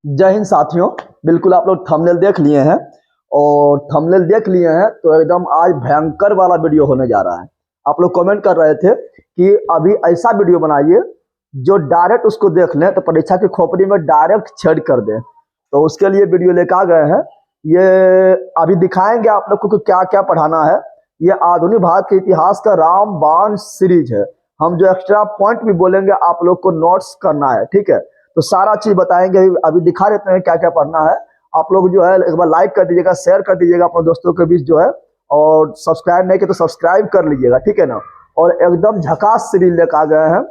जय हिंद साथियों। बिल्कुल आप लोग थंबनेल देख लिए हैं और थंबनेल देख लिए हैं तो एकदम आज भयंकर वाला वीडियो होने जा रहा है। आप लोग कमेंट कर रहे थे कि अभी ऐसा वीडियो बनाइए जो डायरेक्ट उसको देख लें तो परीक्षा की खोपड़ी में डायरेक्ट छेद कर दें। तो उसके लिए वीडियो लेकर आ गए हैं। ये अभी दिखाएंगे आप लोग को क्या क्या पढ़ाना है। ये आधुनिक भारत के इतिहास का रामबाण सीरीज है। हम जो एक्स्ट्रा पॉइंट भी बोलेंगे आप लोग को नोट्स करना है, ठीक है। तो सारा चीज बताएंगे, अभी दिखा देते हैं क्या क्या पढ़ना है। आप लोग जो है एक बार लाइक कर दीजिएगा, शेयर कर दीजिएगा अपने दोस्तों के बीच जो है, और सब्सक्राइब नहीं किया तो सब्सक्राइब कर लीजिएगा, ठीक है ना। और एकदम झकास सीरीज लेकर आ गए हैं,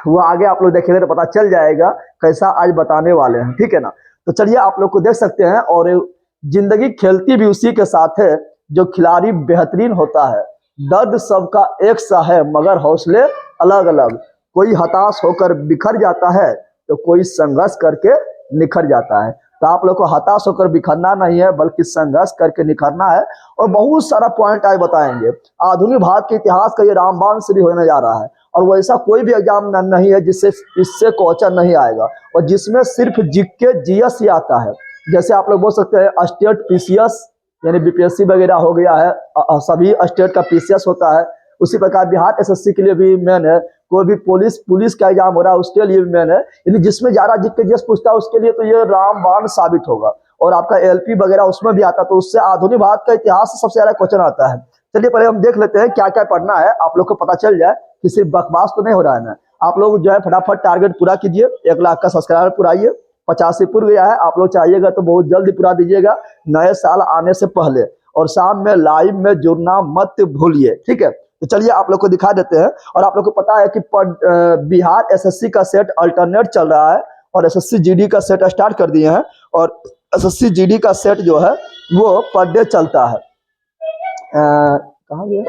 वो आगे आप लोग देखेंगे तो पता चल जाएगा कैसा आज बताने वाले हैं, ठीक है ना। तो चलिए आप लोग को देख सकते हैं। और जिंदगी खेलती भी उसी के साथ है, जो खिलाड़ी बेहतरीन होता है। दर्द सबका एक सा है मगर हौसले अलग अलग। कोई हताश होकर बिखर जाता है तो कोई संघर्ष करके निखर जाता है। तो आप लोग को हताश होकर बिखरना नहीं है बल्कि संघर्ष करके निखरना है। और बहुत सारा पॉइंट आज बताएंगे। आधुनिक भारत के इतिहास का ये रामबाण सीरीज होने जा रहा है और वैसा कोई भी एग्जाम नहीं है जिससे इससे क्वेश्चन नहीं आएगा और जिसमें सिर्फ जीके जीएस ही आता है। जैसे आप लोग बोल सकते हैं स्टेट पीसीएस यानी बीपीएससी वगैरह हो गया है, सभी स्टेट का पीसीएस होता है। उसी प्रकार बिहार एसएससी के लिए भी मेन है। कोई भी पुलिस का एग्जाम हो रहा है उसके लिए भी मेन है। यानी जिसमें ज्यादा जीके जीएस पूछता है उसके लिए तो ये रामबाण साबित होगा। और आपका एलपी वगैरह उसमें भी आता है, तो उससे आधुनिक भारत का इतिहास से सबसे ज्यादा क्वेश्चन आता है। चलिए पहले हम देख लेते हैं क्या क्या पढ़ना है, आप लोग को पता चल जाए कि सिर्फ बकवास तो नहीं हो रहा है ना। आप लोग जो है फटाफट टारगेट पूरा कीजिए। 1 लाख का सब्सक्राइबर पुराइए। 85 पूरा गया है, आप लोग चाहिएगा तो बहुत जल्दी पूरा दीजिएगा नए साल आने से पहले। और शाम में लाइव में जुड़ना मत भूलिए, ठीक है। तो चलिए आप लोग को दिखा देते हैं। और आप लोग को पता है कि बिहार एसएससी का सेट अल्टरनेट चल रहा है और एसएससी जीडी का सेट स्टार्ट कर दिए हैं। और एसएससी जीडी का सेट जो है वो पर डे चलता है। कहाँ गया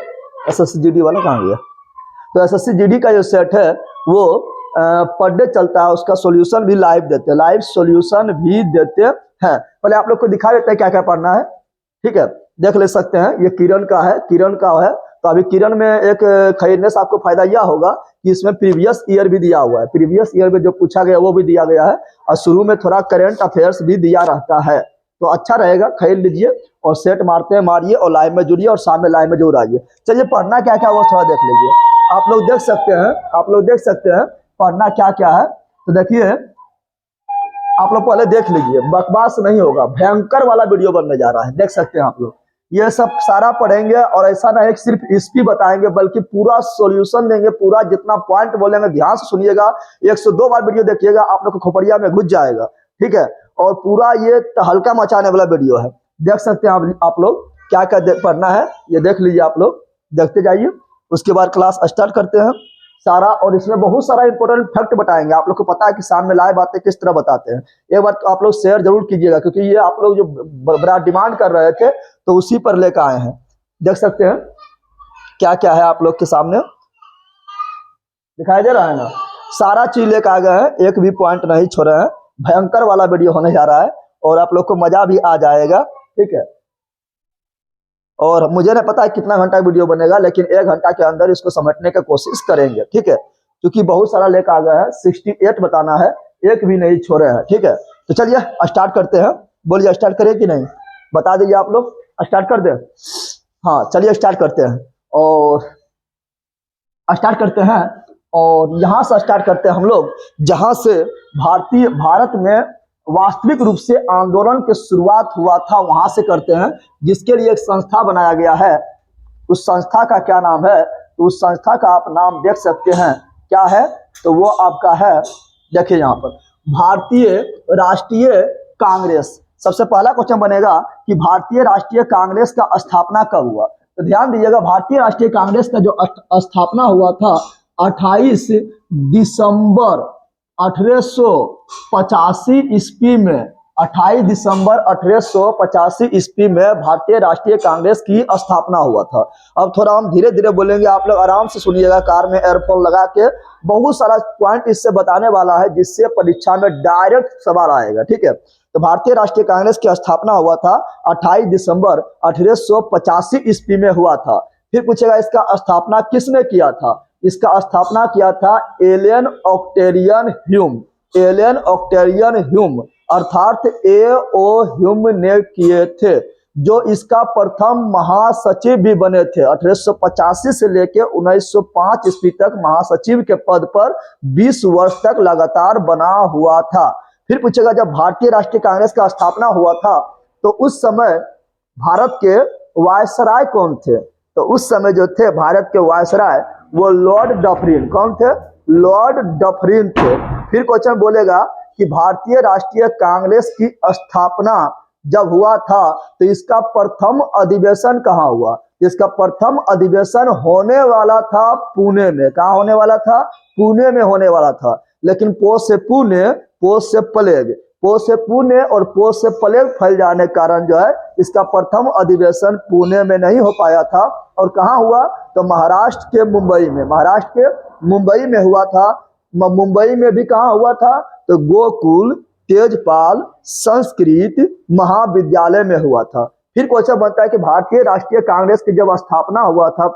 एसएससी जीडी वाला, कहाँ गया? तो एसएससी जीडी का जो सेट है वो पर डे चलता है। उसका सॉल्यूशन भी लाइव देते हैं, लाइव सॉल्यूशन भी देते हैं। पहले आप लोग को दिखा देते हैं क्या क्या पढ़ना है, ठीक है। देख ले सकते हैं, ये किरण का है, किरण का है। तो अभी किरण में एक खरीदने से आपको फायदा यह होगा कि इसमें प्रीवियस ईयर भी दिया हुआ है। प्रीवियस ईयर में जो पूछा गया वो भी दिया गया है और शुरू में थोड़ा करंट अफेयर्स भी दिया रहता है। तो अच्छा रहेगा, खरीद लीजिए और सेट मारते हैं मारिए और लाइव में जुड़िए और शाम में लाइव में जरूर आइए। चलिए पढ़ना क्या क्या वो थोड़ा देख लीजिए। आप लोग देख सकते हैं, आप लोग देख सकते हैं पढ़ना क्या क्या है। तो देखिए आप लोग पहले देख लीजिए, बकवास नहीं होगा, भयंकर वाला वीडियो बनने जा रहा है। देख सकते हैं आप लोग, ये सब सारा पढ़ेंगे और ऐसा नहीं सिर्फ इसकी बताएंगे बल्कि पूरा सॉल्यूशन देंगे। पूरा जितना पॉइंट बोलेंगे ध्यान से सुनिएगा, 102 बार वीडियो देखिएगा, आप लोग को खोपड़िया में घुस जाएगा, ठीक है। और पूरा ये हल्का मचाने वाला वीडियो है। देख सकते हैं आप लोग क्या क्या पढ़ना है, ये देख लीजिए, आप लोग देखते जाइए। उसके बाद क्लास स्टार्ट करते हैं सारा। और इसमें बहुत सारा इंपॉर्टेंट फैक्ट बताएंगे। आप लोग को पता है कि सामने लाइव बातें किस तरह बताते हैं। एक बार तो आप लोग शेयर जरूर कीजिएगा क्योंकि ये आप लोग जो बड़ा डिमांड कर रहे थे तो उसी पर लेकर आए हैं। देख सकते हैं क्या क्या है, आप लोग के सामने दिखाई दे रहा है ना। सारा चीज लेकर आ गए हैं, एक भी पॉइंट नहीं छोड़े हैं। भयंकर वाला वीडियो होने जा रहा है और आप लोग को मजा भी आ जाएगा, ठीक है। और मुझे नहीं पता है कितना घंटा वीडियो बनेगा, लेकिन 1 घंटा के अंदर इसको समेटने की कोशिश करेंगे, ठीक है। क्योंकि बहुत सारा लेकर आ गया है, 68 बताना है, एक भी नहीं छोड़े हैं, ठीक है। तो चलिए स्टार्ट करते हैं। बोलिए स्टार्ट करें कि नहीं, बता दीजिए आप लोग, स्टार्ट कर दे। हाँ चलिए स्टार्ट करते हैं और स्टार्ट करते हैं। और यहाँ से स्टार्ट करते हैं हम लोग जहाँ से भारत में वास्तविक रूप से आंदोलन की शुरुआत हुआ था, वहां से करते हैं। जिसके लिए एक संस्था बनाया गया है, उस संस्था का क्या नाम है? तो उस संस्था का आप नाम देख सकते हैं, क्या है? तो वो आपका है, देखिए यहाँ पर भारतीय राष्ट्रीय कांग्रेस। सबसे पहला क्वेश्चन बनेगा कि भारतीय राष्ट्रीय कांग्रेस का स्थापना कब हुआ। तो ध्यान दीजिएगा, भारतीय राष्ट्रीय कांग्रेस का जो स्थापना हुआ था 28 दिसंबर 1885 ईस्वी में। 28 दिसंबर 1885 ईस्वी में भारतीय राष्ट्रीय कांग्रेस की स्थापना हुआ था। अब थोड़ा हम धीरे धीरे बोलेंगे, आप लोग आराम से सुनिएगा, कार में एयरफोन लगा के। बहुत सारा पॉइंट इससे बताने वाला है जिससे परीक्षा में डायरेक्ट सवाल आएगा, ठीक है। तो भारतीय राष्ट्रीय कांग्रेस की स्थापना हुआ था 28 दिसंबर 1885 ईस्वी में हुआ था। फिर पूछेगा इसका स्थापना किसने किया था? इसका स्थापना किया था एलन ऑक्टेरियन ह्यूम। एलन ऑक्टेरियन ह्यूम अर्थात A.O. ह्यूम ने किए थे, जो इसका प्रथम महासचिव भी बने थे। 1885 से लेकर 1905 ईस्वी तक महासचिव के पद पर 20 वर्ष तक लगातार बना हुआ था। फिर पूछेगा, जब भारतीय राष्ट्रीय कांग्रेस का स्थापना हुआ था तो उस समय भारत के वायसराय कौन थे? तो उस समय जो थे भारत के वायसराय वो लॉर्ड डफरिन। कौन थे? लॉर्ड डफरिन थे। फिर क्वेश्चन बोलेगा कि भारतीय राष्ट्रीय कांग्रेस की स्थापना जब हुआ था तो इसका प्रथम अधिवेशन कहाँ हुआ? इसका प्रथम अधिवेशन होने वाला था पुणे में। कहाँ होने वाला था? पुणे में होने वाला था। लेकिन पोष से पुणे, पोष से प्लेग, पोष से पुणे और पोष से प्लेग फैल जाने के कारण जो है इसका प्रथम अधिवेशन पुणे में नहीं हो पाया था। और कहाँ हुआ? तो महाराष्ट्र के मुंबई में, महाराष्ट्र के मुंबई में हुआ था। मुंबई में भी कहाँ हुआ था? तो गोकुल तेजपाल संस्कृत महाविद्यालय में हुआ था। फिर क्वेश्चन बनता है कि भारतीय राष्ट्रीय कांग्रेस की जब स्थापना हुआ था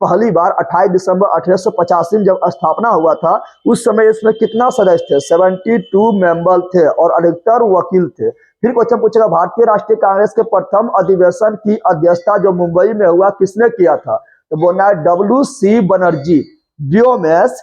पहली बार 28 दिसंबर 1885 में जब स्थापना हुआ था, उस समय इसमें कितना सदस्य थे? 72 मेंबर थे और अधिकतर वकील थे। फिर क्वेश्चन पूछेगा, भारतीय राष्ट्रीय कांग्रेस के प्रथम अधिवेशन की अध्यक्षता जो मुंबई में हुआ किसने किया था? तो बोलना है WC बनर्जी, व्योमेश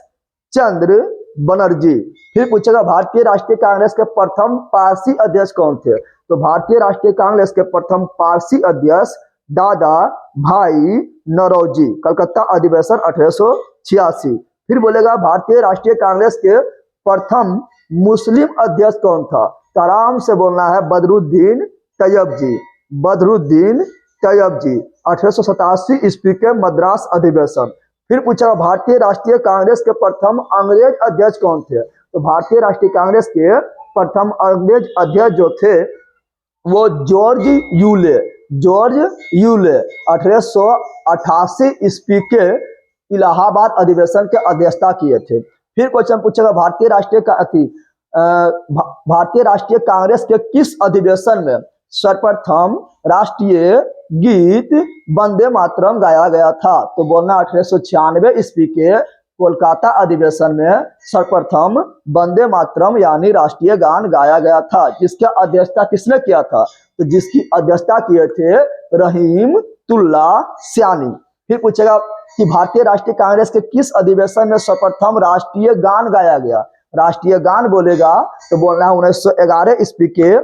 चंद्र बनर्जी। फिर पूछेगा, भारतीय राष्ट्रीय कांग्रेस के प्रथम पारसी अध्यक्ष कौन थे? तो भारतीय राष्ट्रीय कांग्रेस के प्रथम पारसी अध्यक्ष दादा भाई नौरोजी, कलकत्ता अधिवेशन 1886। फिर बोलेगा, भारतीय राष्ट्रीय कांग्रेस के प्रथम मुस्लिम अध्यक्ष कौन था? तो आराम से बोलना है बदरुद्दीन तैयब जी, बदरुद्दीन तैयब जी, 1887 ईस्वी के मद्रास अधिवेशन। फिर पूछा, भारतीय राष्ट्रीय कांग्रेस के प्रथम अंग्रेज अध्यक्ष कौन थे? तो भारतीय राष्ट्रीय कांग्रेस के प्रथम अंग्रेज अध्यक्ष जो थे वो जॉर्ज यूले, जॉर्ज यूले 1888 ईस्वी के इलाहाबाद अधिवेशन के अध्यक्षता किए थे। फिर क्वेश्चन पूछेगा, भारतीय राष्ट्रीय कांग्रेस के किस अधिवेशन में सर्वप्रथम राष्ट्रीय गीत वंदे मातरम गाया गया था? तो बोलना 1896 ईस्वी के कोलकाता अधिवेशन में सर्वप्रथम वंदे मातरम यानी राष्ट्रीय गान गाया गया था। जिसकी अध्यक्षता किसने किया था? तो जिसकी अध्यक्षता किए थे रहीमतुल्ला सयानी। फिर पूछेगा कि भारतीय राष्ट्रीय कांग्रेस के किस अधिवेशन में सर्वप्रथम राष्ट्रीय गान गाया गया? राष्ट्रीय गान बोलेगा तो बोलना है 1911 ईस्वी के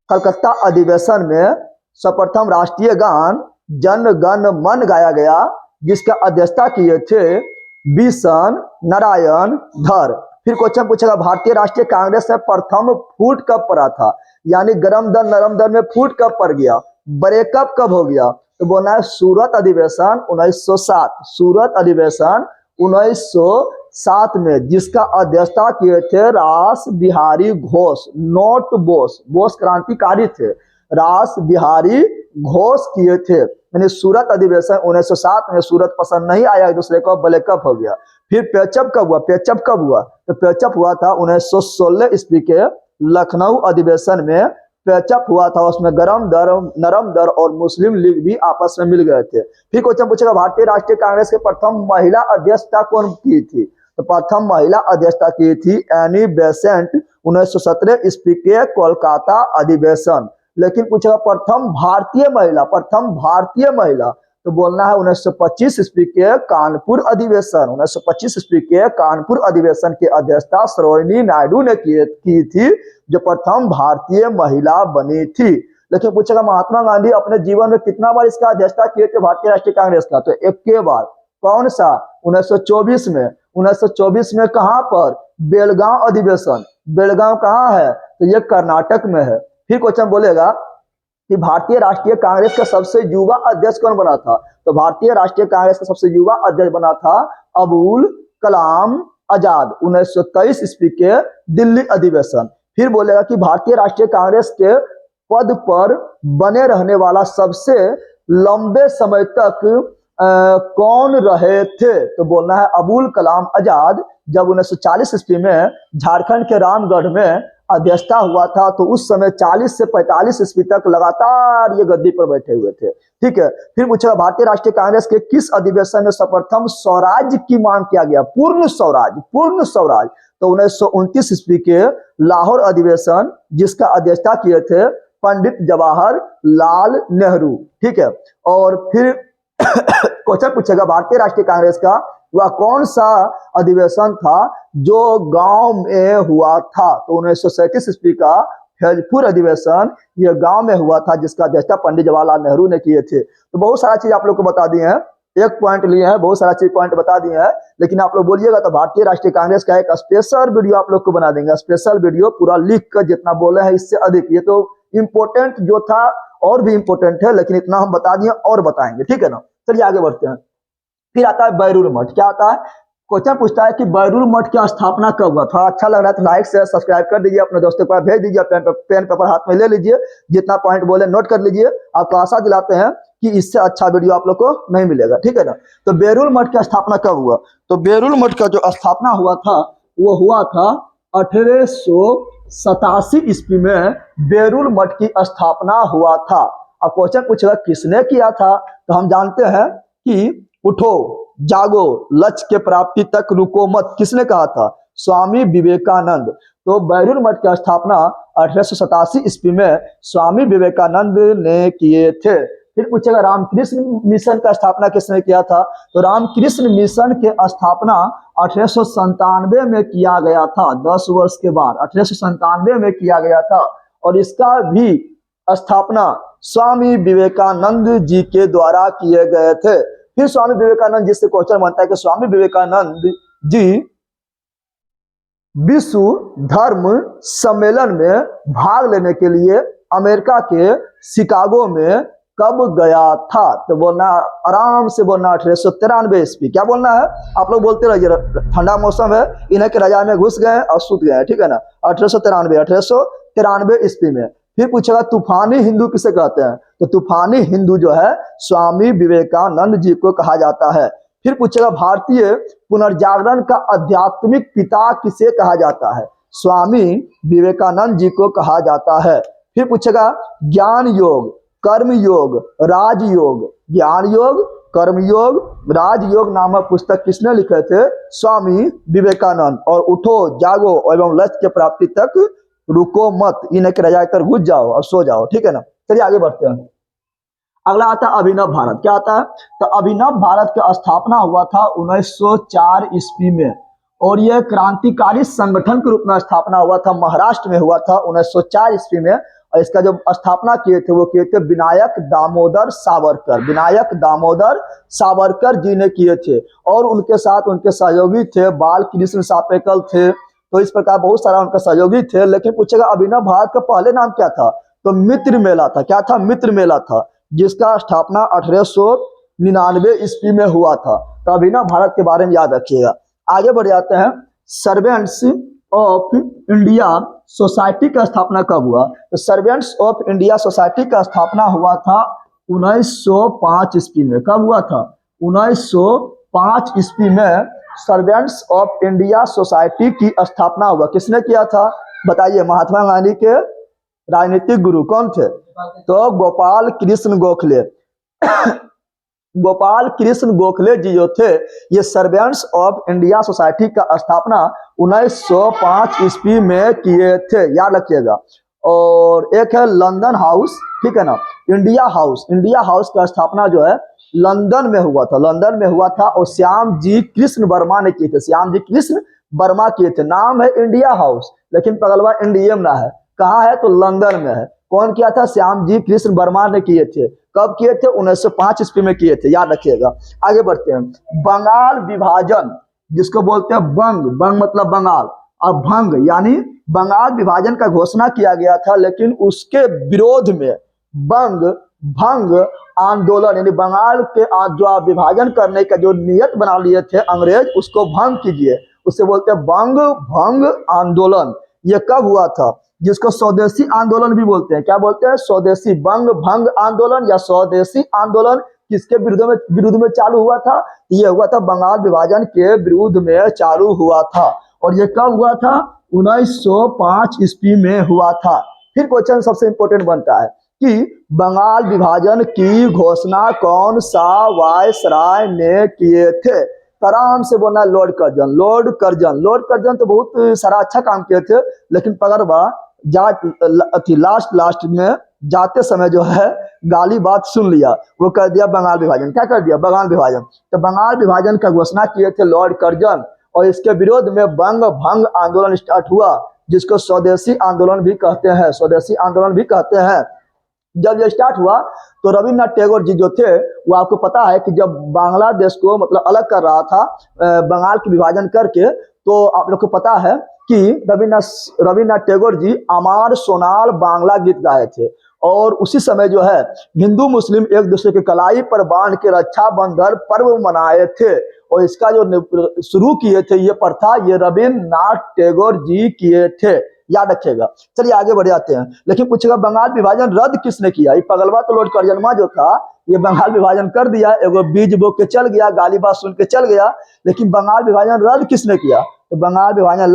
कलकत्ता अधिवेशन में सर्वप्रथम राष्ट्रीय गान जन गण मन गाया गया, जिसका अध्यक्षता किए थे बिशन नारायण धर। फिर क्वेश्चन पूछेगा, भारतीय राष्ट्रीय कांग्रेस में प्रथम फूट कब पड़ा था? यानी गरम दल नरम दल में फूट कब पड़ गया? ब्रेकअप कब हो गया? तो बोलना है सूरत अधिवेशन 1907, सूरत अधिवेशन 1907 में, जिसका अध्यक्षता किए थे रास बिहारी घोष, नॉट बोस, बोस क्रांतिकारी थे, रास बिहारी घोष किए थे। यानी सूरत अधिवेशन 1907 में सूरत पसंद नहीं आया, एक दूसरे को ब्रेकअप हो गया। फिर पेचअप कब हुआ? पेचअप कब हुआ? तो पेचअप हुआ था 1916 ईस्वी के लखनऊ अधिवेशन में पेचअप हुआ था। उसमें गरम दर नरम दर और मुस्लिम लीग भी आपस में मिल गए थे। फिर क्वेश्चन पूछेगा, भारतीय राष्ट्रीय कांग्रेस के प्रथम महिला अध्यक्षता कौन की थी? तो प्रथम महिला अध्यक्षता की थी एनी बेसेंट, 1917 ईस्वी के कोलकाता अधिवेशन। लेकिन पूछेगा प्रथम भारतीय महिला, प्रथम भारतीय महिला, तो बोलना है 1925 ईस्वी के कानपुर अधिवेशन, 1925 ईस्वी के कानपुर अधिवेशन की अध्यक्षता सरोजिनी नायडू ने की थी, जो प्रथम भारतीय महिला बनी थी। लेकिन पूछेगा महात्मा गांधी अपने जीवन में कितना बार इसका अध्यक्षता किए थे भारतीय राष्ट्रीय कांग्रेस का? तो एक बार। कौन सा? 1924 में। 1924 में कहां पर? बेलगांव अधिवेशन। बेलगांव कहाँ है? तो ये कर्नाटक में है। फिर क्वेश्चन बोलेगा कि भारतीय राष्ट्रीय कांग्रेस का सबसे युवा अध्यक्ष कौन बना था? तो भारतीय राष्ट्रीय कांग्रेस का सबसे युवा अध्यक्ष बना था अबुल कलाम आजाद, 1923 ईस्वी के दिल्ली अधिवेशन। फिर बोलेगा कि भारतीय राष्ट्रीय कांग्रेस के पद पर बने रहने वाला सबसे लंबे समय तक कौन रहे थे? तो बोलना है अबुल कलाम आजाद। जब 1940 ईस्वी में झारखंड के रामगढ़ में अध्यक्षता हुआ था तो उस समय 40 से 45 ईस्वी तक लगातार ये गद्दी पर बैठे हुए थे। ठीक है। फिर पूछा, भारतीय राष्ट्रीय कांग्रेस के किस अधिवेशन में सर्वप्रथम स्वराज की मांग किया गया? पूर्ण स्वराज, पूर्ण स्वराज। तो 1929 ईस्वी के लाहौर अधिवेशन जिसका अध्यक्षता किए थे पंडित जवाहरलाल नेहरू। ठीक है, और फिर क्वेश्चन पूछेगा भारतीय राष्ट्रीय कांग्रेस का वह कौन सा अधिवेशन था जो गांव में हुआ था? तो 1937 ईस्वी का फैजपुर अधिवेशन यह गांव में हुआ था जिसका अध्यक्षता पंडित जवाहरलाल नेहरू ने किए थे। तो बहुत सारा चीज आप लोग को बता दिए हैं, एक पॉइंट लिए हैं, बहुत सारा चीज पॉइंट बता दिए हैं, लेकिन आप लोग बोलिएगा तो भारतीय राष्ट्रीय कांग्रेस का एक स्पेशल वीडियो आप लोग को बना देंगे, स्पेशल वीडियो पूरा लिख कर जितना बोले हैं इससे अधिक। ये तो इंपोर्टेंट जो था और भी इंपोर्टेंट है, लेकिन इतना हम बता दिए और बताएंगे। ठीक है ना, चलिए आगे बढ़ते हैं। फिर आता है बैरूल मठ। क्या आता है? क्वेश्चन पूछता है कि बैरूल मठ की स्थापना कब हुआ था? अच्छा लग रहा है तो लाइक शेयर सब्सक्राइब कर दीजिए, अपने दोस्तों को भेज दीजिए, पेन पेपर हाथ में ले लीजिए, जितना पॉइंट बोले नोट कर लीजिए। आपको आशा दिलाते हैं कि इससे अच्छा वीडियो आप लोग को नहीं मिलेगा। ठीक है ना, तो बैरूल मठ की स्थापना कब हुआ? तो बैरूल मठ का जो स्थापना हुआ था वो हुआ था 1887 ईस्वी में बैरूल मठ की स्थापना हुआ था। अब क्वेश्चन पूछेगा किसने किया था? तो हम जानते हैं कि उठो जागो लक्ष्य के प्राप्ति तक रुको मत, किसने कहा था? स्वामी विवेकानंद। तो बैरूल मठ की स्थापना 1887 ईस्वी में स्वामी विवेकानंद ने किए थे। फिर पूछेगा रामकृष्ण मिशन का स्थापना किसने किया था? तो रामकृष्ण मिशन के स्थापना 1897 में किया गया था, 10 वर्ष के बाद 1897 में किया गया था, और इसका भी स्थापना स्वामी विवेकानंद जी के द्वारा किए गए थे। फिर स्वामी विवेकानंद जी से क्वेश्चन बनता है कि स्वामी विवेकानंद जी विश्व धर्म सम्मेलन में भाग लेने के लिए अमेरिका के शिकागो में कब गया था? तो बोलना आराम से बोलना 1893 ईस्वी। क्या बोलना है? आप लोग बोलते रहिए, ठंडा मौसम है, इन्हें के रजाई में घुस गए और सूत गए। ठीक है ना, 1893 ईस्वी में। फिर पूछेगा तूफानी हिंदू किसे कहते हैं? तो तूफानी हिंदू जो है स्वामी विवेकानंद जी को कहा जाता है। फिर पूछेगा भारतीय पुनर्जागरण का आध्यात्मिक पिता किसे कहा जाता है? स्वामी विवेकानंद जी को कहा जाता है। फिर पूछेगा ज्ञान योग, कर्म योग, राजयोग, ज्ञान योग, कर्मयोग, राजयोग नामक पुस्तक किसने लिखे थे? स्वामी विवेकानंद। और उठो जागो एवं लक्ष्य के प्राप्ति तक रुको मत, इन्हें के रजाई तर घुस जाओ और सो जाओ। ठीक है ना, चलिए आगे बढ़ते हैं। अगला आता है अभिनव भारत। क्या आता है? तो अभिनव भारत की स्थापना हुआ था 1904 ईस्वी में, और यह क्रांतिकारी संगठन के रूप में स्थापना हुआ था, महाराष्ट्र में हुआ था 1904 ईस्वी में। और इसका जो स्थापना किए थे वो किए थे विनायक दामोदर सावरकर, विनायक दामोदर सावरकर जी ने किए थे, और उनके साथ उनके सहयोगी थे बाल कृष्ण सापेकल थे। तो इस प्रकार बहुत सारा उनका सहयोगी थे। लेकिन पूछेगा अभिनव भारत का पहले नाम क्या था? तो मित्र मेला था। क्या था? मित्र मेला था, जिसका स्थापना 1899 ईस्वी में हुआ था। तो अभिनव भारत के बारे में याद रखिएगा। आगे बढ़ जाते हैं। सर्वेंट्स ऑफ इंडिया सोसाइटी का स्थापना कब हुआ? तो सर्वेंट्स ऑफ इंडिया सोसाइटी का स्थापना हुआ था 1905 ईस्वी में। कब हुआ था? 1905 ईस्वी में सर्वेंट्स ऑफ इंडिया सोसाइटी की स्थापना हुआ। किसने किया था? बताइए। महात्मा गांधी के राजनीतिक गुरु कौन थे? तो गोपाल कृष्ण गोखले। गोपाल कृष्ण गोखले जी जो थे, ये सर्वेंट्स ऑफ इंडिया सोसाइटी का स्थापना 1905 ईस्वी में किए थे, याद रखिएगा। और एक है लंदन हाउस, ठीक है ना, इंडिया हाउस। इंडिया हाउस का स्थापना जो है लंदन में हुआ था, लंदन में हुआ था, और श्याम जी कृष्ण वर्मा ने किए थे, श्याम जी कृष्ण वर्मा किए थे। नाम है इंडिया हाउस, लेकिन पगलवा इंडियम ना है। कहाँ है? तो लंदन में है। कौन किया था? श्याम जी कृष्ण वर्मा ने किए थे। कब किए थे? 1905 ईस्वी में किए थे, याद रखिएगा। आगे बढ़ते हैं। बंगाल विभाजन, जिसको बोलते हैं बंग, बंग मतलब बंगाल, और भंग यानी बंगाल विभाजन का घोषणा किया गया था, लेकिन उसके विरोध में बंग भंग आंदोलन, यानी बंगाल के जो विभाजन करने का जो नियत बना लिए थे अंग्रेज, उसको भंग कीजिए, उससे बोलते हैं बंग भंग आंदोलन। ये कब हुआ था? जिसको स्वदेशी आंदोलन भी बोलते हैं। क्या बोलते हैं? स्वदेशी। बंग भंग आंदोलन या स्वदेशी आंदोलन किसके विरुद्ध में चालू हुआ था? ये हुआ था बंगाल विभाजन के विरुद्ध में चालू हुआ था। और ये कब हुआ था? 1905 ईस्वी में हुआ था। फिर क्वेश्चन सबसे इंपॉर्टेंट बनता है कि बंगाल विभाजन की घोषणा कौन सा वायसराय ने किए थे? तो आराम से बोलना है Lord Curzon, Lord Curzon. Lord Curzon तो बहुत सारा अच्छा काम किए थे, लेकिन पगड़वा लास्ट में जाते समय जो है गाली बात सुन लिया, वो कर दिया बंगाल विभाजन। क्या कर दिया? बंगाल विभाजन। तो बंगाल विभाजन का घोषणा किए थे लॉर्ड कर्जन, और इसके विरोध में बंग भंग आंदोलन स्टार्ट हुआ, जिसको स्वदेशी आंदोलन भी कहते हैं, स्वदेशी आंदोलन भी कहते हैं। जब ये स्टार्ट हुआ तो रविन्द्रनाथ टैगोर जी जो थे, वो आपको पता है कि जब बांग्लादेश को मतलब अलग कर रहा था बंगाल की विभाजन करके, तो आप लोग को पता है कि रविन्द्रनाथ टैगोर जी अमार सोनाल बांग्ला गीत गाए थे, और उसी समय जो है हिंदू मुस्लिम एक दूसरे के कलाई पर बांध के रक्षाबंधन पर्व मनाए थे, और इसका जो शुरू किए थे ये प्रथा, ये रविन्द्रनाथ टैगोर जी किए थे, याद रखिएगा। चलिए आगे बढ़ जाते हैं। लेकिन पूछेगा बंगाल विभाजन रद्द किसने किया? ये पगलवा तो लॉर्ड कर्जनमा जो था, ये बंगाल विभाजन कर दिया, एगो बीज बो के चल गया, गाली बात सुन के चल गया, लेकिन बंगाल विभाजन रद्द किसने किया? तो बंगाल विभाजन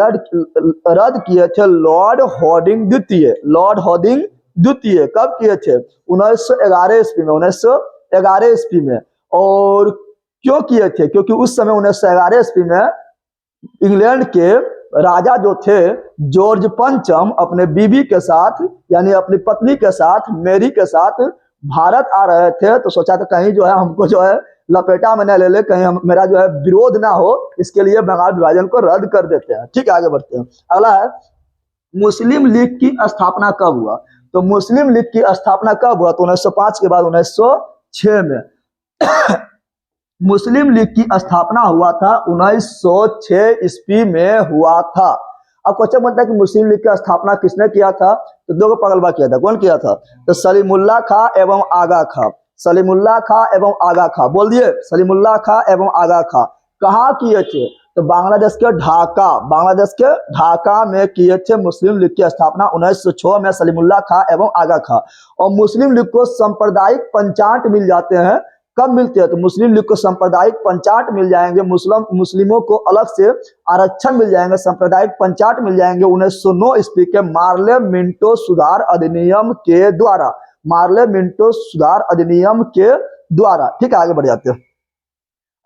रद्द किए थे लॉर्ड हार्डिंग द्वितीय। लॉर्ड हार्डिंग द्वितीय कब किए थे? 1911 ईस्वी में, 1911 ईस्वी में। और क्यों किए थे? क्योंकि उस समय 1911 ईस्वी में इंग्लैंड के राजा जो थे जॉर्ज पंचम अपने बीबी के साथ, यानी अपनी पत्नी के साथ, मेरी के साथ भारत आ रहे थे, तो सोचा था कहीं जो है हमको जो है लपेटा में न ले ले, कहीं मेरा जो है विरोध ना हो, इसके लिए बंगाल विभाजन को रद्द कर देते हैं। ठीक है, आगे बढ़ते हैं। अगला है मुस्लिम लीग की स्थापना कब हुआ? तो मुस्लिम लीग की स्थापना कब हुआ? तो 1905 के बाद 1906 में मुस्लिम लीग की स्थापना हुआ था, 1906 ईस्वी में हुआ था। अब क्वेश्चन बनता है कि मुस्लिम लीग की स्थापना किसने किया था? तो दो पगलवा किया था। कौन किया था? तो सलीमुल्लाह खां एवं आगा खां। सलीमुल्लाह खां एवं आगा खां, बोल दिए, सलीमुल्लाह खां एवं आगा खां। कहाँ किए थे? तो बांग्लादेश के ढाका, बांग्लादेश के ढाका में किए थे मुस्लिम लीग की स्थापना 1906 में, सलीमुल्लाह खां एवं आगा खां। और मुस्लिम लीग को सांप्रदायिक पंचायत मिल जाते हैं। कब मिलते हैं? तो मुस्लिम लीग को सांप्रदायिक पंचायत मिल जाएंगे, मुस्लिमों को अलग से आरक्षण मिल जाएंगे, सांप्रदायिक पंचायत मिल जाएंगे 1909 ईस्वी के मार्ले मिंटो सुधार अधिनियम के द्वारा, मार्ले मिंटो सुधार अधिनियम के द्वारा। ठीक है, आगे बढ़ जाते हैं।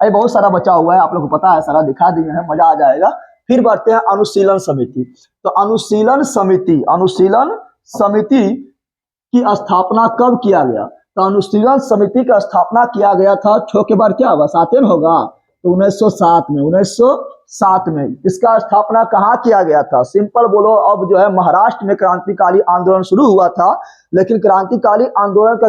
अरे बहुत सारा बचा हुआ है, आप लोग को पता है, सारा दिखा दिए हैं, मजा आ जाएगा। फिर बढ़ते हैं अनुशीलन समिति। तो अनुशीलन समिति की स्थापना कब किया गया? तो अनुशीलन समिति का स्थापना किया गया था, छो के बाद क्या होगा? 7 होगा, तो 1907 में, 1907 में। इसका स्थापना कहाँ किया गया था? सिंपल बोलो, अब जो है महाराष्ट्र में क्रांतिकारी आंदोलन शुरू हुआ था, लेकिन क्रांतिकारी आंदोलन का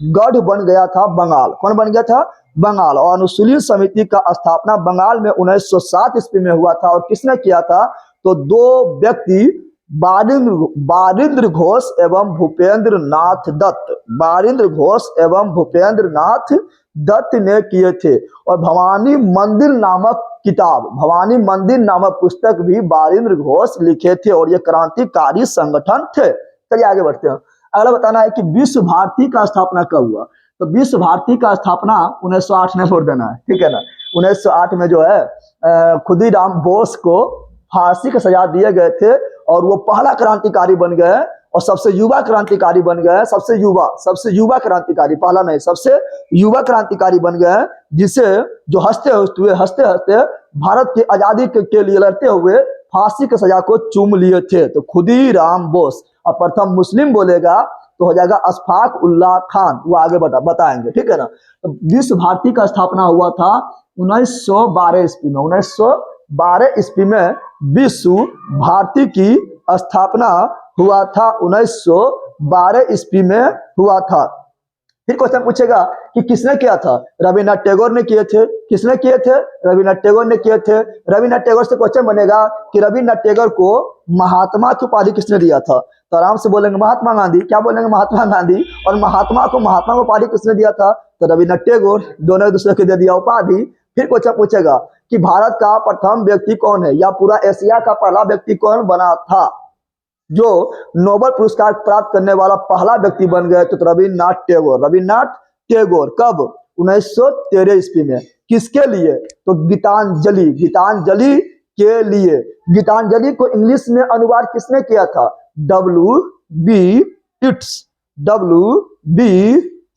गढ़ बन गया था बंगाल। कौन बन गया था? बंगाल। और अनुशीलन समिति का स्थापना बंगाल में 1907 ईस्वी में हुआ था। और किसने किया था? तो दो व्यक्ति, बारिंद्र घोष एवं भूपेंद्र नाथ दत्त, बारिंद्र घोष एवं भूपेंद्र नाथ दत्त ने किए थे। और भवानी मंदिर नामक किताब, भवानी मंदिर नामक पुस्तक भी बारिंद्र घोष लिखे थे, और ये क्रांतिकारी संगठन थे। चलिए आगे बढ़ते हैं। अगला बताना है कि विश्व भारती का स्थापना कब हुआ? तो विश्व भारती का स्थापना 1908 में छोड़ देना है, ठीक है ना। 1908 में जो है खुदीराम बोस को फांसी की सजा दिए गए थे, और वो पहला क्रांतिकारी बन गए और सबसे युवा क्रांतिकारी बन गए। सबसे युवा क्रांतिकारी, पहला नहीं, सबसे युवा क्रांतिकारी बन गए, जिसे जो हंसते हंसते भारत की आजादी के लिए लड़ते हुए फांसी की सजा को चूम लिए थे। तो खुदीराम बोस। और प्रथम मुस्लिम बोलेगा तो हो जाएगा अशफाक उल्लाह खान, वो आगे बताएंगे, ठीक है ना। तो विश्व भारती का स्थापना हुआ था 1912 ईस्वी में, 1912 ईस्वी में विश्व भारती की स्थापना हुआ था, 1912 ईस्वी में हुआ था। फिर क्वेश्चन पूछेगा कि किसने किया था? रविन्द्रनाथ टैगोर ने किए थे। किसने किए थे? रविन्द्रनाथ टैगोर ने किए थे। रविन्द्रनाथ टैगोर से क्वेश्चन बनेगा कि रविन्द्रनाथ टैगोर को महात्मा की उपाधि किसने दिया था? तो आराम से बोलेंगे महात्मा गांधी। क्या बोलेंगे? महात्मा गांधी। और महात्मा को उपाधि किसने दिया था? तो रविन्द्रनाथ टैगोर। दोनों एक दूसरे को दे दिया उपाधि। फिर क्वेश्चन पूछेगा कि भारत का प्रथम व्यक्ति कौन है, या पूरा एशिया का पहला व्यक्ति कौन बना था? जो नोबेल पुरस्कार प्राप्त करने वाला पहला व्यक्ति बन गए तो रविन्द्रनाथ टैगोर। रविन्द्रनाथ टैगोर कब? 1913 ईस्वी में। किसके लिए? तो गीतांजलि के लिए। गीतांजलि को इंग्लिश में अनुवाद किसने किया था? W.B.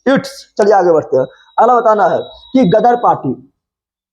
इट्स। चलिए आगे बढ़ते हैं। अगला बताना है कि गदर पार्टी,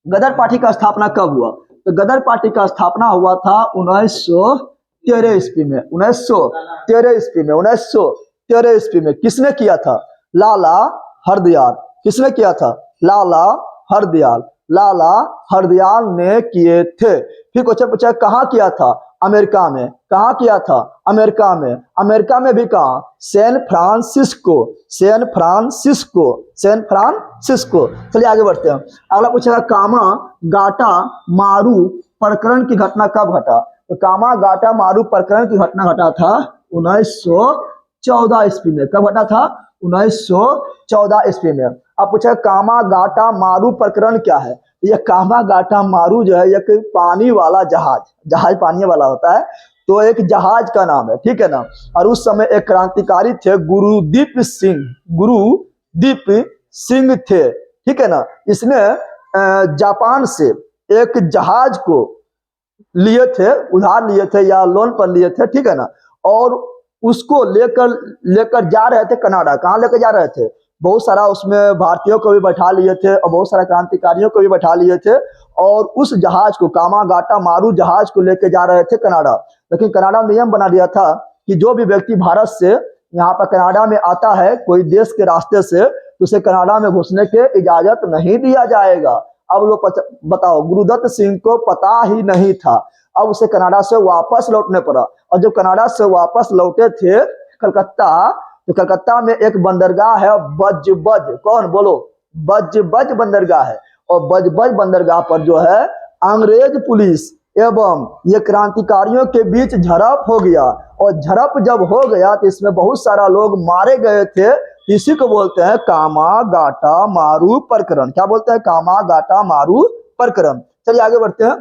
गदर पार्टी का स्थापना कब हुआ? तो गदर पार्टी का स्थापना हुआ था 1913 ईस्वी में। 1913 ईस्वी में, 1913 ईस्वी में। किसने किया था? लाला हरदयाल। किसने किया था? लाला हरदयाल। लाला हरदयाल ने किए थे। फिर क्वेश्चन पूछा कहाँ किया था? अमेरिका में। कहाँ किया था? अमेरिका में। अमेरिका में भी कहाँ? San Francisco. San Francisco. San Francisco. चलिए आगे बढ़ते हैं। अगला पूछेगा कामा गाटा मारू प्रकरण की घटना कब घटा? तो कामा गाटा मारू प्रकरण की घटना घटा था 1914 ईस्वी में। कब घटा था? 1914 ईस्वी में। अब पूछा कामा गाटा मारू प्रकरण क्या है? ये कामा गाटा मारू जो है एक पानी वाला जहाज, जहाज पानी वाला होता है, तो एक जहाज का नाम है, ठीक है ना। और उस समय एक क्रांतिकारी थे गुरुदीप सिंह। गुरुदीप सिंह थे, ठीक है ना। इसने जापान से एक जहाज को लिए थे, उधार लिए थे या लोन पर लिए थे, ठीक है ना। और उसको लेकर जा रहे थे कनाडा। कहाँ लेकर जा रहे थे? बहुत सारा उसमें भारतीयों को भी बैठा लिए थे और बहुत सारा क्रांतिकारियों को भी बैठा लिए थे। और उस जहाज को, कामागाटा मारू जहाज को लेकर जा रहे थे कनाडा। लेकिन कनाडा नियम बना दिया था कि जो भी व्यक्ति भारत से यहाँ पर कनाडा में आता है कोई देश के रास्ते से, तो उसे कनाडा में घुसने की इजाजत नहीं दिया जाएगा। अब लोग बताओ, गुरुदत्त सिंह को पता ही नहीं था। अब उसे कनाडा से वापस लौटने पड़ा। और जब कनाडा से वापस लौटे थे कलकत्ता, तो कलकत्ता में एक बंदरगाह है बज, कौन बोलो? बज बंदरगाह है। और बज बंदरगाह पर जो है अंग्रेज पुलिस एवं ये क्रांतिकारियों के बीच झड़प हो गया। और झड़प जब हो गया तो इसमें बहुत सारा लोग मारे गए थे। इसी को बोलते हैं कामा गाटा मारू प्रकरण। क्या बोलते हैं? कामा गाटा मारू प्रकरण। चलिए आगे बढ़ते हैं।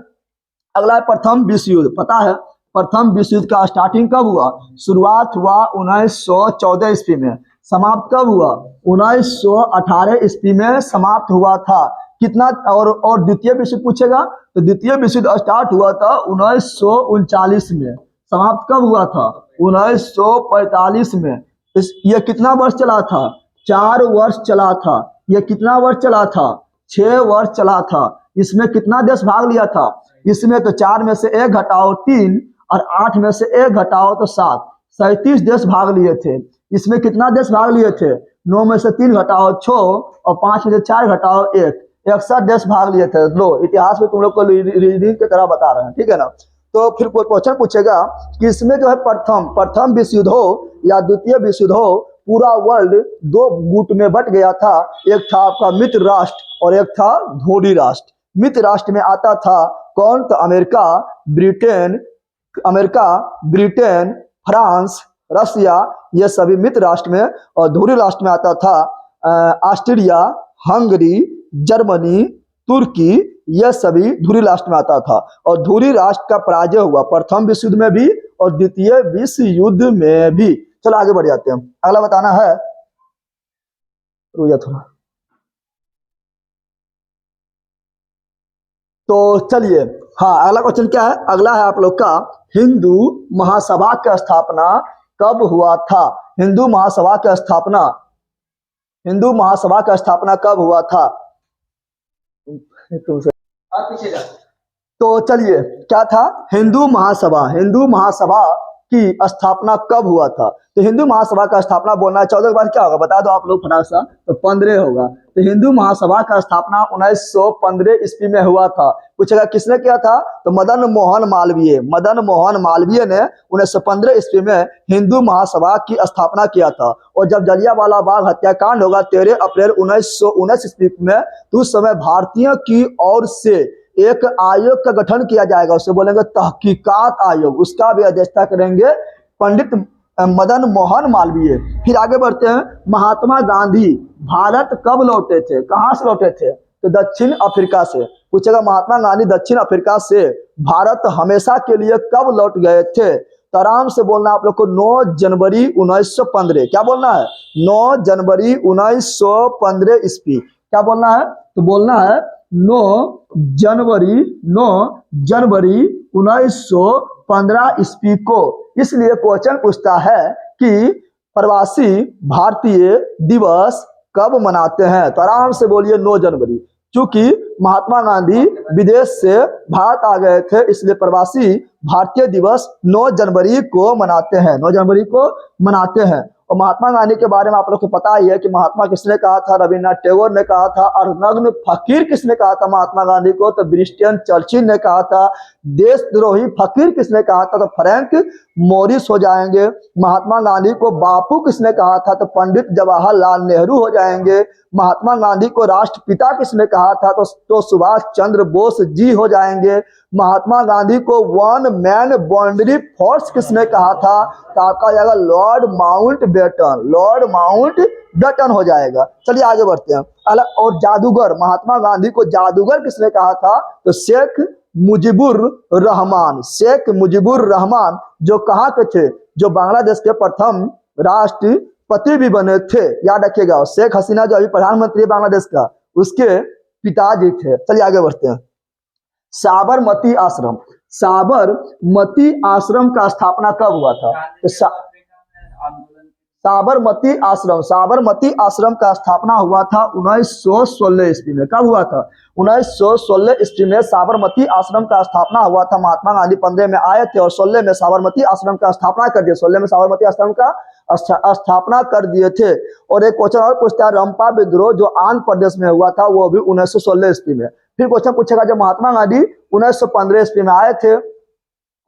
अगला है प्रथम विश्व युद्ध। पता है प्रथम विश्व युद्ध का स्टार्टिंग कब हुआ? शुरुआत हुआ 1914 ईस्वी में। समाप्त कब हुआ? 1918 ईस्वी में समाप्त हुआ था। कितना? और द्वितीय विश्व पूछेगा तो द्वितीय विश्व युद्ध स्टार्ट हुआ था 1939 में। समाप्त कब हुआ था? 1945 में। ये कितना वर्ष चला था? 4 वर्ष चला था। ये कितना वर्ष चला था? 6 वर्ष चला था। इसमें कितना देश भाग लिया था? इसमें तो 4 में से 1 घटाओ 3 और 8 में से 1 घटाओ तो 7, 37 देश भाग लिए थे। इसमें कितना देश भाग लिए थे? 9 में से 3 घटाओ 6 और 5 में से 4 घटाओ 1, 61 देश भाग लिए थे। लो इतिहास में तुम लोग को रीडिंग की तरह बता रहे हैं, ठीक है ना। तो फिर कोई क्वेश्चन पूछेगा कि इसमें जो है प्रथम विश्व युद्ध हो या द्वितीय विश्व युद्ध हो, पूरा वर्ल्ड 2 गुट में बट गया था। एक था आपका मित्र राष्ट्र और एक था धोरी राष्ट्र। मित्र राष्ट्र में आता था कौन? तो ब्रिटेन, फ्रांस, रसिया, ये सभी मित्र राष्ट्र में। और धुरी राष्ट्र में आता था ऑस्ट्रिया, हंगरी, जर्मनी, तुर्की, ये सभी धुरी राष्ट्र में आता था। और धुरी राष्ट्र का पराजय हुआ प्रथम विश्व युद्ध में भी और द्वितीय विश्व युद्ध में भी। चलो आगे बढ़ जाते हैं। अगला बताना है, रुक जा थोड़ा। तो चलिए, हाँ अगला क्वेश्चन क्या है? अगला है आप लोग का हिंदू महासभा की स्थापना कब हुआ था? हिंदू महासभा की स्थापना कब हुआ था? तुमसे तो चलिए, क्या था? हिंदू महासभा की स्थापना कब हुआ था? तो हिंदू महासभा का स्थापना बोलना है 14 के बाद क्या होगा बता दो आप लोग फटाक सा। तो 15 होगा। तो हिंदू महासभा का स्थापना 1915 ईस्वी में हुआ था। पूछेगा किसने किया था? तो मदन मोहन मालवीय ने 1915 ईस्वी में हिंदू महासभा की स्थापना किया था। और जब जलियांवाला बाग हत्याकांड होगा 13 अप्रैल 1919 ईस्वी में, तो उस समय भारतीयों की ओर से एक आयोग का गठन किया जाएगा, उसे बोलेंगे तहकीकात आयोग। उसका भी अध्यक्षता करेंगे पंडित मदन मोहन मालवीय। फिर आगे बढ़ते हैं। महात्मा गांधी भारत कब लौटे थे? कहां से लौटे थे? तो दक्षिण अफ्रीका से। पूछेगा महात्मा गांधी दक्षिण अफ्रीका से भारत हमेशा के लिए कब लौट गए थे? तो आराम से बोलना आप लोग को 9 जनवरी 1915। क्या बोलना है? 9 जनवरी 1915 ईस्वी। क्या बोलना है? तो बोलना है 9 जनवरी 1915 ईस्वी को। इसलिए क्वेश्चन पूछता है कि प्रवासी भारतीय दिवस कब मनाते हैं? तो आराम से बोलिए 9 जनवरी। क्योंकि महात्मा गांधी विदेश से भारत आ गए थे, इसलिए प्रवासी भारतीय दिवस 9 जनवरी को मनाते हैं, 9 जनवरी को मनाते हैं। और महात्मा गांधी के बारे में आप लोग को पता ही है कि महात्मा किसने कहा था, रविन्द्रनाथ टैगोर ने कहा था। अर्धनग्न फकीर किसने कहा था महात्मा गांधी को, तो विंस्टन चर्चिल ने कहा था। देशद्रोही फकीर किसने कहा था, तो फ्रैंक मोरिस हो जाएंगे। महात्मा गांधी को बापू किसने कहा था, तो पंडित जवाहरलाल नेहरू हो जाएंगे। महात्मा गांधी को राष्ट्रपिता किसने कहा था, तो सुभाष चंद्र बोस जी हो जाएंगे। महात्मा गांधी को वन मैन बाउंड्री फोर्स किसने कहा था, तो आपका जाएगा Lord Mountbatten, Lord Mountbatten हो जाएगा। चलिए आगे बढ़ते हैं। और जादूगर, महात्मा गांधी को जादूगर किसने कहा था, तो शेख मुजीबुर रहमान, शेख मुजीबुर रहमान, जो कहाँ के थे, जो बांग्लादेश के प्रथम राष्ट्रपति भी बने थे, याद रखिएगा। शेख हसीना जो अभी प्रधानमंत्री है बांग्लादेश का, उसके पिताजी थे। चलिए आगे बढ़ते हैं। साबरमती आश्रम, साबरमती आश्रम का स्थापना कब हुआ था, तो साबरमती आश्रम, साबरमती आश्रम का स्थापना हुआ था 1916 ईस्वी में। कब हुआ था, 1916 ईस्वी में साबरमती आश्रम का स्थापना हुआ था। महात्मा गांधी 15 में आए थे और 16 में साबरमती आश्रम का स्थापना कर दिया, 16 में साबरमती आश्रम का स्थापना कर दिए थे। और एक क्वेश्चन और पूछता है, रंपा विद्रोह जो आंध्र प्रदेश में हुआ था वो भी 1916 ईस्वी में। फिर क्वेश्चन पूछेगा, जब महात्मा गांधी 1915 ईस्वी में आए थे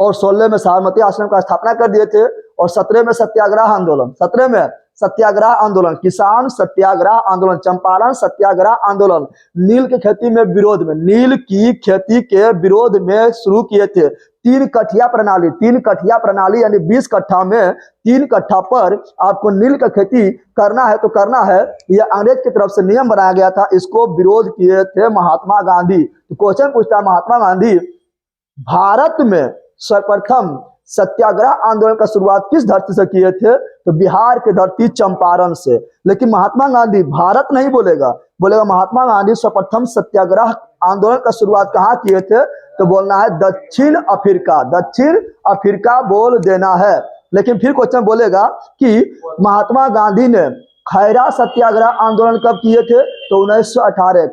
और 16 में साबरमती आश्रम का स्थापना कर दिए थे, और 17 में सत्याग्रह आंदोलन, 17 में सत्याग्रह आंदोलन, किसान सत्याग्रह आंदोलन, चंपारण सत्याग्रह आंदोलन, नील की खेती में विरोध में, नील की खेती के विरोध में शुरू किए थे। 3 कठिया प्रणाली, 3 कठिया प्रणाली यानी 20 कट्ठा में 3 कट्ठा पर आपको नील का खेती करना है तो करना है, यह अंग्रेज की तरफ से नियम बनाया गया था, इसको विरोध किए थे महात्मा गांधी। तो क्वेश्चन पूछता है, महात्मा गांधी भारत में सर्वप्रथम सत्याग्रह आंदोलन का शुरुआत किस धरती से किए थे, तो बिहार के धरती चंपारण से। लेकिन महात्मा गांधी भारत नहीं बोलेगा, बोलेगा महात्मा गांधी सर्वप्रथम सत्याग्रह आंदोलन का शुरुआत कहाँ किए थे, तो बोलना है दक्षिण अफ्रीका, दक्षिण अफ्रीका बोल देना है। लेकिन फिर क्वेश्चन बोलेगा कि महात्मा गांधी ने खैरा सत्याग्रह आंदोलन कब किए थे, तो 1918,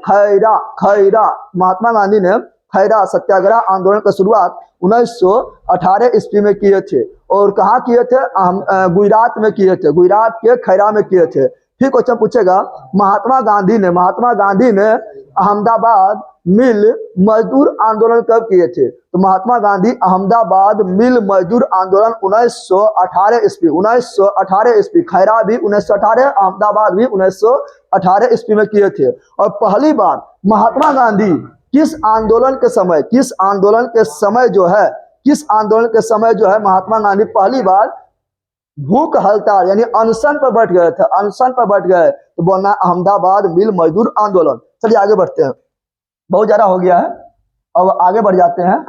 खैरा महात्मा गांधी ने खैरा सत्याग्रह आंदोलन का शुरुआत 1918 ईस्वी में किए थे। और कहाँ किए थे, गुजरात में किए थे, गुजरात के खैरा में किए थे। फिर क्वेश्चन पूछेगा, महात्मा गांधी ने अहमदाबाद मिल मजदूर आंदोलन कब किए थे, तो महात्मा गांधी अहमदाबाद मिल मजदूर आंदोलन 1918 ईस्वी, 1918 ईस्वी, खैरा भी 1918, अहमदाबाद भी 1918 ईस्वी में किए थे। और पहली बार महात्मा गांधी किस आंदोलन के समय जो है महात्मा गांधी पहली बार भूख हड़ताल यानी अनशन पर बैठ गए थे, अनशन पर बैठ गए, तो बोलना अहमदाबाद मिल मजदूर आंदोलन। चलिए आगे बढ़ते हैं, बहुत ज्यादा हो गया है, अब आगे बढ़ जाते हैं।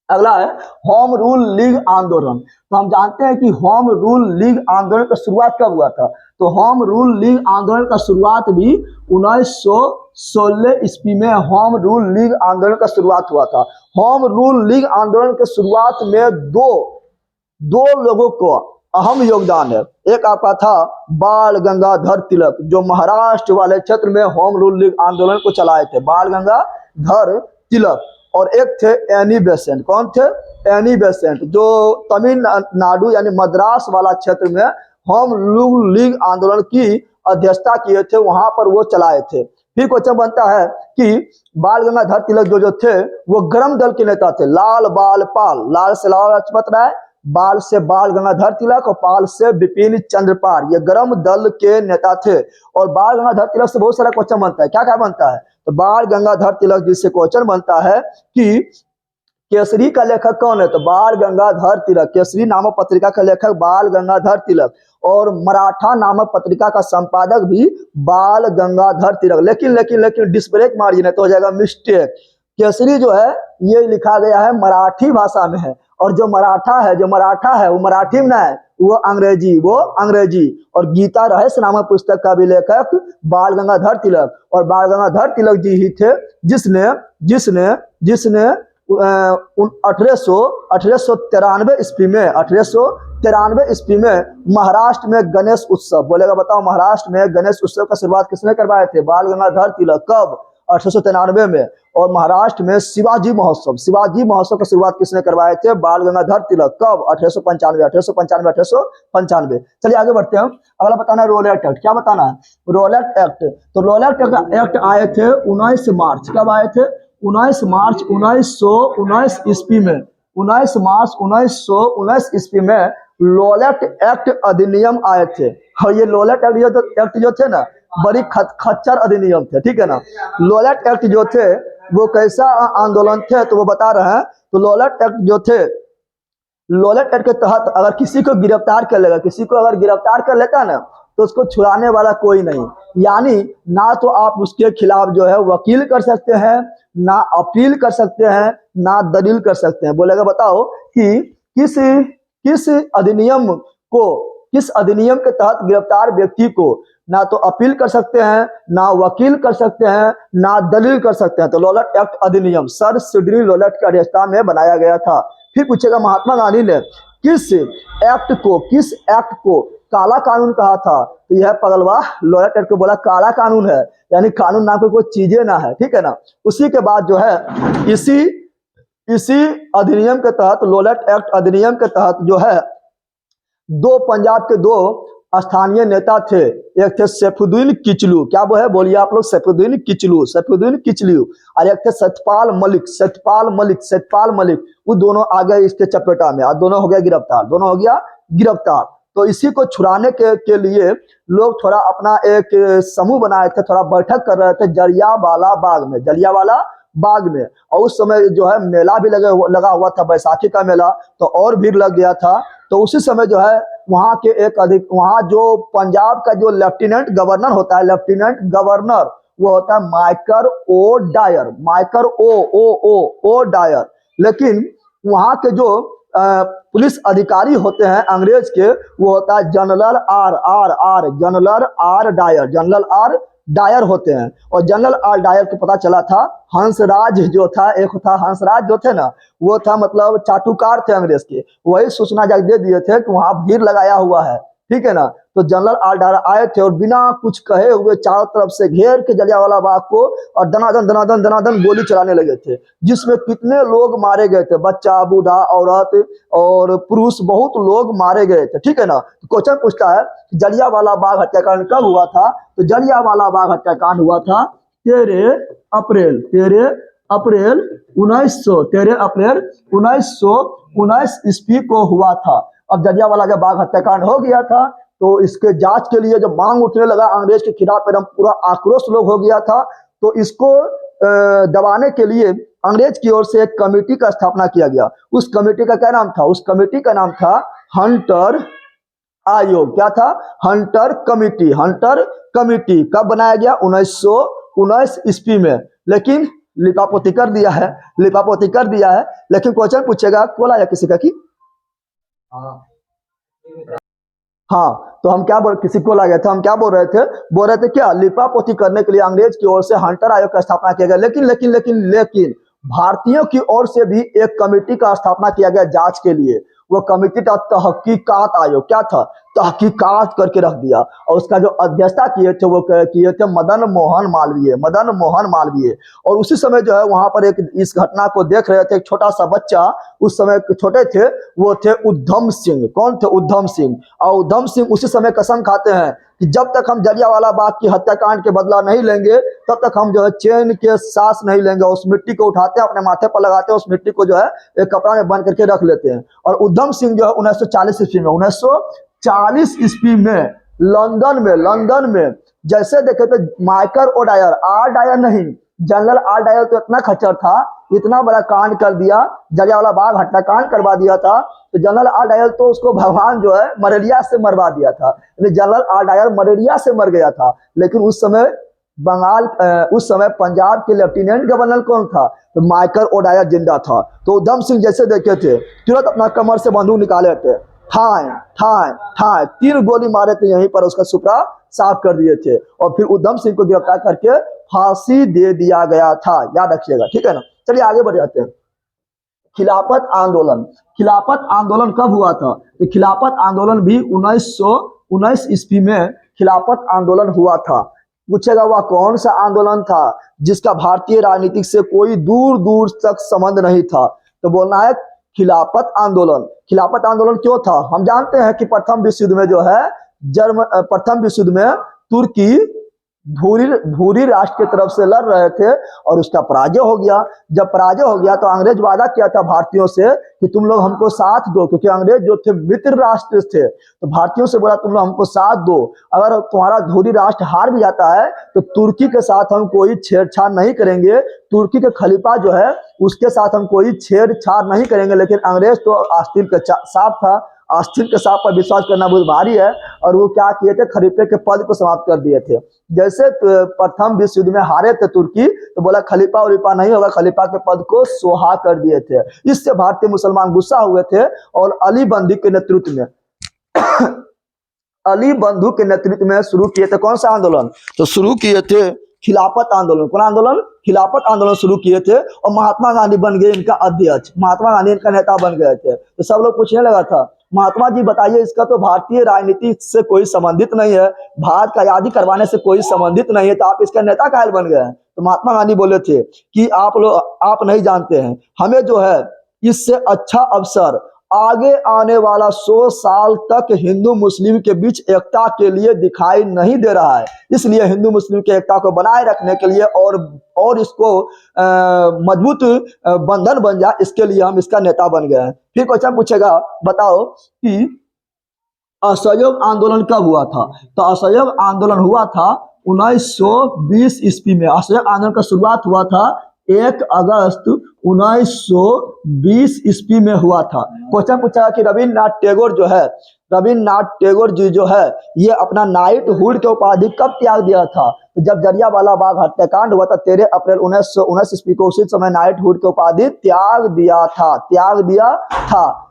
अगला है होम रूल लीग आंदोलन। तो हम जानते हैं कि होम रूल लीग आंदोलन का शुरुआत कब हुआ था, तो होम रूल लीग आंदोलन का शुरुआत भी 1916 ईस्वी में होम रूल लीग आंदोलन का शुरुआत हुआ था। होम रूल लीग आंदोलन के शुरुआत में दो लोगों को अहम योगदान है। एक आपका था बाल गंगाधर तिलक, जो महाराष्ट्र वाले क्षेत्र में होम रूल लीग आंदोलन को चलाए थे, बाल गंगाधर तिलक। और एक थे एनी बेसेंट, कौन थे, एनी बेसेंट, जो तमिलनाडु यानी मद्रास वाला क्षेत्र में होम रूल लीग आंदोलन की अध्यक्षता किए थे, वहां पर वो चलाए थे। फिर क्वेश्चन बनता है कि बाल गंगाधर तिलक जो थे वो गरम दल के नेता थे, लाल बाल पाल, लाल से लाल लजपत राय, बाल से बाल गंगाधर तिलक और पाल से बिपिन चंद्र पाल, ये गरम दल के नेता थे। और बाल गंगाधर तिलक से बहुत सारा क्वेश्चन बनता है, क्या क्या बनता है, तो बाल गंगाधर तिलक जी से क्वेश्चन बनता है कि केसरी का लेखक कौन है, तो बाल गंगाधर तिलक, केसरी नामक पत्रिका का लेखक बाल गंगाधर तिलक, और मराठा नामक पत्रिका का संपादक भी बाल गंगाधर तिलक। लेकिन डिस्ब्रेक मार्जिन है तो हो जाएगा मिस्टेक। केसरी जो है ये लिखा गया है मराठी भाषा में है, और जो मराठा है वो मराठी में ना है, वो अंग्रेजी। और गीता रहस्य नामक पुस्तक का भी लेखक बाल गंगाधर तिलक, और बाल गंगाधर तिलक जी ही थे जिसने 1893 ईस्वी में महाराष्ट्र में गणेश उत्सव, बोलेगा बताओ, महाराष्ट्र में गणेश उत्सव का शुरुआत किसने करवाए थे, बाल गंगाधर तिलक। कब, 1893 में। और महाराष्ट्र में शिवाजी महोत्सव की शुरुआत किसने करवाए थे? बाल गंगाधर तिलक। कब? 1895। चलिए आगे बढ़ते हैं। अगला बताना है रोलेट एक्ट। क्या बताना है? Rowlatt act. तो रोलेट एक्ट आए थे 19 मार्च। कब आए थे? 19 मार्च 1919 ईस्वी में। 19 मार्च 1919 ईस्वी में रोलेट एक्ट अधिनियम आए थे। और ये रोलेट एक्ट जो थे ना, बड़ी खच्चर अधिनियम थे, ठीक है ना। रोलेट एक्ट जो थे वो कैसा आंदोलन थे तो वो बता रहे हैं। तो रोलेट एक्ट जो थे, रोलेट एक्ट के तहत अगर किसी को गिरफ्तार कर लेगा, किसी को अगर गिरफ्तार कर लेता ना, तो उसको छुड़ाने वाला कोई नहीं। यानी ना तो आप उसके खिलाफ जो है वकील कर सकते हैं, ना अपील कर सकते हैं, ना दलील कर सकते हैं। बोलेगा बताओ कि किस अधिनियम के तहत गिरफ्तार व्यक्ति को ना तो अपील कर सकते हैं, ना वकील कर सकते हैं, ना दलील कर सकते हैं। तो रोलेट एक्ट अधिनियम सर सिडनी रोलेट की अध्यक्षता में बनाया गया था। फिर पूछेगा महात्मा गांधी ने किस एक्ट को काला कानून कहा था? तो यह पगलवा रोलेट एक्ट को बोला काला कानून है, यानी कानून नाम की कोई चीजें ना है, ठीक है ना। उसी के बाद जो है इसी अधिनियम के तहत, रोलेट एक्ट अधिनियम के तहत जो है दो पंजाब के दो स्थानीय नेता थे। एक थे सैफुद्दीन किचलू। क्या वो है? बोलिए आप लोग। सैफुद्दीन किचलू। और एक थे सतपाल मलिक। वो दोनों आ गए इसके चपेटा में और दोनों हो गया गिरफ्तार। तो इसी को छुड़ाने के लिए लोग थोड़ा अपना एक समूह बनाए थे, थोड़ा बैठक कर रहे थे जलियांवाला बाग में। और उस समय जो है मेला भी लगा हुआ था, बैसाखी का मेला, तो और भीड़ लग गया था। तो उसी समय जो है वहाँ जो पंजाब का जो लेफ्टिनेंट गवर्नर होता है, वो होता है माइकल ओ डायर। लेकिन वहाँ के जो पुलिस अधिकारी होते हैं अंग्रेज के, वो होता है जनरल आर डायर होते हैं। और जनरल आर डायर को पता चला था हंसराज जो थे ना, वो था मतलब चाटुकार थे अंग्रेज के, वही सूचना जाके दे दिए थे कि वहां भीड़ लगाया हुआ है, ठीक है ना। तो जनरल आर डायर आए थे और बिना कुछ कहे हुए चारों तरफ से घेर के जलियांवाला बाग को और दनादन गोली चलाने लगे थे, जिसमें कितने लोग मारे गए थे, बच्चा, बूढ़ा, औरत और पुरुष, बहुत लोग मारे गए थे, ठीक है ना। तो क्वेश्चन पूछता है जलियांवाला बाग हत्याकांड कब हुआ था? तो जलियांवाला बाग हत्याकांड हुआ था 13 अप्रैल 1919 ईस्वी को हुआ था। अब जलियांवाला जब बाग हत्याकांड हो गया था तो इसके जांच के लिए जब मांग उठने लगा अंग्रेज के खिलाफ, एकदम पूरा आक्रोश लोग हो गया था, तो इसको दबाने के लिए अंग्रेज की ओर से एक कमेटी का स्थापना किया गया। उस कमेटी का क्या नाम था? उस कमेटी का नाम था हंटर आयोग। क्या था? Hunter committee. कब बनाया गया? 1919 ईस्वी में। लेकिन लिपापोती कर दिया है। लेकिन क्वेश्चन पूछेगा बोला या किसी का कि हाँ, तो हम क्या किसी को लगा था, हम क्या बोल रहे थे क्या लिपापोती करने के लिए अंग्रेज की ओर से हंटर आयोग का स्थापना किया गया। लेकिन भारतीयों की ओर से भी एक कमेटी का स्थापना किया गया जांच के लिए। वो कमेटी था तहकीकात आयोग। क्या था? तहकीकात करके रख दिया। और उसका जो अध्यक्षता किए थे मदन मोहन मालवीय। और उसी समय जो है वहां पर इस घटना को देख रहे थे एक छोटा सा बच्चा, उस समय छोटे थे, वो थे उधम सिंह। कौन थे? उधम सिंह। और उधम सिंह उसी समय कसम खाते हैं कि जब तक हम जलियांवाला बाग की हत्याकांड के बदला नहीं लेंगे, तब तक हम जो है चैन के सांस नहीं लेंगे। उस मिट्टी को उठाते हैं, अपने माथे पर लगाते हैं, उस मिट्टी को जो है एक कपड़ा में बंद करके रख लेते हैं। और उधम सिंह जो है 1940 ईस्वी में लंदन में जैसे देखे तो Michael O'Dwyer, R Dyer नहीं, जनरल आर डायर तो इतना खच्चर था, इतना बड़ा कांड कर दिया, जलियांवाला बाग हत्याकांड करवा दिया था। तो जनरल आर डायर तो उसको भगवान जो है मलेरिया से मरवा दिया था। जनरल आर डायर मलेरिया से मर गया था। लेकिन उस समय पंजाब के लेफ्टिनेंट गवर्नर कौन था? तो माइकल ओ डायर जिंदा था। तो उधम सिंह जैसे देखे थे तुरंत अपना कमर से बंदूक निकाले थे, ठाए 3 गोली मारे थे, यहीं पर उसका सुपड़ा साफ कर दिए थे। और फिर उधम सिंह को गिरफ्तार करके फांसी दे दिया गया था, याद रखिएगा, ठीक है ना। चलिए आगे बढ़ जाते हैं। खिलाफत आंदोलन कब हुआ था? तो खिलाफत आंदोलन भी 1919 ईस्वी में खिलाफत आंदोलन हुआ था। पूछेगा वह कौन सा आंदोलन था जिसका भारतीय राजनीति से कोई दूर दूर तक संबंध नहीं था, तो बोलना है खिलाफत आंदोलन। खिलाफत आंदोलन क्यों था? हम जानते हैं कि प्रथम विश्व युद्ध में जो है प्रथम विश्व युद्ध में तुर्की भूरी राष्ट्र की तरफ से लड़ रहे थे और उसका पराजय हो गया। जब पराजय हो गया तो अंग्रेज वादा किया था भारतीयों से कि तुम लोग हमको साथ दो, क्योंकि अंग्रेज जो थे मित्र राष्ट्र थे, तो भारतीयों से बोला तुम लोग हमको साथ दो, अगर तुम्हारा धूरी राष्ट्र हार भी जाता है तो तुर्की के साथ हम कोई छेड़छाड़ नहीं करेंगे, तुर्की के खलीफा जो है उसके साथ हम कोई छेड़छाड़ नहीं करेंगे। लेकिन अंग्रेज तो आस्तीन के साफ था, आस्तीन के साथ पर विश्वास करना बहुत भारी है, और वो क्या किए थे, खलीफे के पद को समाप्त कर दिए थे। जैसे प्रथम विश्व युद्ध में हारे थे तुर्की, तो बोला खलीफा उलीफा नहीं होगा, खलीफा के पद को सोहा कर दिए थे। इससे भारतीय मुसलमान गुस्सा हुए थे और अली बंधु के नेतृत्व में अली बंधु के नेतृत्व में शुरू किए थे कौन सा आंदोलन, तो शुरू किए थे खिलाफत आंदोलन। कौन आंदोलन? खिलाफत आंदोलन शुरू किए थे, और महात्मा गांधी बन गए इनका अध्यक्ष, महात्मा गांधी इनका नेता बन गए थे। तो सब लोग पूछने लगा था, महात्मा जी बताइए, इसका तो भारतीय राजनीति से कोई संबंधित नहीं है, भारत का आजादी करवाने से कोई संबंधित नहीं है, तो आप इसका नेता काहे बन गए हैं? तो महात्मा गांधी बोले थे कि आप नहीं जानते हैं, हमें जो है इससे अच्छा अवसर आगे आने वाला 100 साल तक हिंदू मुस्लिम के बीच एकता के लिए दिखाई नहीं दे रहा है, इसलिए हिंदू मुस्लिम की एकता को बनाए रखने के लिए और इसको मजबूत बंधन बन जाए, इसके लिए हम इसका नेता बन गए हैं। फिर क्वेश्चन पूछेगा, बताओ कि असहयोग आंदोलन कब हुआ था? तो असहयोग आंदोलन हुआ था 1920 ईस्वी में। असहयोग आंदोलन का शुरुआत हुआ था 1 अगस्त 1920 ईस्वी में हुआ था। क्वेश्चन पूछा कि रविन्द्रनाथ टैगोर जी जो है ये अपना नाइटहुड के उपाधि कब त्याग दिया था? तो जब जलियांवाला बाग हत्याकांड हुआ था 13 अप्रैल 1919 ईस्वी को, उसी समय नाइटहुड के उपाधि त्याग दिया था।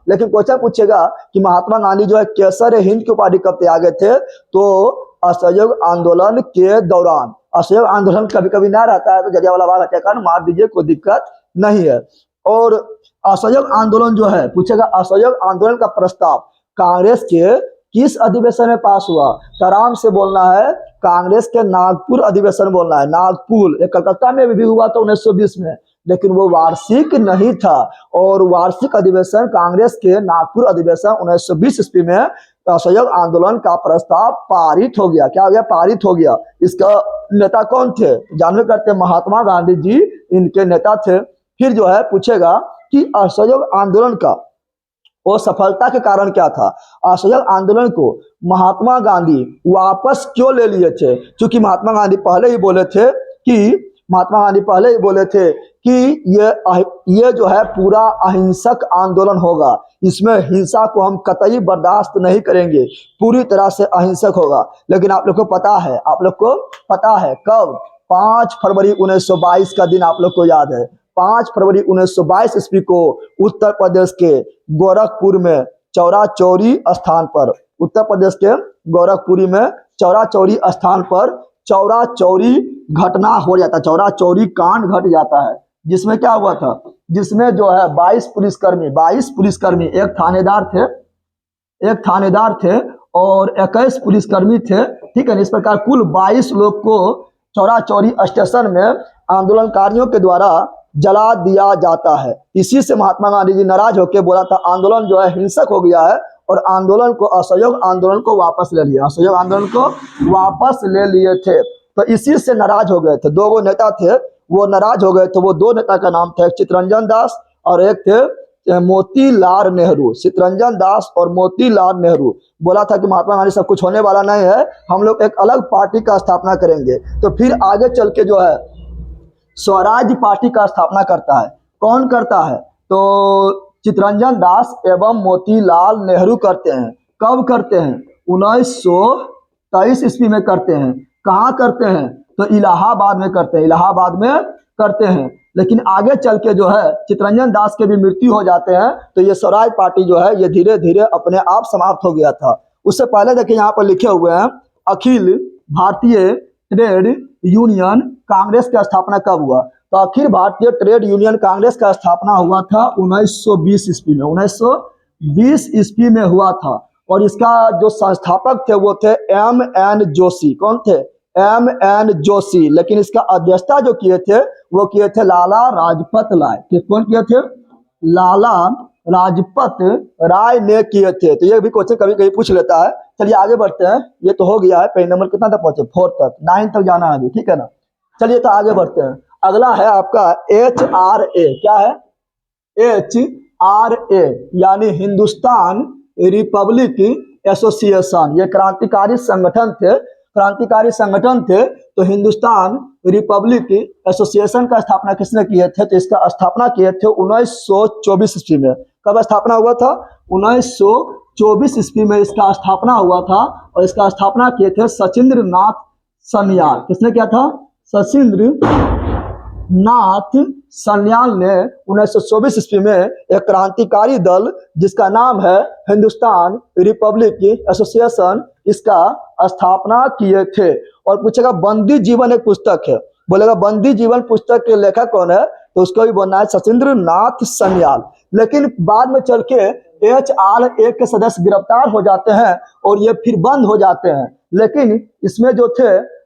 लेकिन क्वेश्चन पूछेगा कि महात्मा गांधी जो है केसर हिंद की उपाधि कब त्यागे थे? तो असहयोग आंदोलन के दौरान। असहयोग आंदोलन कभी कभी ना रहता है तो जलियांवाला बाग हत्याकांड मार दीजिए, कोई दिक्कत नहीं है। और असहयोग आंदोलन जो है, पूछेगा असहयोग आंदोलन का प्रस्ताव कांग्रेस के किस अधिवेशन में पास हुआ? तो आराम से बोलना है, कांग्रेस के नागपुर अधिवेशन बोलना है। नागपुर, ये कलकत्ता में भी हुआ था 1920 में, लेकिन वो वार्षिक नहीं था, और वार्षिक अधिवेशन कांग्रेस के नागपुर अधिवेशन 1920 ईस्वी में असहयोग आंदोलन का प्रस्ताव पारित हो गया। क्या हो गया? पारित हो गया। इसका नेता कौन थे? जानवे करते महात्मा गांधी जी इनके नेता थे। फिर जो है पूछेगा कि असहयोग आंदोलन का वो सफलता के कारण क्या था? असहयोग आंदोलन को महात्मा गांधी वापस क्यों ले लिए थे? क्योंकि महात्मा गांधी पहले ही बोले थे कि ये जो है पूरा अहिंसक आंदोलन होगा, इसमें हिंसा को हम कतई बर्दाश्त नहीं करेंगे, पूरी तरह से अहिंसक होगा। लेकिन आप लोग को पता है कब? 5 फरवरी 1922 का दिन आप लोग को याद है। 5 फरवरी 1922 ईस्वी को उत्तर प्रदेश के गोरखपुर में चौरा चौरी स्थान पर, उत्तर प्रदेश के गोरखपुरी में चौरा चौरी स्थान पर चौरा चौरी घटना हो जाता है, चौरा चौरी कांड घट जाता है। जिसमें क्या हुआ था? जिसमें जो है 22 पुलिसकर्मी, एक थानेदार थे और 21 पुलिसकर्मी थे, ठीक है। इस प्रकार कुल 22 लोग को चौरा चौरी स्टेशन में आंदोलनकारियों के द्वारा जला दिया जाता है। इसी से महात्मा गांधी जी नाराज होकर बोला था आंदोलन जो है हिंसक हो गया है, और आंदोलन को असहयोग आंदोलन को वापस ले लिया, असहयोग आंदोलन को वापस ले लिए थे। तो इसी से नाराज हो गए थे। 2 नेता थे, वो नाराज हो गए थे। वो 2 नेता का नाम था, एक चित्तरंजन दास और एक थे मोतीलाल नेहरू। चित्तरंजन दास और मोतीलाल नेहरू बोला था कि महात्मा गांधी सब कुछ होने वाला नहीं है, हम लोग एक अलग पार्टी का स्थापना करेंगे। तो फिर आगे चल के जो है स्वराज पार्टी का स्थापना करता है। कौन करता है? तो चित्तरंजन दास एवं मोतीलाल नेहरू करते हैं। कब करते हैं? 1923 ईस्वी में करते हैं। कहाँ करते हैं? तो इलाहाबाद में करते हैं। लेकिन आगे चल के जो है चित्तरंजन दास के भी मृत्यु हो जाते हैं, तो ये स्वराज पार्टी जो है ये धीरे धीरे अपने आप समाप्त हो गया था। उससे पहले देखिए यहाँ पर लिखे हुए हैं, अखिल भारतीय ट्रेड यूनियन कांग्रेस का स्थापना कब हुआ? तो अखिल भारतीय ट्रेड यूनियन कांग्रेस का स्थापना हुआ था 1920 ईस्वी में, 1920 ईस्वी में हुआ था। और इसका जो संस्थापक थे वो थे M.N. जोशी। कौन थे? M.N. जोशी, लेकिन इसका अध्यक्षता जो किए थे वो किए थे लाला लाजपत राय। कौन किए थे? लाला लाजपत राय ने किए थे। तो ये भी क्वेश्चन कभी कभी पूछ लेता है। चलिए आगे बढ़ते हैं। ये तो हो गया है, पेज नंबर कितना तक पहुंचे? 4 तक, 9 तक जाना है अभी, ठीक है ना। चलिए तो आगे बढ़ते हैं। अगला है आपका HRA। क्या है? HRA यानी हिंदुस्तान रिपब्लिक एसोसिएशन। ये क्रांतिकारी संगठन थे, क्रांतिकारी संगठन थे। तो हिंदुस्तान रिपब्लिक एसोसिएशन का स्थापना किसने किए थे? तो इसका स्थापना किए थे 1924 ईस्वी में। कब स्थापना हुआ था? 1924 ईस्वी में इसका स्थापना हुआ था। और इसका स्थापना किए थे सचिंद्र नाथ सन्याल। किसने किया था? सचिंद्र नाथ सन्याल ने 1924 ईस्वी में एक क्रांतिकारी दल जिसका नाम है हिंदुस्तान रिपब्लिक एसोसिएशन, इसका स्थापना किए थे। और पूछेगा बंदी जीवन एक पुस्तक है, बोलेगा बंदी जीवन पुस्तक के लेखक कौन है? तो उसको भी बोलना है सचिंद्र नाथ सन्याल। लेकिन बाद में चल के HRA के सदस्य गिरफ्तार हो जाते हैं और ये फिर बंद हो जाते हैं। लेकिन इसमें जो थे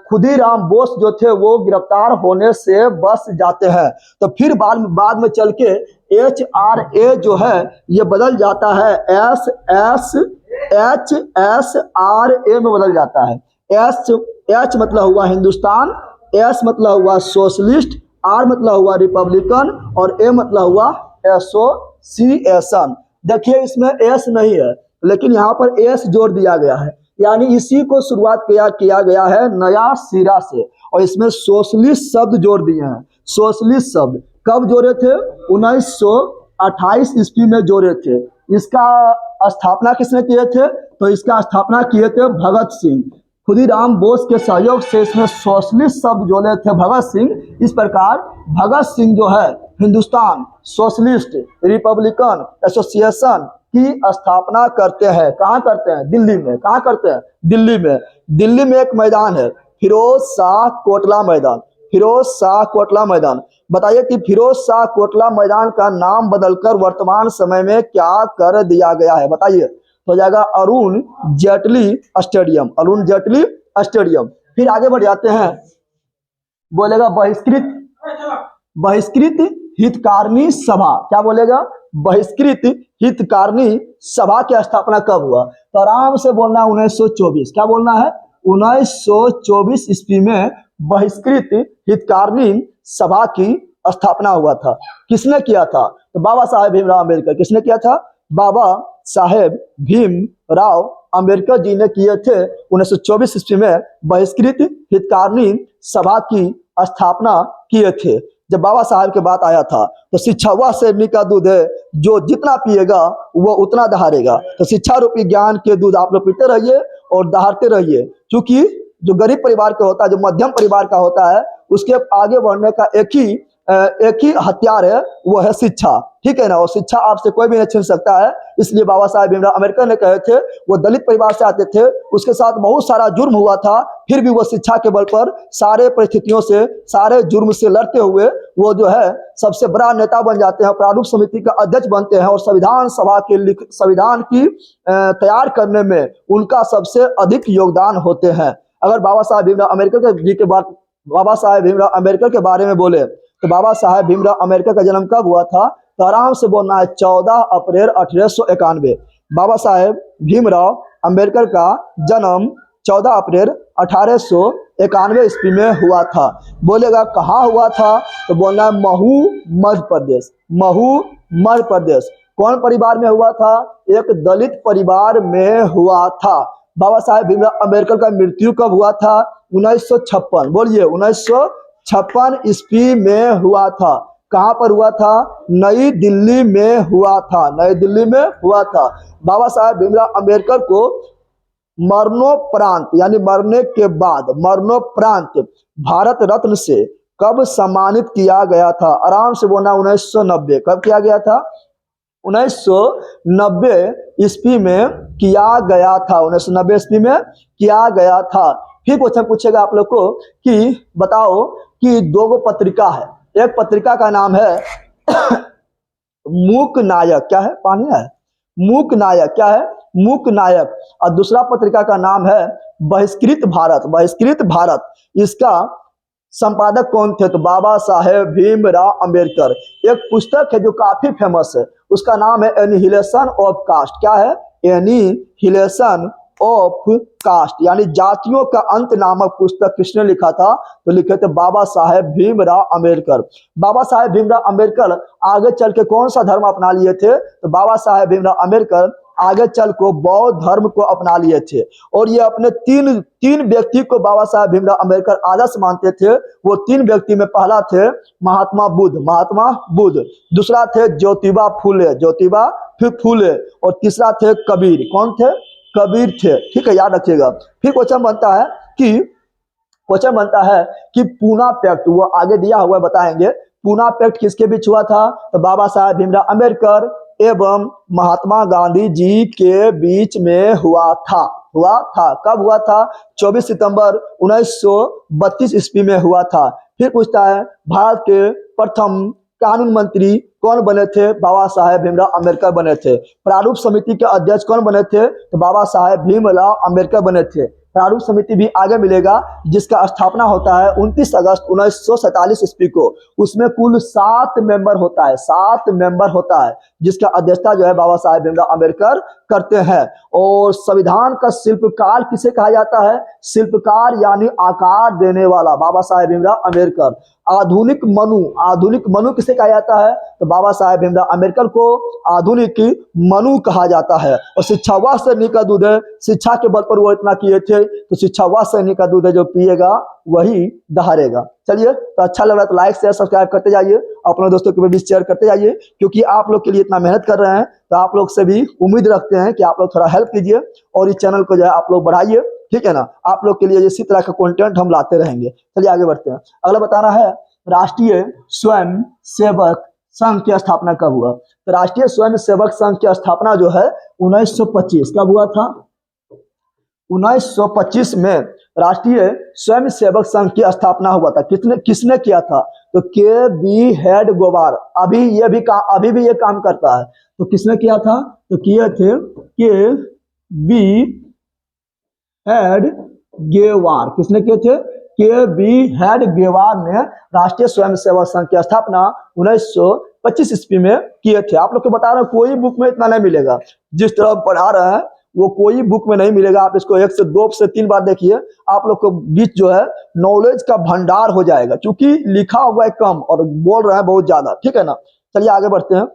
खुदीराम बोस जो थे वो गिरफ्तार होने से बच जाते हैं। तो फिर बाद में चल के HRA जो है ये बदल जाता है HSRA में बदल जाता है। H मतलब हुआ हिंदुस्तान, S मतलब हुआ सोशलिस्ट, R मतलब हुआ रिपब्लिकन और A मतलब हुआ एसोसिएशन। देखिए इसमें S नहीं है, लेकिन यहाँ पर S जोड़ दिया गया है, यानी इसी को शुरुआत किया गया है नया सिरा से। और इसमें सोशलिस्ट शब्द जोड़ दिए हैं। सोशलिस्ट शब्द कब जोड़े थे? 1928 ईस्वी में जोड़े थे। इसका स्थापना किसने किए थे? तो इसका स्थापना किए थे भगत सिंह। खुदीराम बोस के सहयोग से इसमें सोशलिस्ट शब्द जोड़े थे भगत सिंह। इस प्रकार भगत सिंह जो है हिंदुस्तान सोशलिस्ट रिपब्लिकन एसोसिएशन की स्थापना करते हैं। कहाँ करते हैं? दिल्ली में। कहाँ करते हैं? दिल्ली में। दिल्ली में एक मैदान है फिरोज शाह कोटला मैदान। फिरोज शाह कोटला मैदान। बताइए कि फिरोज शाह कोटला मैदान का नाम बदलकर वर्तमान समय में क्या कर दिया गया है? बताइए। हो जाएगा अरुण जेटली स्टेडियम। अरुण जेटली स्टेडियम। फिर आगे बढ़ जाते हैं। बोलेगा बहिष्कृत हितकारिणी सभा। क्या बोलेगा? बहिष्कृत हितकारिणी सभा की स्थापना कब हुआ? तो आराम से बोलना है 1924। क्या बोलना है? 1924 ईस्वी में बहिष्कृत हितकारिणी सभा की स्थापना हुआ था। किसने किया था? तो बाबा साहेब भीमराव अम्बेडकर। किसने किया था? बाबा साहेब भीमराव अम्बेडकर जी ने किए थे। 1924 ईस्वी में बहिष्कृत हितकारिणी सभा की स्थापना किए थे। जब बाबा साहब के बात आया था तो शिक्षा वह शेरनी का दूध है जो जितना पिएगा वो उतना दहाड़ेगा। तो शिक्षा रूपी ज्ञान के दूध आप लोग पीते रहिए और दहाड़ते रहिए, क्योंकि जो गरीब परिवार का होता है, जो मध्यम परिवार का होता है, उसके आगे बढ़ने का एक ही हथियार है, वो है शिक्षा। ठीक है ना। और शिक्षा आपसे कोई भी नहीं छीन सकता है। इसलिए बाबा साहेब भीमराव अम्बेडकर ने कहे थे, वो दलित परिवार से आते थे, उसके साथ बहुत सारा जुर्म हुआ था, फिर भी वो शिक्षा के बल पर सारे परिस्थितियों से, सारे जुर्म से लड़ते हुए वो जो है सबसे बड़ा नेता बन जाते हैं, प्रारूप समिति का अध्यक्ष बनते हैं और संविधान की तैयार करने में उनका सबसे अधिक योगदान होते हैं। अगर बाबा साहेब भीमराव अम्बेडकर के बारे में बोले तो बाबा साहेब भीमराव अम्बेडकर का जन्म कब हुआ था? तो आराम से बोलना है 14 अप्रैल 1891। बाबा साहेब भीमराव अम्बेडकर का जन्म 14 अप्रैल 1891 ईस्वी में हुआ था। बोलेगा कहाँ हुआ था? तो बोलना है महू मध्य प्रदेश। महू मध्य प्रदेश। कौन परिवार में हुआ था? एक दलित परिवार में हुआ था। बाबा साहेब भीमराव अम्बेडकर का मृत्यु कब हुआ था? 1956। बोलिए 1956 ईस्वी में हुआ था। कहाँ पर हुआ था? नई दिल्ली में हुआ था। नई दिल्ली में हुआ था। बाबा साहेब भीमराव अम्बेडकर को मरणोपरांत यानी मरने के बाद मरणोपरांत भारत रत्न से कब सम्मानित किया गया था? आराम से बोलना 1990। कब किया गया था? 1990 ईस्वी में किया गया था। 1990 ईस्वी में किया गया था। फिर क्वेश्चन पूछेगा आप लोग को कि बताओ कि दो पत्रिका है। एक पत्रिका का नाम है मूक नायक। क्या है? पानी है। मूक नायक। क्या है? मूक नायक। और दूसरा पत्रिका का नाम है बहिष्कृत भारत इसका संपादक कौन थे? तो बाबा साहेब भीमराव अंबेडकर। एक पुस्तक है जो काफी फेमस है, उसका नाम है एनिहिलेशन ऑफ कास्ट। क्या है? एनिहिलेशन ऑफ कास्ट, यानी जातियों का अंत नामक पुस्तक किसने लिखा था? तो लिखे थे बाबा साहेब भीमराव अंबेडकर। बाबा साहेब भीमराव अंबेडकर आगे चल के कौन सा धर्म अपना लिए थे? तो बाबा साहेब भीमराव अंबेडकर आगे चल को बौद्ध धर्म को अपना लिए थे। और ये अपने तीन व्यक्ति को बाबा साहेब भीमराव अंबेडकर आदर्श मानते थे। वो तीन व्यक्ति में पहला थे महात्मा बुद्ध, दूसरा थे ज्योतिबा फूले, और तीसरा थे कबीर। कौन थे? कबीर थे। ठीक है, याद रखिएगा। फिर क्वेश्चन बनता है कि पूना पैक्ट, वो आगे दिया हुआ बताएंगे। पूना पैक्ट किसके बीच हुआ था? तो बाबा साहेब भीमराव अंबेडकर एवं महात्मा गांधी जी के बीच में हुआ था। कब हुआ था? 24 सितंबर 1932 ईस्वी में हुआ था। फिर पूछता है भारत के प्रथम कानून मंत्री कौन बने थे? बाबा साहेब भीमराव अंबेडकर बने थे। प्रारूप समिति के अध्यक्ष कौन बने थे? तो बाबा साहेब भीमराव अंबेडकर बने थे। प्रारूप समिति भी आगे मिलेगा, जिसका स्थापना होता है 29 अगस्त 1947 ईस्वी को। उसमें कुल 7 मेंबर होता है, जिसका अध्यक्षता जो है बाबा साहेब भीमराव अंबेडकर करते हैं। और संविधान का शिल्पकार किसे कहा जाता है? शिल्पकार यानी आकार देने वाला बाबा साहेब भीमराव अंबेडकर। आधुनिक मनु किसे कहा जाता है? तो बाबा साहेब भीमराव अंबेडकर को आधुनिक मनु कहा जाता है। और शिक्षा वह सैनिक का दूध है, शिक्षा के बल पर वो इतना किए थे, तो शिक्षा वह सैनिक का दूध है, जो पिएगा वही दहाड़ेगा। चलिए, तो अच्छा लग रहा है तो लाइक शेयर सब्सक्राइब करते जाइए, अपने दोस्तों के भी शेयर करते जाइए, क्योंकि आप लोग के लिए इतना मेहनत कर रहे हैं, तो आप लोग से भी उम्मीद रखते हैं कि आप लोग थोड़ा हेल्प कीजिए और इस चैनल को जो है आप लोग बढ़ाइए। ठीक है ना? आप लोग के लिए इसी तरह का कंटेंट हम लाते रहेंगे। चलिए आगे बढ़ते हैं। अगला बताना है राष्ट्रीय स्वयं सेवक संघ की स्थापना कब हुआ? तो राष्ट्रीय स्वयं सेवक संघ की स्थापना जो है 1925 कब हुआ था? 1925 में राष्ट्रीय स्वयं सेवक संघ की स्थापना हुआ था। किसने किया था? तो के बी हेड गोवार। अभी भी ये काम करता है। तो किसने किया था? तो किए थे के बी हेड गेवार। किसने किए थे? के बी हेड गेवार ने राष्ट्रीय स्वयं सेवक संघ की स्थापना 1925 ईस्वी में किए थे। आप लोग को बता रहे हैं, कोई बुक में इतना नहीं मिलेगा। जिस तरह पढ़ा रहे हैं वो कोई बुक में नहीं मिलेगा। आप इसको 1 से 2 से 3 बार देखिए, आप लोग को बीच जो है नॉलेज का भंडार हो जाएगा, क्योंकि लिखा हुआ है कम और बोल रहे हैं बहुत ज्यादा। ठीक है ना? चलिए आगे बढ़ते हैं।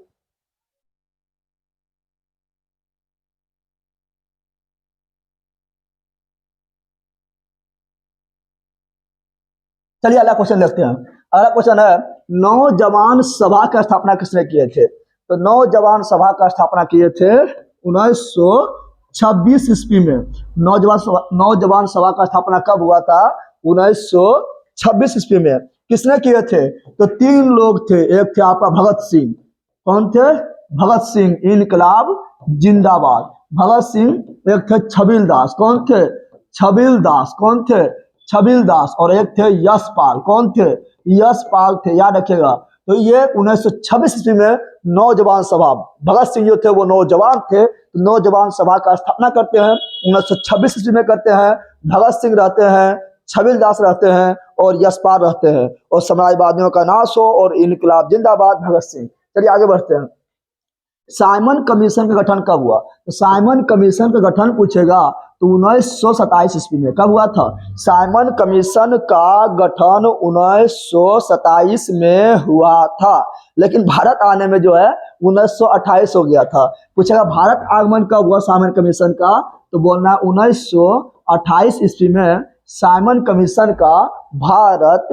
चलिए अगला क्वेश्चन देखते हैं। अगला क्वेश्चन है नौजवान सभा का स्थापना किसने किए थे? तो नौजवान सभा का स्थापना किए थे 1926 ईस्वी में। नौजवान सभा का स्थापना कब हुआ था? 1926 ईस्वी में। किसने किए थे? तो 3 लोग थे। एक थे आपका भगत सिंह। कौन थे? भगत सिंह, इनकलाब जिंदाबाद। भगत सिंह। एक थे छबील दास। कौन थे? छबील दास। कौन थे? छबील दास। और एक थे यशपाल। कौन थे? यशपाल थे, याद रखिएगा। तो ये 1926 ईस्वी में नौजवान सभा, भगत सिंह जो थे वो नौजवान थे, तो नौजवान सभा का स्थापना करते हैं 1926 ईस्वी में करते हैं। भगत सिंह रहते हैं, छबील दास रहते हैं और यशपाल रहते हैं। और समाजवादियों का नाश हो और इनकलाब जिंदाबाद, भगत सिंह। चलिए आगे बढ़ते हैं। साइमन कमीशन का गठन कब हुआ? तो साइमन कमीशन का गठन पूछेगा तो 1927 ईस्वी में। कब हुआ था? साइमन कमीशन का गठन 1927 में हुआ था, लेकिन भारत आने में जो है 1928 हो गया था। पूछेगा भारत आगमन कब हुआ साइमन कमीशन का? तो बोलना 1928 ईस्वी में साइमन कमीशन का भारत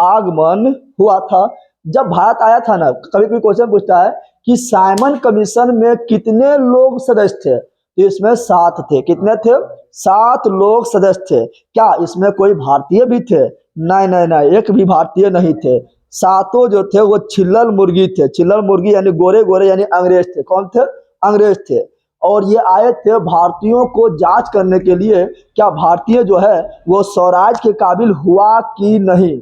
आगमन हुआ था। जब भारत आया था ना, कभी कोई क्वेश्चन पूछता है कि साइमन कमीशन में कितने लोग सदस्य थे? तो इसमें 7 थे। कितने थे? 7 लोग सदस्य थे। क्या इसमें कोई भारतीय भी थे? नहीं, एक भी भारतीय नहीं थे। 7 जो थे वो छिल्लर मुर्गी थे। छिल्लर मुर्गी यानी गोरे यानी अंग्रेज थे। कौन थे? अंग्रेज थे। और ये आए थे भारतीयों को जांच करने के लिए, क्या भारतीय जो है वो स्वराज के काबिल हुआ कि नहीं।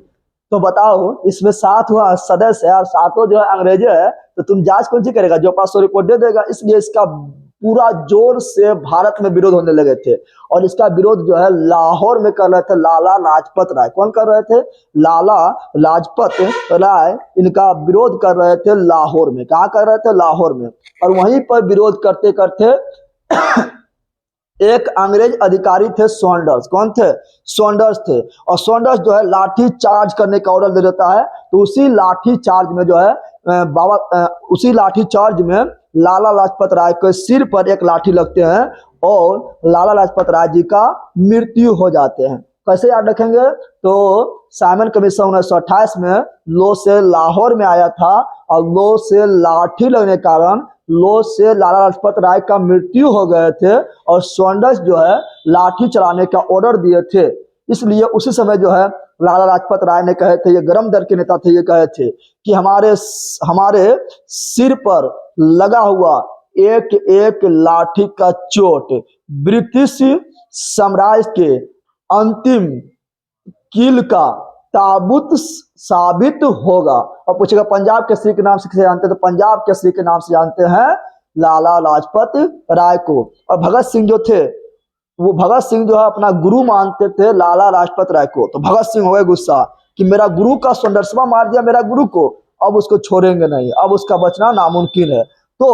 तो बताओ, इसमें 7 हुआ सदस्य है और 7 जो है अंग्रेज है, तो तुम जांच कौन सी करेगा? जो 500 रिपोर्ट दे देगा। इसलिए इसका पूरा जोर से भारत में विरोध होने लगे थे। और इसका विरोध जो है लाहौर में कर रहे थे लाला लाजपत राय। कौन कर रहे थे? लाला लाजपत राय इनका विरोध कर रहे थे लाहौर में। कहाँ कर रहे थे? लाहौर में। और वहीं पर विरोध करते करते एक अंग्रेज अधिकारी थे सॉन्डर्स। कौन थे? सॉन्डर्स थे। और सॉन्डर्स जो है लाठी चार्ज करने का ऑर्डर दे देता है। तो उसी लाठी चार्ज में जो है उसी लाठी चार्ज में लाला लाजपत राय के सिर पर एक लाठी लगते हैं और लाला लाजपत राय जी का मृत्यु हो जाते हैं। कैसे याद रखेंगे? तो साइमन कमीशन 1928 में लो से लाहौर में आया था और लो से लाठी लगने के कारण लो से लाला लाजपत राय का मृत्यु हो गए थे और सॉन्डर्स जो है लाठी चलाने का ऑर्डर दिए थे। इसलिए उसी समय जो है लाला लाजपत राय ने कहे थे, ये गरम दल के नेता थे, ये कहे थे कि हमारे सिर पर लगा हुआ एक एक लाठी का चोट ब्रिटिश साम्राज्य के अंतिम कील का ताबूत साबित होगा। और पूछेगा पंजाब केसरी के नाम से किसे जानते हैं? तो पंजाब केसरी के नाम से जानते हैं लाला लाजपत राय को। और भगत सिंह जो थे वो भगत सिंह जो है अपना गुरु मानते थे लाला लाजपत राय को। तो भगत सिंह हो गए गुस्सा कि मेरा गुरु का संदर्शवा मार दिया मेरा गुरु को, अब उसको छोड़ेंगे नहीं, अब उसका बचना नामुमकिन है। तो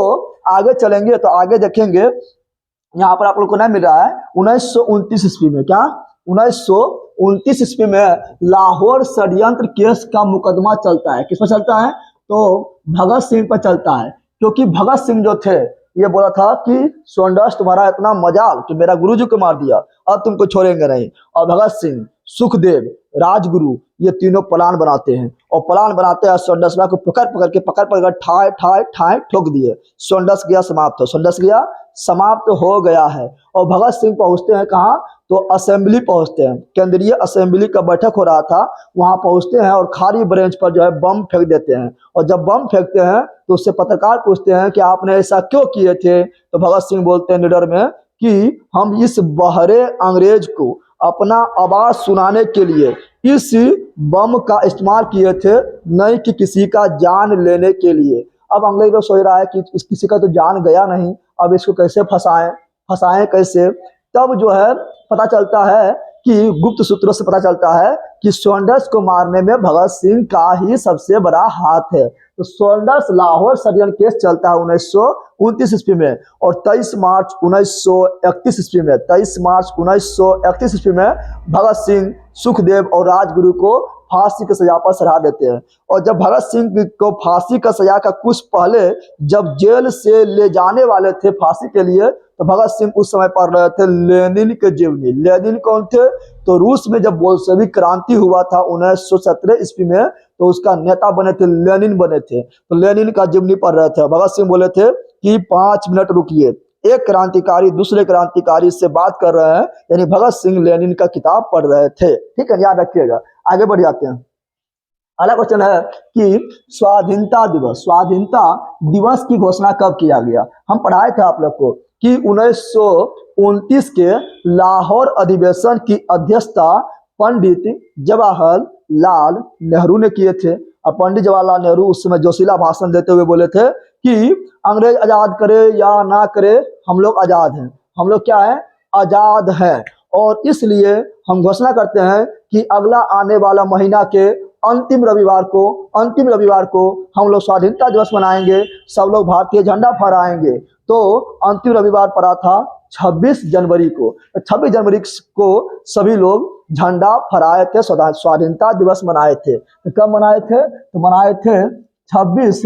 आगे चलेंगे तो आगे देखेंगे यहाँ पर आप लोग को नहीं मिल रहा है 1929 ईस्वी में। क्या? 1929 ईस्वी में लाहौर षड्यंत्र केस का मुकदमा चलता है। किस पर चलता है? तो भगत सिंह पर चलता है। क्योंकि भगत सिंह जो थे ये बोला था कि सॉन्डर्स तुम्हारा इतना मजाल कि मेरा गुरुजी को मार दिया, अब तुमको छोड़ेंगे नहीं। और भगत सिंह, सुखदेव, राजगुरु ये तीनों प्लान बनाते हैं और प्लान बनाते हैं सॉन्डर्स को पकड़ पकड़ ठाए ठाए ठाए ठोक दिए। सॉन्डर्स गया समाप्त हो, सॉन्डर्स गया समाप्त हो गया है। और भगत सिंह पहुंचते हैं कहाँ? तो असेंबली पहुंचते हैं, केंद्रीय असेंबली का बैठक हो रहा था, वहां पहुंचते हैं और खाली ब्रेंच पर जो है बम फेंक देते हैं। और जब बम फेंकते हैं तो उससे पत्रकार पूछते हैं कि आपने ऐसा क्यों किए थे? तो भगत सिंह बोलते हैं निडर में कि हम इस बहरे अंग्रेज को अपना आवाज सुनाने के लिए इस बम का इस्तेमाल किए थे, नहीं कि किसी का जान लेने के लिए। अब अंग्रेज लोग सोच रहा है कि किसी का तो जान गया नहीं, अब इसको कैसे फंसाएं कैसे? तब जो है पता चलता है कि गुप्त सूत्रों से पता चलता है कि सॉन्डर्स को मारने में भगत सिंह का ही सबसे बड़ा हाथ है। तो सॉन्डर्स लाहौर षड्यंत्र केस चलता है 1929 ईस्वी में। और 23 मार्च 1931 ईस्वी में 23 मार्च 1931 ईस्वी में भगत सिंह, सुखदेव और राजगुरु को फांसी की सजा पर चढ़ा देते हैं। और जब भगत सिंह को फांसी का सजा का कुछ पहले जब जेल से ले जाने वाले थे फांसी के लिए, तो भगत सिंह उस समय पढ़ रहे थे लेनिन के जीवनी। लेनिन कौन थे? तो रूस में जब बोल्शेविक क्रांति हुआ था 1917 ईस्वी में, तो उसका नेता बने थे लेनिन बने थे। तो लेनिन का जीवनी पढ़ रहे थे। भगत सिंह बोले थे कि 5 मिनट रुकिए, एक क्रांतिकारी दूसरे क्रांतिकारी से बात कर रहे हैं, यानी भगत सिंह लेनिन का किताब पढ़ रहे थे। ठीक है, याद रखिएगा। आगे बढ़ जाते हैं। अगला क्वेश्चन है कि स्वाधीनता दिवस की घोषणा कब किया गया? हम पढ़ाए थे आप लोग को कि 1929 के लाहौर अधिवेशन की अध्यक्षता पंडित जवाहरलाल नेहरू ने किए थे। और पंडित जवाहरलाल नेहरू उस समय जोशीला भाषण देते हुए बोले थे कि अंग्रेज आजाद करे या ना करे, हम लोग आजाद हैं। हम लोग क्या है? आजाद हैं। और इसलिए हम घोषणा करते हैं कि अगला आने वाला महीना के अंतिम रविवार को हम लोग स्वाधीनता दिवस मनाएंगे, सब लोग भारतीय झंडा फहराएंगे। तो अंतिम रविवार पड़ा था 26 जनवरी को। 26 जनवरी को सभी लोग झंडा फहराए थे, स्वाधीनता दिवस मनाए थे। तो कब मनाए थे? तो मनाए थे 26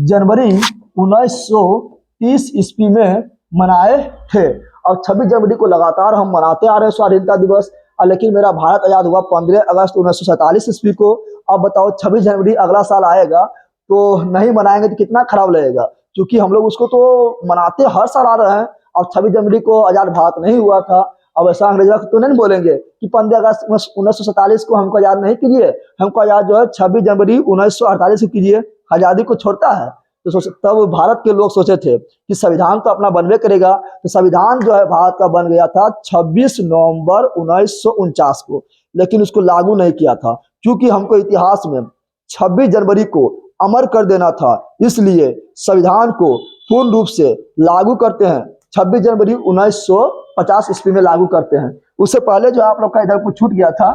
जनवरी 1930 ईस्वी में मनाए थे। और 26 जनवरी को लगातार हम मनाते आ रहे हैं स्वाधीनता दिवस। लेकिन मेरा भारत आजाद हुआ 15 अगस्त 1947 ईस्वी को। अब बताओ 26 जनवरी अगला साल आएगा तो नहीं मनाएंगे तो कितना खराब लगेगा, क्योंकि हम लोग उसको तो मनाते हर साल आ रहे हैं। अब 26 जनवरी को आजाद भारत नहीं हुआ था। अब ऐसा अंग्रेजा तो नहीं बोलेंगे कि 15 अगस्त 1947 को हमको आजाद नहीं कीजिए, हमको आजाद जो है 26 जनवरी 1948 को कीजिए, आजादी को छोड़ता है। तो तब भारत के लोग सोचे थे कि संविधान तो अपना बनवे करेगा। तो संविधान जो है भारत का बन गया था 26 नवंबर 1949 को, लेकिन उसको लागू नहीं किया था, क्योंकि हमको इतिहास में 26 जनवरी को अमर कर देना था। इसलिए संविधान को पूर्ण रूप से लागू करते हैं 26 जनवरी 1950 ईस्वी में लागू करते हैं। उससे पहले जो आप लोग का इधर कुछ छूट गया था,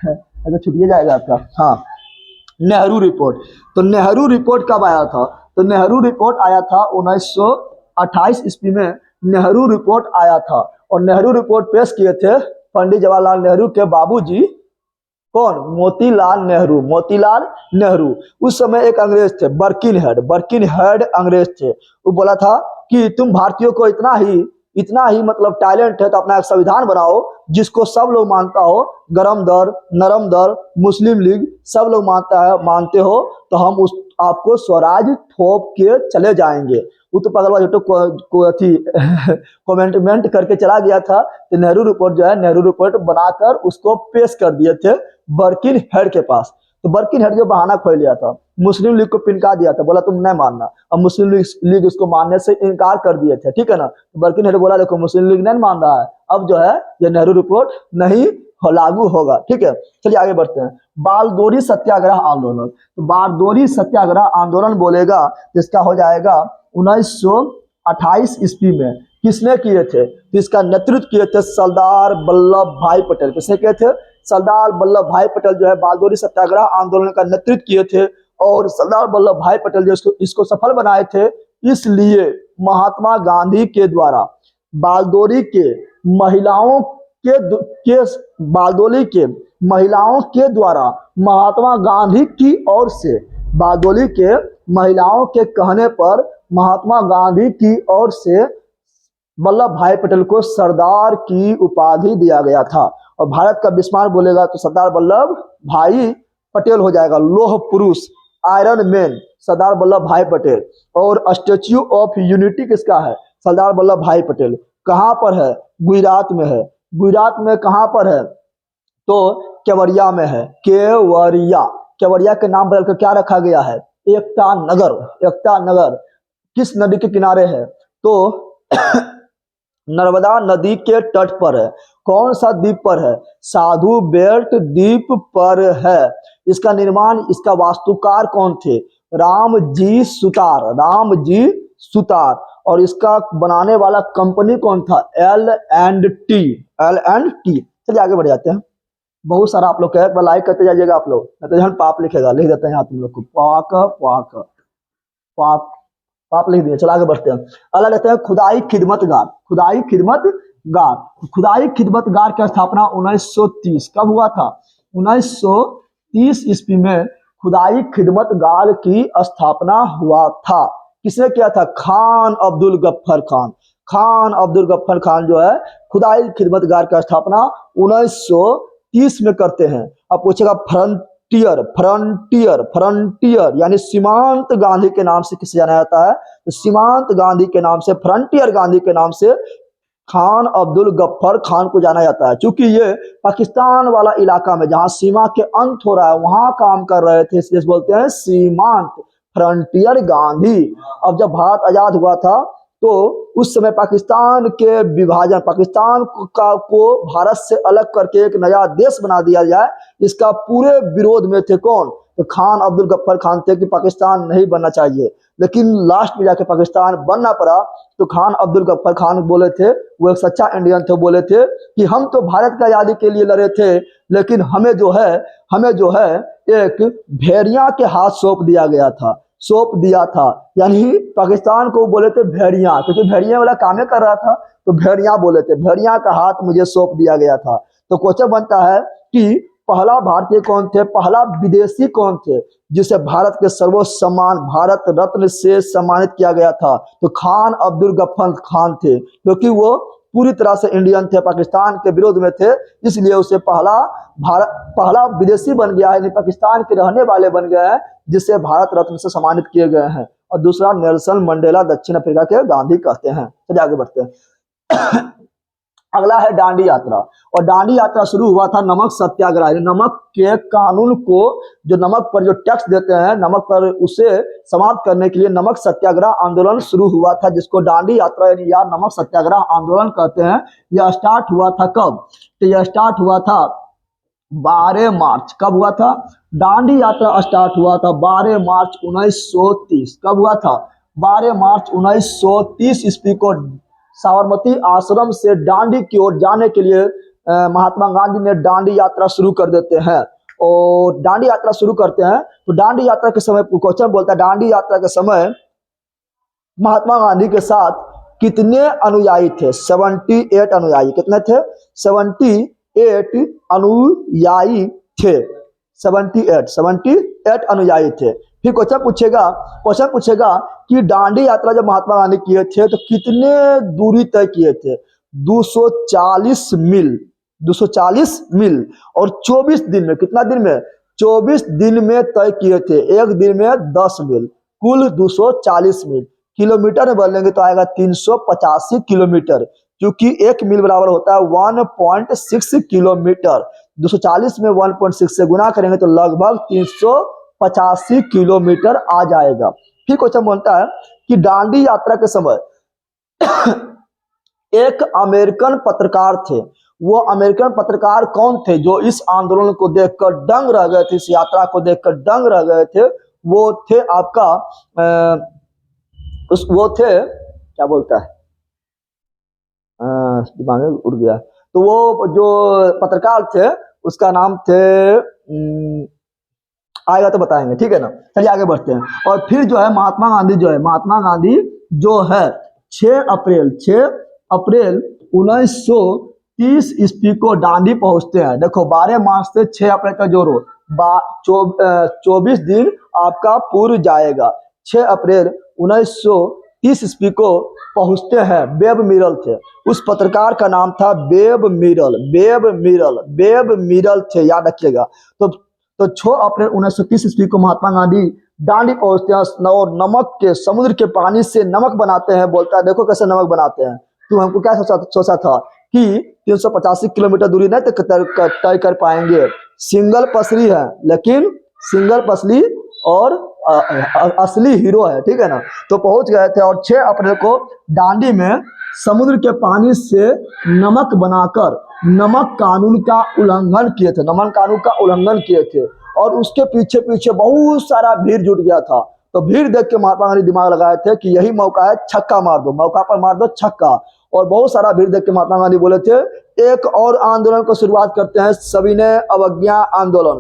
ऐसा छूट जाएगा आपका, हाँ, नेहरू रिपोर्ट। तो नेहरू रिपोर्ट कब आया था? तो नेहरू रिपोर्ट आया था 1928 ईस्वी में नेहरू रिपोर्ट आया था। और नेहरू रिपोर्ट पेश किए थे पंडित जवाहरलाल नेहरू के बाबूजी, कौन? मोतीलाल नेहरू। मोतीलाल नेहरू उस समय एक अंग्रेज थे, बर्किनहेड अंग्रेज थे। वो बोला था कि तुम भारतीयों को इतना ही मतलब टैलेंट है तो अपना एक संविधान बनाओ जिसको सब लोग मानता हो, गरम दर, नरम दर, मुस्लिम लीग सब लोग मानते हो, तो हम उस आपको स्वराज थोप के चले जाएंगे। वो तो पगलवा जो कमेंटमेंट करके चला गया था। तो नेहरू रिपोर्ट जो है, नेहरू रिपोर्ट बनाकर उसको पेश कर दिए थे बर्किनहेड के पास। तो बर्किनहेड जो बहाना खोल लिया था, मुस्लिम लीग को पिनका दिया था, बोला तुम नहीं मानना। अब मुस्लिम लीग उसको मानने से इनकार कर दिए थे, ठीक है ना। तो बर्किनहेड बोला देखो मुस्लिम लीग नहीं मान रहा है, अब जो है ये नेहरू रिपोर्ट नहीं लागू होगा, ठीक है। चलिए आगे बढ़ते हैं। बारदोरी सत्याग्रह आंदोलन। तो बारदोरी सत्याग्रह आंदोलन बोलेगा तो इसका हो जाएगा 1928 ईस्वी में। किसने किए थे? तो इसका नेतृत्व किए थे सरदार वल्लभ भाई पटेल। किसने किए थे? सरदार वल्लभ भाई पटेल जो है बारदोरी सत्याग्रह आंदोलन का नेतृत्व किए थे। और सरदार वल्लभ भाई पटेल जो इसको सफल बनाए थे, इसलिए महात्मा गांधी के द्वारा बारदोरी के महिलाओं के द्वारा महात्मा गांधी की ओर से, बारदोली के महिलाओं के कहने पर महात्मा गांधी की ओर से वल्लभ भाई पटेल को सरदार की उपाधि दिया गया था। और भारत का बिस्मार्क बोलेगा तो सरदार वल्लभ भाई पटेल हो जाएगा, लोह पुरुष, आयरन मैन, सरदार वल्लभ भाई पटेल। और स्टेच्यू ऑफ यूनिटी किसका है? सरदार वल्लभ भाई पटेल। कहाँ पर है? गुजरात में है। गुजरात में कहाँ पर है? तो केवड़िया में है। केवड़िया के नाम बदलकर क्या रखा गया है? एकता नगर। किस नदी के किनारे है? तो नर्मदा नदी के तट पर है। कौन सा द्वीप पर है? साधु बेल्ट द्वीप पर है। इसका निर्माण, इसका वास्तुकार कौन थे? रामजी सुतार। और इसका बनाने वाला कंपनी कौन था? L&T। चलिए आगे बढ़ जाते हैं। बहुत सारा आप लोग कहे, लाइक करते जाइएगा आप लोग, नहीं तो पाप लिखेगा, लिख देते हैं यहाँ तुम लोग को, पाप लिख दिए। चलो आगे बढ़ते हैं। अगला लेते हैं खुदाई खिदमतगार की स्थापना 1930 कब हुआ था? 1930 ईस्वी में खुदाई खिदमतगार की स्थापना हुआ था। किसने किया था? खान अब्दुल गफ्फर खान जो है खुदाई खिदमतगार की स्थापना 1930 में करते हैं। अब पूछेगा फ्रंटियर यानी सीमांत गांधी के नाम से किसे जाना जाता है? तो सीमांत गांधी के नाम से, फ्रंटियर गांधी के नाम से खान अब्दुल गफ्फर खान को जाना जाता है। क्योंकि ये पाकिस्तान वाला इलाका में जहां सीमा के अंत हो रहा है वहां काम कर रहे थे, इसलिए बोलते हैं सीमांत, फ्रंटियर गांधी। अब जब भारत आजाद हुआ था तो उस समय पाकिस्तान के विभाजन, पाकिस्तान को भारत से अलग करके एक नया देश बना दिया जाए, इसका पूरे विरोध में थे कौन? तो खान अब्दुल गफ्फर खान थे कि पाकिस्तान नहीं बनना चाहिए। लेकिन लास्ट में जाके पाकिस्तान बनना पड़ा। तो खान अब्दुल गफ्फर खान बोले थे, वो एक सच्चा इंडियन थे, बोले थे कि हम तो भारत की आजादी के लिए लड़े थे, लेकिन हमें जो है एक भेड़िया के हाथ सौंप दिया था। यानी पाकिस्तान को बोले थे भेड़िया, क्योंकि भेड़िया वाला कामे कर रहा था, तो भेड़िया बोले थे, भेड़िया का हाथ मुझे सौंप दिया गया था। तो क्वेश्चन बनता है कि पहला भारतीय कौन थे, पहला विदेशी कौन थे जिसे भारत के सर्वोच्च सम्मान भारत रत्न से सम्मानित किया गया था? तो खान अब्दुल गफ्फर खान थे, क्योंकि वो पूरी तरह से इंडियन थे, पाकिस्तान के विरोध में थे, इसलिए उसे पहला विदेशी बन गया है, पाकिस्तान के रहने वाले बन गए हैं, जिसे भारत रत्न से सम्मानित किए गए हैं। और दूसरा नेल्सन मंडेला, दक्षिण अफ्रीका के गांधी कहते हैं। चलिए आगे बढ़ते हैं। अगला है डांडी यात्रा। और डांडी यात्रा शुरू हुआ था नमक सत्याग्रह, नमक के कानून को, जो नमक पर जो टैक्स देते हैं, नमक पर उसे समाप्त करने के लिए नमक सत्याग्रह आंदोलन शुरू हुआ था, जिसको डांडी यात्रा या नमक सत्याग्रह आंदोलन कहते हैं। यह स्टार्ट हुआ था कब? तो यह स्टार्ट हुआ था 12 मार्च। कब हुआ था? डांडी यात्रा स्टार्ट हुआ था 12 मार्च 1930। कब हुआ था? 12 मार्च 1930 ईस्वी को साबरमती आश्रम से दांडी की ओर जाने के लिए महात्मा गांधी ने दांडी यात्रा शुरू कर देते हैं। और दांडी यात्रा शुरू करते हैं तो दांडी यात्रा के समय क्वेश्चन बोलता है, दांडी यात्रा के समय महात्मा गांधी के साथ कितने अनुयायी थे? 78 अनुयायी। कितने थे? 78 अनुयायी थे। 78 अनुयायी थे। फिर क्वेश्चन पूछेगा कि दांडी यात्रा जब महात्मा गांधी किए थे तो कितने दूरी तय किए थे? 240 मील। 240 मील और 24 दिन में, कितना दिन में? 24 दिन में तय किए थे। एक दिन में 10 मील, कुल 240 मील। किलोमीटर में बदलेंगे तो आएगा 385 किलोमीटर, क्योंकि एक मील बराबर होता है 1.6 किलोमीटर। 240 में 1.6 से गुना करेंगे तो लगभग 385 किलोमीटर आ जाएगा। फिर क्वेश्चन बोलता है कि दांडी यात्रा के समय एक अमेरिकन पत्रकार थे। वो अमेरिकन पत्रकार कौन थे जो इस आंदोलन को देखकर दंग रह गए थे, इस यात्रा को देखकर दंग रह गए थे? वो थे आपका वो थे, क्या बोलता है, दिमाग में उड़ गया। तो वो जो पत्रकार थे उसका नाम थे, आएगा तो बताएंगे, ठीक है ना। चलिए आगे बढ़ते हैं। और फिर जो है महात्मा गांधी जो है 6 अप्रैल 1930 ईस्वी को दांडी पहुंचते हैं। देखो 12 मार्च से 6 अप्रैल का जोड़ो, 24 दिन आपका पूर्व जाएगा। 6 अप्रैल 1930 ईस्वी को पहुंचते हैं। बेब मिरल थे, उस पत्रकार का नाम था बेब मिरल थे, याद रखिएगा। तो 6 अप्रैल 1930 ईस्वी को महात्मा गांधी दांडी पहुंचते हैं और नमक के, समुद्र के पानी से नमक बनाते हैं। बोलता है देखो कैसे नमक बनाते हैं। तो हमको क्या सोचा था कि 385 किलोमीटर दूरी नहीं तय कर पाएंगे। सिंगल पसली है, लेकिन सिंगल पसली और असली हीरो है, ठीक है ना। तो पहुंच गए थे और 6 अप्रैल को दांडी में समुद्र के पानी से नमक बनाकर नमक कानून का उल्लंघन किए थे। और उसके पीछे पीछे बहुत सारा भीड़ जुट गया था। तो भीड़ देख के महात्मा गांधी दिमाग लगाए थे कि यही मौका है, छक्का मार दो, मौका पर मार दो छक्का। और बहुत सारा भीड़ देख के महात्मा गांधी बोले थे एक और आंदोलन को शुरुआत करते हैं, सविनय अवज्ञा आंदोलन।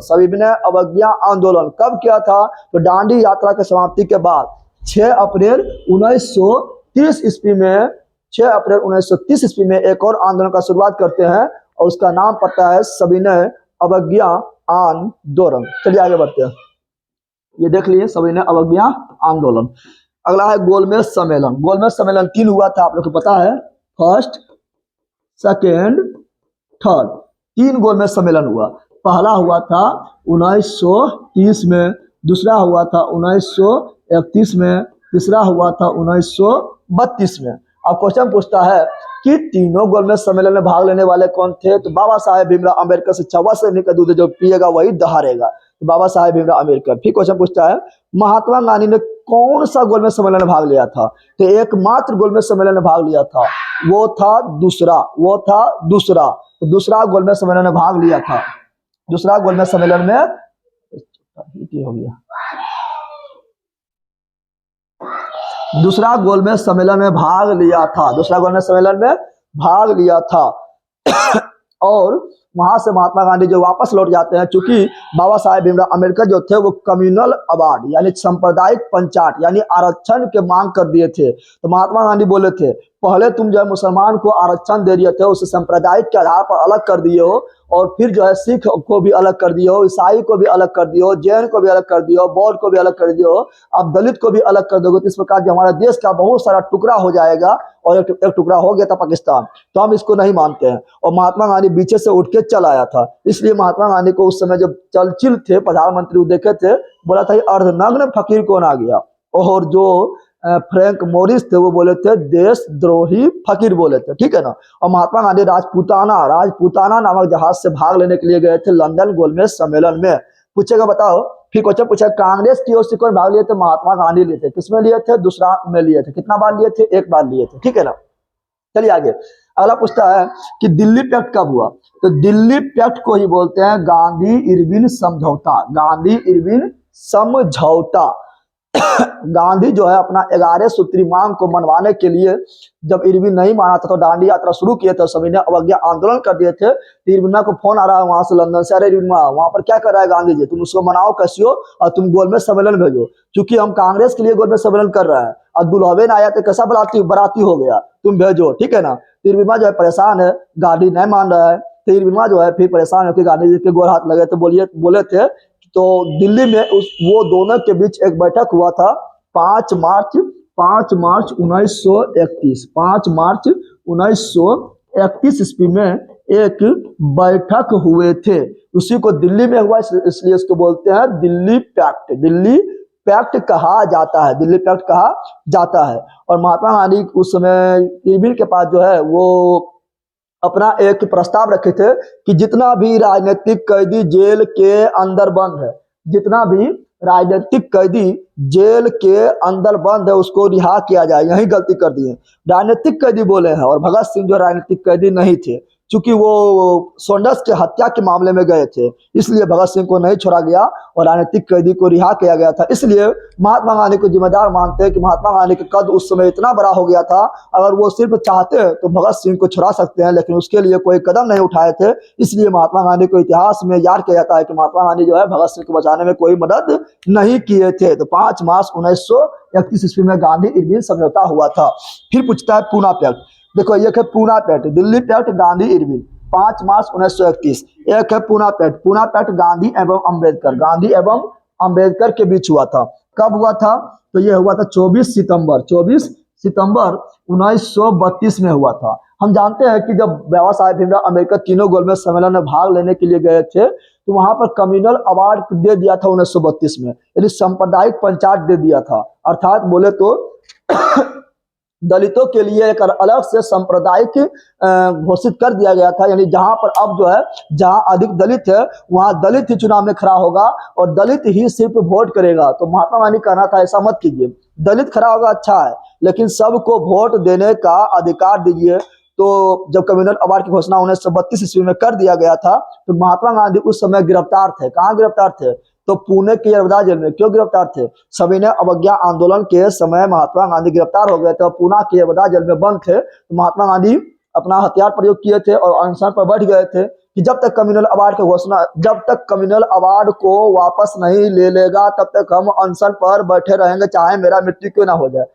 कब किया था? तो दांडी यात्रा के समाप्ति के बाद 6 अप्रैल 1930 ईस्वी में 6 अप्रैल 1930 ईस्वी में एक और आंदोलन का शुरुआत करते हैं और उसका नाम पड़ता है सविनय अवज्ञा आंदोलन। चलिए आगे बढ़ते हैं। ये देख लिए सविनय अवज्ञा आंदोलन। अगला है गोलमेज सम्मेलन। गोलमेज सम्मेलन 3 हुआ था, आप लोग को पता है, फर्स्ट, सेकेंड, थर्ड। 3 गोलमेज सम्मेलन हुआ। पहला हुआ था 1930 में, दूसरा हुआ था 1931 में, तीसरा हुआ था 1932 में। अब क्वेश्चन पूछता है कि तीनों गोलमेज सम्मेलन में भाग लेने वाले कौन थे? तो बाबा साहेब भीमराव अम्बेडकर। से 14 श्रेणी का दूध जो पिएगा वही दहाड़ेगा, तो बाबा साहेब भीमराव अम्बेडकर। फिर क्वेश्चन पूछता है महात्मा गांधी ने कौन सा गोलमेज सम्मेलन में भाग लिया था? तो एकमात्र गोलमेज सम्मेलन में भाग लिया था, वो था दूसरा। तो दूसरा गोलमेज सम्मेलन में भाग लिया था। दूसरा गोलमेज सम्मेलन में हो गया, दूसरा गोलमेज सम्मेलन में भाग लिया था। और वहां से महात्मा गांधी जो वापस लौट जाते हैं, चूंकि बाबा साहेब भीमराव अम्बेडकर जो थे वो कम्युनल अवार्ड यानी सांप्रदायिक पंचाट यानी आरक्षण के मांग कर दिए थे। तो महात्मा गांधी बोले थे पहले तुम जो है मुसलमान को आरक्षण दे दिए थे, उसे सांप्रदायिक के आधार पर अलग कर दिए हो, और फिर जो है सिख को भी अलग कर दिए हो, ईसाई को भी अलग कर दिए हो, जैन को भी अलग कर दिए हो, बौद्ध को भी अलग कर दिए हो, अब दलित को भी अलग कर दोगे। तो इस प्रकार जो हमारा देश का बहुत सारा टुकड़ा हो जाएगा, और एक टुकड़ा हो गया था पाकिस्तान। तो हम इसको नहीं मानते हैं। और महात्मा गांधी पीछे से उठ के चल आया था। इसलिए महात्मा गांधी को उस समय जब चर्चिल थे प्रधानमंत्री, देखे थे, बोला था अर्धनग्न फकीर कौन आ गया। और जो फ्रैंक मोरिस थे वो बोले थे देशद्रोही फकीर बोले थे, ठीक है ना। और महात्मा गांधी राजपूताना नामक जहाज से भाग लेने के लिए गए थे लंदन गोलमेज सम्मेलन में। पूछेगा बताओ, फिर क्वेश्चन पूछा कांग्रेस की ओर से कौन भाग लिए थे? महात्मा गांधी लिए थे। किसमें लिए थे? दूसरा में लिए थे। कितना बार लिए थे? 1 बार लिए थे, ठीक है ना। चलिए आगे। अगला पूछता है कि दिल्ली पैक्ट कब हुआ? तो दिल्ली पैक्ट को ही बोलते हैं गांधी इरविन समझौता। गांधी जो है अपना 11 सूत्री मांग को मनवाने के लिए जब इरविन नहीं माना था तो दांडी यात्रा शुरू किए थे, सभी ने अवज्ञा आंदोलन कर दिए थे। तो इरविना को फोन आ रहा है वहां से लंदन से, अरे इरविन वहां पर क्या कर रहा है गांधी जी, तुम उसको मनाओ कैसी हो और तुम गोलमेज सम्मेलन भेजो, क्योंकि हम कांग्रेस के लिए गोलमेज सम्मेलन कर रहे हैं और दुल्हबेन आया तो कैसा बराती हो गया, तुम भेजो, ठीक है ना। तो इरविना जो है परेशान है, गांधी नहीं मान रहा है। तो इरविना जो है फिर परेशान होकर गांधी जी के गोर हाथ लगे तो बोले थे। तो दिल्ली में वो दोनों के बीच एक बैठक हुआ था 5 मार्च 1931, 5 मार्च 1931 ईस्वी में एक बैठक हुए थे, उसी को दिल्ली में हुआ, इसलिए इसको बोलते हैं दिल्ली पैक्ट। दिल्ली पैक्ट कहा जाता है, दिल्ली पैक्ट कहा जाता है। और महात्मा गांधी उस समय इरविन के पास जो है वो अपना एक प्रस्ताव रखे थे कि जितना भी राजनीतिक कैदी जेल के अंदर बंद है, जितना भी राजनीतिक कैदी जेल के अंदर बंद है उसको रिहा किया जाए। यही गलती कर दी है, राजनीतिक कैदी बोले हैं और भगत सिंह जो राजनीतिक कैदी नहीं थे, क्योंकि वो सोंडर्स के हत्या के मामले में गए थे, इसलिए भगत सिंह को नहीं छोड़ा गया और राजनीतिक कैदी को रिहा किया गया था। इसलिए महात्मा गांधी को जिम्मेदार मानते हैं कि महात्मा गांधी का कद उस समय इतना बड़ा हो गया था, अगर वो सिर्फ चाहते तो भगत सिंह को छुड़ा सकते हैं, लेकिन उसके लिए कोई कदम नहीं उठाए थे। इसलिए महात्मा गांधी को इतिहास में याद किया जाता है कि महात्मा गांधी जो है भगत सिंह को बचाने में कोई मदद नहीं किए थे। तो 5 मार्च 1931 ईस्वी में गांधी इरविन समझौता हुआ था। फिर पूछता है पूना पैक्ट, देखो एक है Poona pact, Delhi pact, Gandhi Irwin 5 March 1931। एक है पूना पैक्ट, पूना पैक्ट गांधी एवं अंबेडकर, गांधी एवं अंबेडकर के बीच हुआ था। कब हुआ था? तो ये हुआ था 24 सितंबर 1932 में हुआ था। हम जानते हैं कि जब बाबा साहेब भीमराव अम्बेडकर तीनों गोलमेज सम्मेलन में भाग लेने के लिए गए थे तो वहां पर कम्युनल अवार्ड दे दिया था 1932 में, यानी सांप्रदायिक पंचायत दे दिया था। अर्थात बोले तो दलितों के लिए एक अलग से सांप्रदायिक घोषित कर दिया गया था, यानी जहां पर अब जो है जहां अधिक दलित है वहां दलित ही चुनाव में खड़ा होगा और दलित ही सिर्फ वोट करेगा। तो महात्मा गांधी कहना था ऐसा मत कीजिए, दलित खड़ा होगा अच्छा है लेकिन सबको वोट देने का अधिकार दीजिए। तो जब कम्युनल अवार्ड की घोषणा 1932 ईस्वी में कर दिया गया था तो महात्मा गांधी उस समय गिरफ्तार थे। कहाँ गिरफ्तार थे? तो पुणे के यरवदा जेल में। क्यों गिरफ्तार थे? सभी ने अवज्ञा आंदोलन के समय महात्मा गांधी गिरफ्तार हो गए थे और पुणे के यरवदा जेल में बंद थे। तो महात्मा गांधी अपना हथियार प्रयोग किए थे और अनशन पर बैठ गए थे कि जब तक कम्युनल अवार्ड की घोषणा, जब तक कम्युनल अवार्ड को वापस नहीं ले लेगा तब तक हम अनशन पर बैठे रहेंगे, चाहे मेरा मृत्यु क्यों ना हो जाए।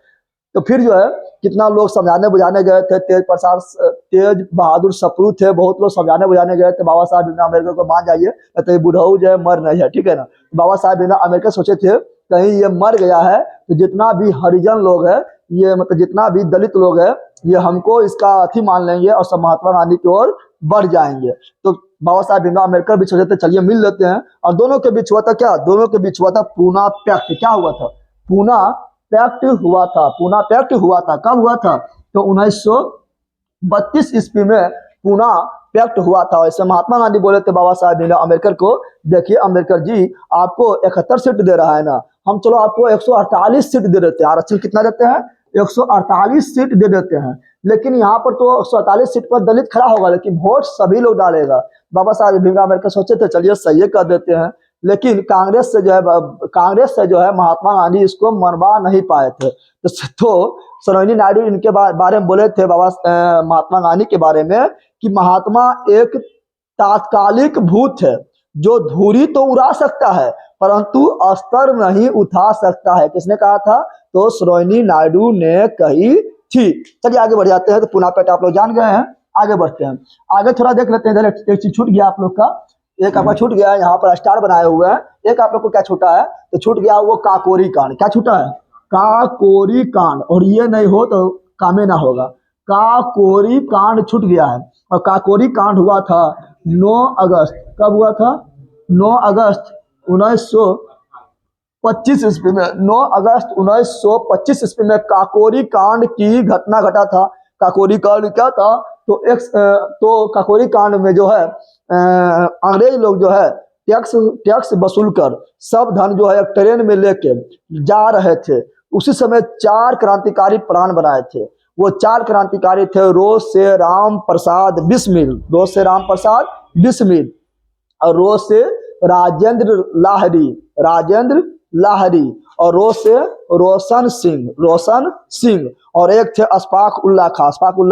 तो फिर जो है कितना लोग समझाने बुझाने गए थे, तेज बहादुर सप्रू थे, बहुत लोग समझाने बुझाने गए थे बाबा साहब भीमराव अम्बेडकर को मान जाइए, तो ये बुढ़ऊ जो है मर नहीं है, ठीक है ना। बाबा साहब भीमराव अम्बेडकर सोचे थे कहीं ये मर गया है तो जितना भी हरिजन लोग है, ये मतलब जितना भी दलित लोग है, ये हमको इसका अथी मान लेंगे और सब महात्मा गांधी की ओर बढ़ जाएंगे। तो बाबा साहब भीमराव अम्बेडकर भी सोचे थे चलिए मिल लेते हैं, और दोनों के बीच हुआ था क्या? दोनों के बीच हुआ था पूना पैक्ट। क्या हुआ था? पूना पैक्ट हुआ था। पूना पैक्ट हुआ था। कब हुआ था? तो 1932 ईस्वी में पूना पैक्ट हुआ था। ऐसे महात्मा गांधी बोले थे बाबा साहब भीमराव अम्बेडकर को, देखिए अम्बेडकर जी आपको 71 सीट दे रहा है ना, हम चलो आपको 148 सीट दे देते हैं। आरक्षण कितना देते हैं? 148 सीट दे देते हैं, लेकिन यहाँ पर तो 148 सीट पर दलित खड़ा होगा लेकिन वोट सभी लोग डालेगा। बाबा साहब भीमराव अम्बेडकर सोचे थे चलिए सही कर देते हैं, लेकिन कांग्रेस से जो है महात्मा गांधी इसको मनवा नहीं पाए थे। तो सरोजिनी नायडू इनके बारे में बोले थे महात्मा गांधी के बारे में कि महात्मा एक तात्कालिक भूत है जो धूरी तो उड़ा सकता है परंतु अस्तर नहीं उठा सकता है। किसने कहा था? तो सरोजिनी नायडू ने कही थी। चलिए आगे बढ़ जाते हैं। तो पूना पैक्ट आप लोग जान गए हैं, आगे बढ़ते हैं। आगे थोड़ा देख लेते हैं। इधर एक चीज छूट गया आप लोग का, एक आपका छूट गया है, यहाँ पर स्टार बनाए हुए हैं। एक आप लोग को क्या छूटा है? तो छूट गया वो काकोरी कांड। क्या छूटा है? काकोरी कांड। और ये नहीं हो तो कामे ना होगा। काकोरी कांड छूट गया है। और काकोरी कांड हुआ था 9 अगस्त। कब हुआ था? 9 अगस्त 1925 ईस्वी में। 9 अगस्त 1925 ईस्वी में काकोरी कांड की घटना घटा था। काकोरी कांड क्या था? तो काकोरी कांड में जो है अंग्रेज लोग जो है टैक्स वसूल कर सब धन जो है एक ट्रेन में लेके जा रहे थे। उसी समय 4 क्रांतिकारी प्राण बनाए थे। वो 4 क्रांतिकारी थे रोसे राम प्रसाद बिस्मिल, रोसे राम प्रसाद बिस्मिल, और रोसे राजेंद्र लाहिड़ी और रो से रोशन सिंह और एक थे अशफाक उल्ला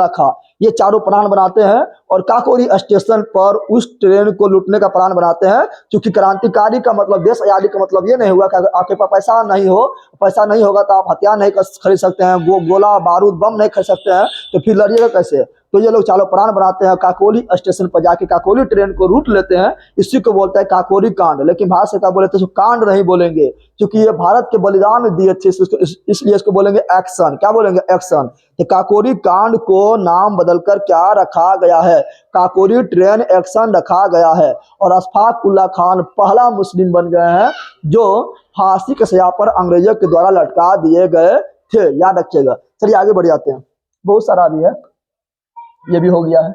खां। ये चारों प्लान बनाते हैं और काकोरी स्टेशन पर उस ट्रेन को लूटने का प्लान बनाते हैं। क्योंकि क्रांतिकारी का मतलब, देश आजादी का मतलब ये नहीं हुआ कि अगर आपके पास पैसा नहीं होगा तो आप हथियार नहीं खरीद सकते हैं, गोला बारूद बम नहीं खरीद सकते हैं, तो फिर लड़िएगा कैसे। तो ये लोग चारों प्लान बनाते हैं, काकोरी स्टेशन पर जाके काकोरी ट्रेन को रूट लेते हैं। इसी को बोलते हैं काकोरी कांड। लेकिन भारत सरकार बोले थे कांड नहीं बोलेंगे, क्योंकि ये भारत के बलिदान दिए थे, इसलिए इसको बोलेंगे एक्शन। क्या बोलेंगे? एक्शन। तो काकोरी कांड को नाम बदलकर क्या रखा गया है? काकोरी ट्रेन एक्शन रखा गया है। और अशफाक उल्ला खान पहला मुस्लिम बन गए हैं जो फांसी के सजा पर अंग्रेजों के द्वारा लटका दिए गए थे। याद रखिएगा। चलिए आगे बढ़ जाते हैं, बहुत सारा भी है, ये भी हो गया है।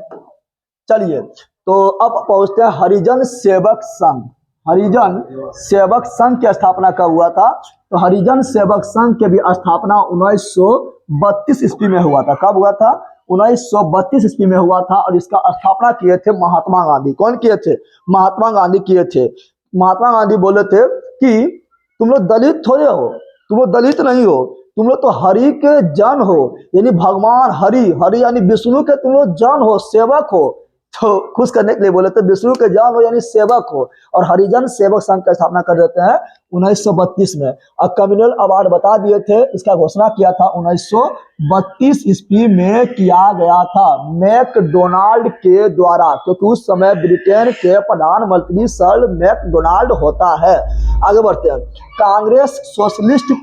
चलिए तो अब पहुंचते हैं हरिजन सेवक संघ। हरिजन सेवक संघ की स्थापना कब हुआ था? तो हरिजन सेवक संघ की भी स्थापना 1932 ईस्वी में हुआ था। कब हुआ था? 1932 ईस्वी में हुआ था। और इसका स्थापना किए थे महात्मा गांधी। कौन किए थे? महात्मा गांधी किए थे। महात्मा गांधी बोले थे कि तुम लोग दलित थोड़े हो, तुम लोग दलित नहीं हो, तुम लोग तो हरि के जन हो, यानी भगवान हरि यानी विष्णु के तुम लोग जन हो, सेवक हो। तो खुश करने के लिए बोले थे विष्णु के जन हो यानी सेवक हो। और हरिजन सेवक संघ का स्थापना कर देते हैं 1932 में। और कम्युनल अवार्ड बता दिए थे, इसका घोषणा किया था 1932 ईस्वी में किया गया था मैकडोनाल्ड के द्वारा, क्योंकि उस समय ब्रिटेन के प्रधानमंत्री सर मैकडोनाल्ड होता है। आगे बढ़ते हैं। कांग्रेस सोशलिस्ट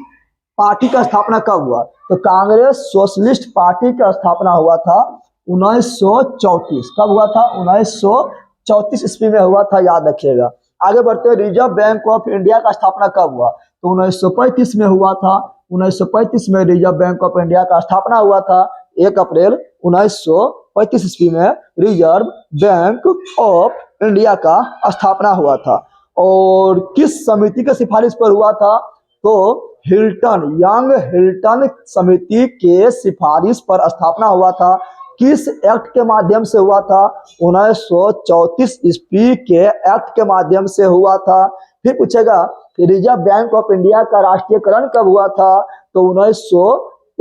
पार्टी का स्थापना कब हुआ? तो कांग्रेस सोशलिस्ट पार्टी का स्थापना हुआ था 1934। कब हुआ था? 1934 ईस्वी में हुआ था, याद रखिएगा। आगे बढ़ते हैं। रिजर्व बैंक ऑफ इंडिया का स्थापना कब हुआ? तो 1935 में हुआ था। 1935 में रिजर्व बैंक ऑफ इंडिया का स्थापना हुआ था। 1 अप्रैल 1935 ईस्वी में रिजर्व बैंक ऑफ इंडिया का स्थापना हुआ था। और किस समिति की सिफारिश पर हुआ था? तो यंग हिल्टन समिति के सिफारिश पर स्थापना हुआ था। किस एक्ट के माध्यम से हुआ था? 1934 ईस्वी के एक्ट के माध्यम से हुआ था। फिर पूछेगा कि रिजर्व बैंक ऑफ इंडिया का राष्ट्रीयकरण कब हुआ था? तो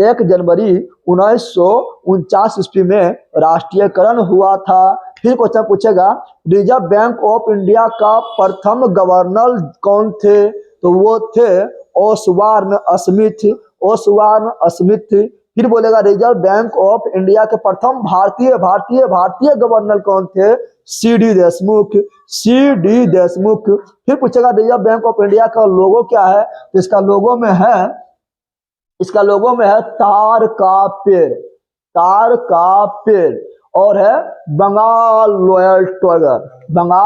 1 जनवरी 1949 ईस्वी में राष्ट्रीयकरण हुआ था। फिर क्वेश्चन पूछेगा रिजर्व बैंक ऑफ इंडिया का प्रथम गवर्नर कौन थे? तो वो थे ओसवार्न स्मिथ। फिर बोलेगा रिजर्व बैंक ऑफ इंडिया के प्रथम भारतीय गवर्नर कौन थे? सी.डी. देशमुख। फिर पूछेगा रिजर्व बैंक ऑफ इंडिया का लोगो क्या है? तो इसका लोगो में है तार का पेड़ और है बंगाल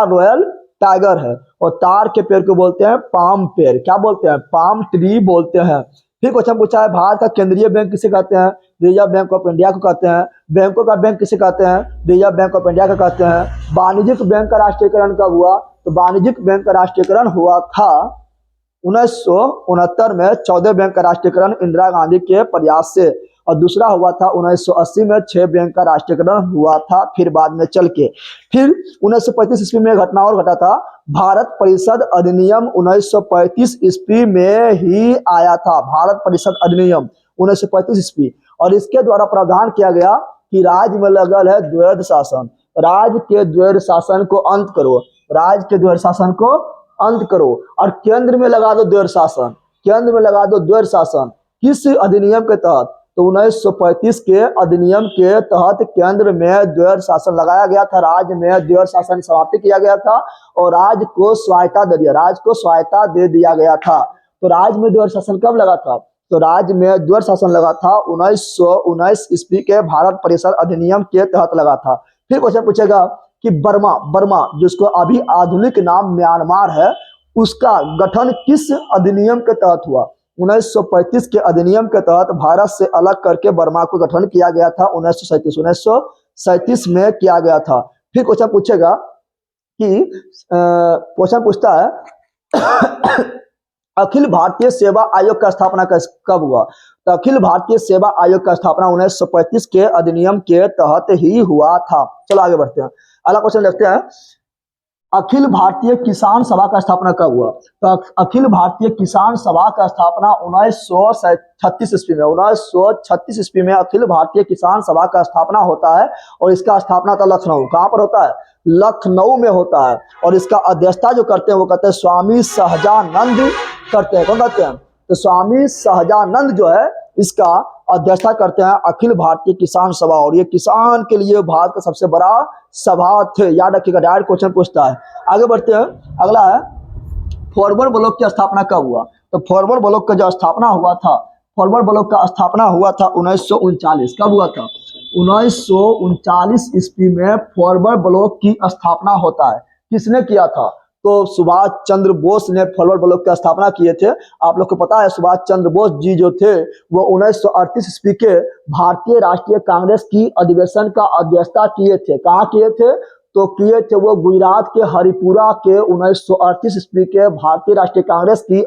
रॉयल टाइगर है। और तार के पेड़ को बोलते हैं पाम पेड़। क्या बोलते हैं? पाम ट्री बोलते हैं। फिर क्वेश्चन पूछा है भारत का केंद्रीय बैंक किसे कहते हैं? रिजर्व बैंक ऑफ इंडिया को कहते हैं। बैंकों का बैंक किसे कहते हैं? रिजर्व बैंक ऑफ इंडिया को कहते हैं। वाणिज्यिक बैंक का राष्ट्रीयकरण कब हुआ? तो वाणिज्यिक बैंक का राष्ट्रीयकरण हुआ था 1969 में 14 बैंक का राष्ट्रीयकरण इंदिरा गांधी के प्रयास से। और दूसरा हुआ था 1980 में 6 बैंक का राष्ट्रीयकरण हुआ था, फिर बाद में चल के। फिर 1935 ईस्वी में घटना और घटा था। भारत परिषद अधिनियम 1935 ईस्वी में ही आया था। भारत परिषद अधिनियम 1935 ईस्वी। और इसके द्वारा प्रावधान किया गया कि राज्य में लगल है द्वैध शासन। राज्य के द्वैध शासन को अंत करो, राज्य के द्वैध शासन को अंत करो। और केंद्र में लगा दो द्वैध शासन, केंद्र में लगा दो द्वैध शासन। किस अधिनियम के तहत? तो 1935 के अधिनियम के तहत केंद्र में द्वैध शासन लगाया गया था। राज्य में द्वैध शासन समाप्त किया गया था और राज्य को स्वायत्ता दे दिया गया था। तो राज्य में द्वैध शासन कब लगा था? तो राज्य में द्वैध शासन लगा था 1919 ईस्वी के भारत परिषद अधिनियम के तहत लगा था। फिर क्वेश्चन पूछेगा कि बर्मा जिसको अभी आधुनिक नाम म्यांमार है, उसका गठन किस अधिनियम के तहत हुआ? 1935 के अधिनियम के तहत भारत से अलग करके बर्मा को गठन किया गया था 1937 में किया गया था। फिर क्वेश्चन पूछेगा कि क्वेश्चन पूछता है अखिल भारतीय सेवा आयोग का स्थापना कब हुआ? तो अखिल भारतीय सेवा आयोग का स्थापना 1935 के अधिनियम के तहत ही हुआ था। चलो आगे बढ़ते हैं। अगला क्वेश्चन देखते हैं। अखिल भारतीय किसान सभा का स्थापना कब हुआ? तो अखिल भारतीय किसान सभा का स्थापना 1936 ईस्वी में, 1936 ईस्वी में अखिल भारतीय किसान सभा का स्थापना होता है। और इसका स्थापना था लखनऊ। कहाँ पर होता है? लखनऊ में होता है। और इसका अध्यक्षता जो करते हैं वो कहते हैं स्वामी सहजानंद करते हैं। कौन करते हैं? तो स्वामी सहजानंद जो है इसका अध्यक्षता करते हैं अखिल भारतीय किसान सभा। और ये किसान के लिए भारत का सबसे बड़ा सभा थे। याद रखिएगा, डायरेक्ट क्वेश्चन पूछता है। आगे बढ़ते हैं। अगला है फॉरवर्ड ब्लॉक की स्थापना कब हुआ? तो फॉरवर्ड ब्लॉक का जो स्थापना हुआ था, फॉरवर्ड ब्लॉक का स्थापना हुआ था 1939। कब हुआ था? 1939 ईस्वी में फॉरवर्ड ब्लॉक की स्थापना होता है। किसने किया था? तो सुभाष चंद्र बोस ने फॉरवर्ड ब्लॉक की स्थापना किए थे। आप लोग को पता है सुभाष चंद्र बोस जी जो थे वो 1938 ईस्वी के भारतीय राष्ट्रीय कांग्रेस की अधिवेशन का अध्यक्षता किए थे। कहाँ किए थे? तो किए थे वो गुजरात के हरिपुरा के 1938 ईस्वी के भारतीय राष्ट्रीय कांग्रेस की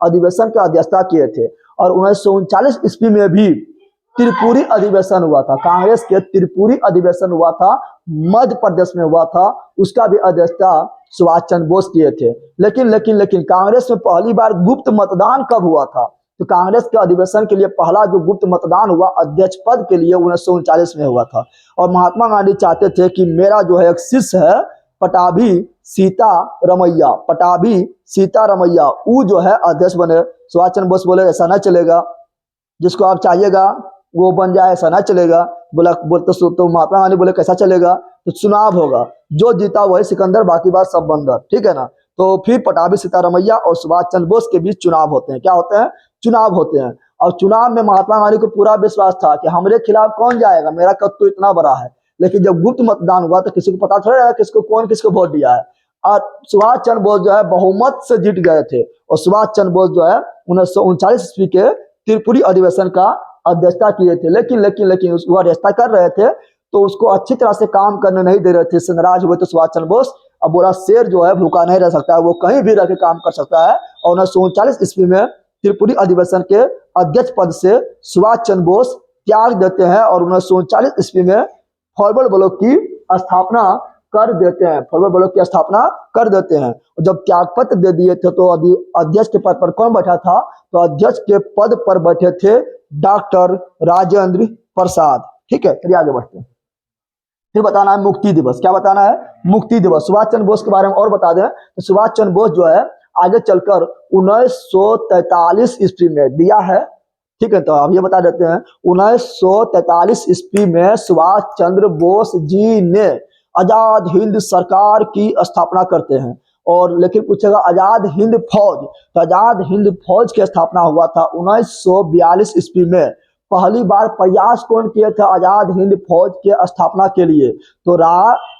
अधिवेशन का अध्यक्षता किए थे। और 1939 ईस्वी में भी त्रिपुरी अधिवेशन हुआ था। कांग्रेस के त्रिपुरी अधिवेशन हुआ था, मध्य प्रदेश में हुआ था। उसका भी अध्यक्षता सुभाष चंद्र बोस किए थे। लेकिन कांग्रेस में पहली बार गुप्त मतदान कब हुआ था? तो कांग्रेस के अधिवेशन के लिए पहला जो गुप्त मतदान हुआ अध्यक्ष पद के लिए 1939 में हुआ था। और महात्मा गांधी चाहते थे कि मेरा जो है एक शिष्य है पटाभी सीतारमैया, पटाभी सीतारमैया वो जो है अध्यक्ष बने। सुभाष चंद्र बोस बोले ऐसा ना चलेगा, जिसको आप चाहिएगा वो बन जाए, ऐसा ना चलेगा। बोलते तो महात्मा गांधी बोले कैसा चलेगा? तो चुनाव होगा, जो जीता वही सिकंदर, बाकी बात सब बंदर। ठीक है ना? तो फिर पटाभी सीतारमैया और सुभाष चंद्र बोस के बीच चुनाव होते हैं। क्या होते हैं? चुनाव होते हैं। और चुनाव में महात्मा गांधी को पूरा विश्वास था कि हमारे खिलाफ कौन जाएगा, मेरा कद तो इतना बड़ा है। लेकिन जब गुप्त मतदान हुआ तो किसी को पता थोड़ा है किसको वोट दिया है। और सुभाष चंद्र बोस जो है बहुमत से जीत गए थे। और सुभाष चंद्र बोस जो है 1939 ईस्वी के त्रिपुरी अधिवेशन का अध्यक्षता किए थे। लेकिन वो अध्यक्षता कर रहे थे तो उसको अच्छी तरह से काम करने नहीं दे रहे थे। इससे नाराज हुए थे सुभाष चंद्र बोस। अब बोला शेर जो है भूखा नहीं रह सकता है, वो कहीं भी रह के काम कर सकता है। और 1939 ईस्वी में त्रिपुरी अधिवेशन के अध्यक्ष पद से सुभाष चंद्र बोस त्याग देते हैं और 1939 ईस्वी में फॉरवर्ड ब्लॉक की स्थापना कर देते हैं। फॉरवर्ड ब्लॉक की स्थापना कर देते हैं। और जब त्यागपत्र दे दिए थे तो अध्यक्ष के पद पर कौन बैठा था? तो अध्यक्ष के पद पर बैठे थे डॉक्टर राजेंद्र प्रसाद। ठीक है, चलिए आगे बढ़ते हैं। फिर बताना है मुक्ति दिवस। क्या बताना है? मुक्ति दिवस। सुभाष चंद्र बोस के बारे में और बता दें तो सुभाष चंद्र बोस जो है आगे चलकर 1943 ईस्वी में दिया है। ठीक है, तो अब ये बता देते हैं 1943 ईस्वी में सुभाष चंद्र बोस जी ने आजाद हिंद सरकार की स्थापना करते हैं। और लेकिन पूछेगा आजाद हिंद फौज, तो आजाद हिंद फौज की स्थापना हुआ था 1942 ईस्वी में। पहली बार प्रयास कौन किए थे आजाद हिंद फौज के स्थापना के लिए?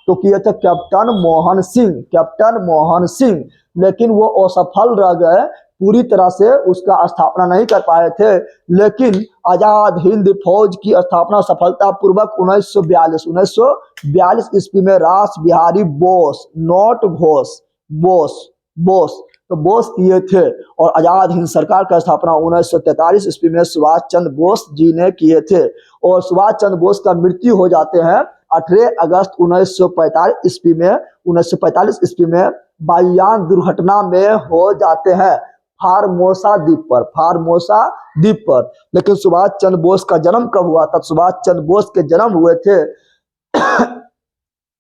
तो किए थे कैप्टन मोहन सिंह, कैप्टन मोहन सिंह। लेकिन वो असफल रह गए, पूरी तरह से उसका स्थापना नहीं कर पाए थे। लेकिन आजाद हिंद फौज की स्थापना सफलतापूर्वक 1942 ईस्वी में रास बिहारी बोस, नॉट घोष, बोस तो बोस किए थे। और आजाद हिंद सरकार का स्थापना 1943 ईस्वी में सुभाष चंद्र बोस जी ने किए थे। और सुभाष चंद्र बोस का मृत्यु हो जाते हैं 18 अगस्त 1945 ईस्वी में। 1945 ईस्वी में वायुयान दुर्घटना में हो जाते हैं फार्मोसा द्वीप पर। लेकिन सुभाष चंद्र बोस का जन्म कब हुआ था? सुभाष चंद्र बोस के जन्म हुए थे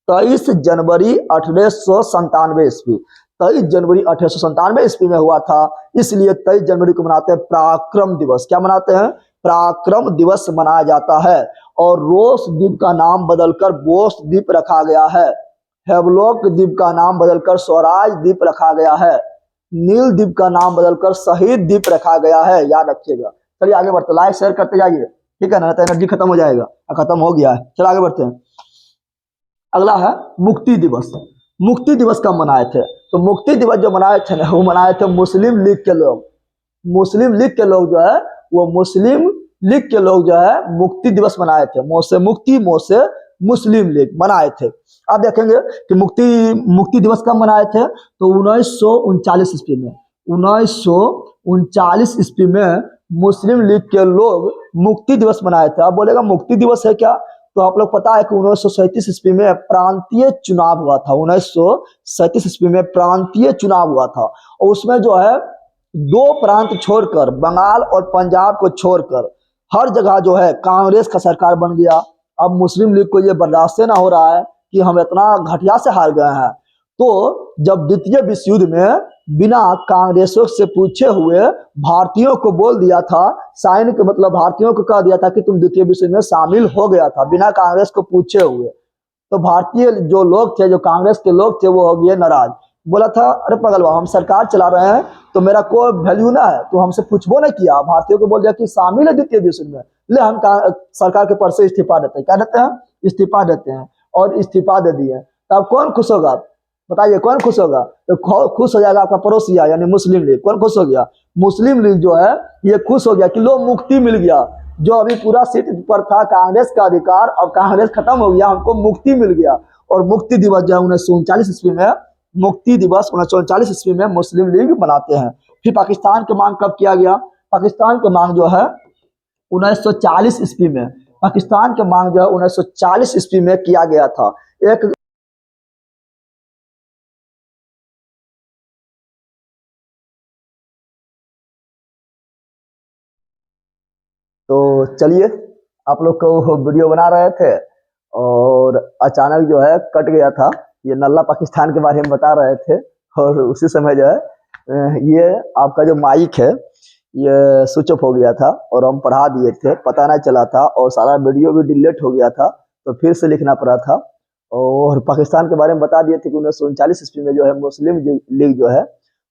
23 जनवरी 1897 ईस्वी। 23 जनवरी 1897 ईस्वी में हुआ था। इसलिए 23 जनवरी को मनाते हैं पराक्रम दिवस। क्या मनाते हैं? पराक्रम दिवस मनाया जाता है। और रोस द्वीप का नाम बदलकर बोस द्वीप रखा गया है। हेवलॉक द्वीप का नाम बदलकर स्वराज द्वीप रखा गया है। नील द्वीप का नाम बदलकर शहीद द्वीप रखा गया है। याद रखिएगा। चलिए आगे बढ़ते, लाइक शेयर करते जाइए। ठीक है ना, तो एनर्जी खत्म हो जाएगा। खत्म हो गया है। चलिए आगे बढ़ते हैं। अगला है मुक्ति दिवस। मुक्ति दिवस कब मनाए थे? तो मुक्ति दिवस जो मनाए थे ना, वो मनाए थे मुस्लिम लीग के लोग। मुस्लिम लीग के लोग जो है वो मुस्लिम लीग के लोग जो है मुक्ति दिवस मनाए थे। मोह से मुक्ति, मोह से मुस्लिम लीग मनाए थे। अब देखेंगे कि मुक्ति दिवस कब मनाए थे? तो 1939 ईस्वी में। 1939 ईस्वी में मुस्लिम लीग के लोग मुक्ति दिवस मनाए थे। अब बोलेगा मुक्ति दिवस है क्या? तो आप लोग पता है कि 1937 ईस्वी में प्रांतीय चुनाव हुआ था। 1937 ईस्वी में प्रांतीय चुनाव हुआ था और उसमें जो है दो प्रांत छोड़कर, बंगाल और पंजाब को छोड़कर हर जगह जो है कांग्रेस का सरकार बन गया। अब मुस्लिम लीग को ये बर्दाश्त ना हो रहा है कि हम इतना घटिया से हार गए हैं। तो जब द्वितीय विश्व युद्ध में बिना कांग्रेसों से पूछे हुए भारतीयों को बोल दिया था, साइन के मतलब भारतीयों को कह दिया था कि तुम द्वितीय विश्व युद्ध में शामिल हो गया था बिना कांग्रेस को पूछे हुए। तो भारतीय जो लोग थे, जो कांग्रेस के लोग थे, वो हो गए नाराज। बोला था अरे पगलवा, हम सरकार चला रहे हैं तो मेरा कोई वैल्यू ना है, तो हमसे पूछबो नहीं किया। भारतीयों को बोल दिया कि शामिल है द्वितीय विश्व युद्ध में, ले हम सरकार के पद से इस्तीफा देते हैं। क्या देते हैं? इस्तीफा देते हैं। और इस्तीफा दे दिए, तब कौन खुश होगा? बताइए कौन खुश होगा? तो खुश हो जाएगा आपका पड़ोसिया यानी मुस्लिम लीग। कौन खुश हो गया? मुस्लिम लीग जो है ये खुश हो गया कि लो मुक्ति मिल गया। जो अभी पूरा सीट पर था कांग्रेस का अधिकार, अब कांग्रेस खत्म हो गया, हमको मुक्ति मिल गया। और मुक्ति दिवस जो है 1939 ईस्वी में, मुक्ति दिवस 1939 ईस्वी में मुस्लिम लीग मनाते हैं। फिर पाकिस्तान की मांग कब किया गया? पाकिस्तान की मांग जो है 1940 ईस्वी में, पाकिस्तान की मांग जो है 1940 ईस्वी में किया गया था। एक तो चलिए, आप लोग को वीडियो बना रहे थे और अचानक जो है कट गया था। ये नल्ला पाकिस्तान के बारे में बता रहे थे और उसी समय जो है ये आपका जो माइक है ये स्विच ऑफ हो गया था और हम पढ़ा दिए थे, पता नहीं चला था और सारा वीडियो भी डिलीट हो गया था, तो फिर से लिखना पड़ा था। और पाकिस्तान के बारे में बता दिए थे कि 1939 ईस्वी में जो है मुस्लिम लीग जो है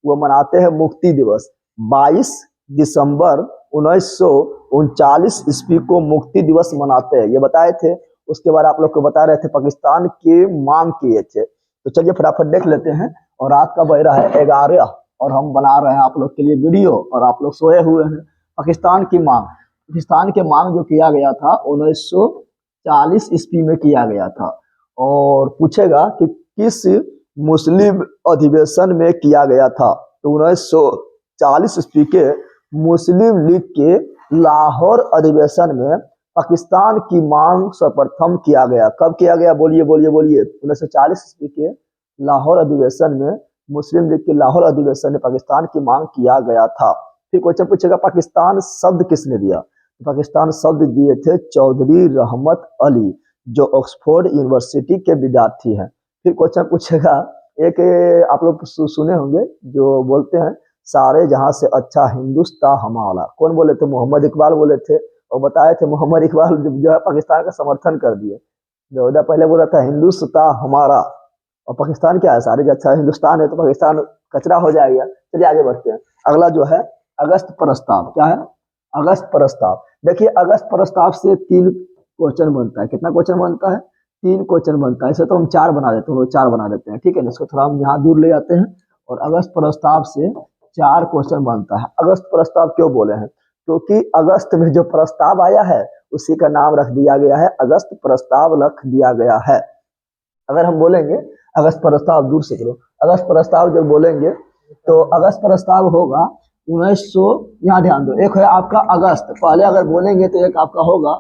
वो मनाते हैं मुक्ति दिवस। 22 दिसंबर 1939 ईस्वी को मुक्ति दिवस मनाते हैं, ये बताए थे। उसके बाद आप लोग को बता रहे थे पाकिस्तान की मांग किए थे। तो चलिए फटाफट देख लेते हैं। और रात का बज रहा है 11 और हम बना रहे हैं आप लोग के लिए वीडियो और आप लोग सोए हुए हैं। पाकिस्तान की मांग, पाकिस्तान की मांग जो किया गया था 1940 ईस्वी में किया गया था। और पूछेगा कि किस मुस्लिम अधिवेशन में किया गया था, तो 1940 ईस्वी के मुस्लिम लीग के लाहौर अधिवेशन में पाकिस्तान की मांग सर्वप्रथम किया गया। कब किया गया? बोलिए बोलिए बोलिए। 1940 ईस्वी के लाहौर अधिवेशन में, मुस्लिम लीग के लाहौर अधिवेशन में पाकिस्तान की मांग किया गया था। फिर क्वेश्चन पूछेगा पाकिस्तान शब्द किसने दिया? पाकिस्तान शब्द दिए थे चौधरी रहमत अली, जो ऑक्सफोर्ड यूनिवर्सिटी के विद्यार्थी हैं। फिर क्वेश्चन पूछेगा, एक आप लोग सुने होंगे जो बोलते हैं सारे जहां से अच्छा हिंदुस्तान हमारा, कौन बोले थे? मोहम्मद इकबाल बोले थे। और बताए थे मोहम्मद इकबाल जो है पाकिस्तान का समर्थन कर दिए। जो पहले बोला था हिंदुस्तान हमारा, और पाकिस्तान क्या है? सारे जो अच्छा हिंदुस्तान है तो पाकिस्तान कचरा हो जाएगा। चलिए आगे बढ़ते हैं। अगला जो है अगस्त प्रस्ताव। क्या है? अगस्त प्रस्ताव। देखिए अगस्त प्रस्ताव से 3 क्वेश्चन बनता है। कितना क्वेश्चन बनता है? 3 क्वेश्चन बनता है। इसे तो हम 4 बना देते हैं, 4 बना देते हैं, ठीक है ना। इसको थोड़ा हम यहाँ दूर ले आते हैं और अगस्त प्रस्ताव से 4 क्वेश्चन बनता है। अगस्त प्रस्ताव क्यों बोले हैं? क्योंकि अगस्त में जो प्रस्ताव आया है उसी का नाम रख दिया गया है, अगस्त प्रस्ताव रख दिया गया है। अगर हम बोलेंगे अगस्त प्रस्ताव, दूर से करो, अगस्त प्रस्ताव जब बोलेंगे तो अगस्त प्रस्ताव होगा 1900, यहाँ ध्यान दो, एक है आपका अगस्त, पहले अगर बोलेंगे तो एक आपका होगा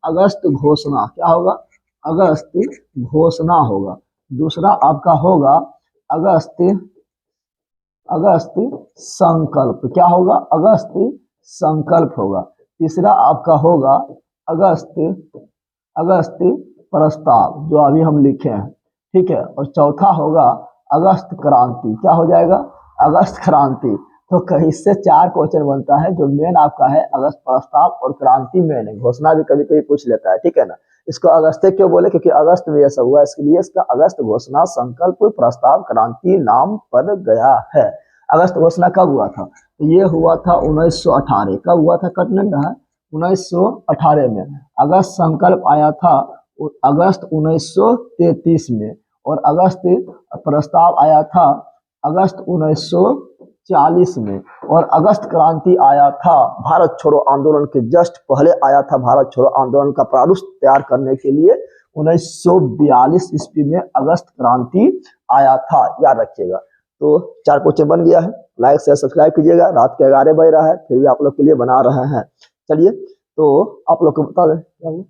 अगस्त घोषणा। क्या होगा? अगस्त घोषणा होगा। दूसरा आपका होगा अगस्त, अगस्त संकल्प। क्या होगा? अगस्त संकल्प होगा। तीसरा आपका होगा अगस्त, अगस्त प्रस्ताव जो अभी हम लिखे हैं, ठीक है। और चौथा होगा अगस्त क्रांति। क्या हो जाएगा? अगस्त क्रांति। तो कहीं से 4 क्वेश्चन बनता है। जो मेन आपका है अगस्त प्रस्ताव और क्रांति मेन है। घोषणा भी कभी कभी पूछ लेता है, ठीक है ना। इसको अगस्त क्यों बोले? क्योंकि अगस्त में ऐसा हुआ, इसके लिए इसका अगस्त घोषणा संकल्प प्रस्ताव क्रांति नाम पड़ गया है। अगस्त घोषणा कब हुआ था? तो ये हुआ था 1918। कब हुआ था? कटने रहा 1918 में। अगस्त संकल्प आया था अगस्त 1933 में। और अगस्त प्रस्ताव आया था अगस्त 1940 में। और अगस्त क्रांति आया था भारत छोड़ो आंदोलन के जस्ट पहले आया था। भारत छोड़ो आंदोलन का प्रारूप तैयार करने के लिए 1942 ईस्वी में अगस्त क्रांति आया था, याद रखिएगा। तो 4 क्वेश्चन बन गया है। लाइक से सब्सक्राइब कीजिएगा। रात के 11 बज रहा है, फिर भी आप लोग के लिए बना रहे हैं। चलिए तो आप लोग को बता दें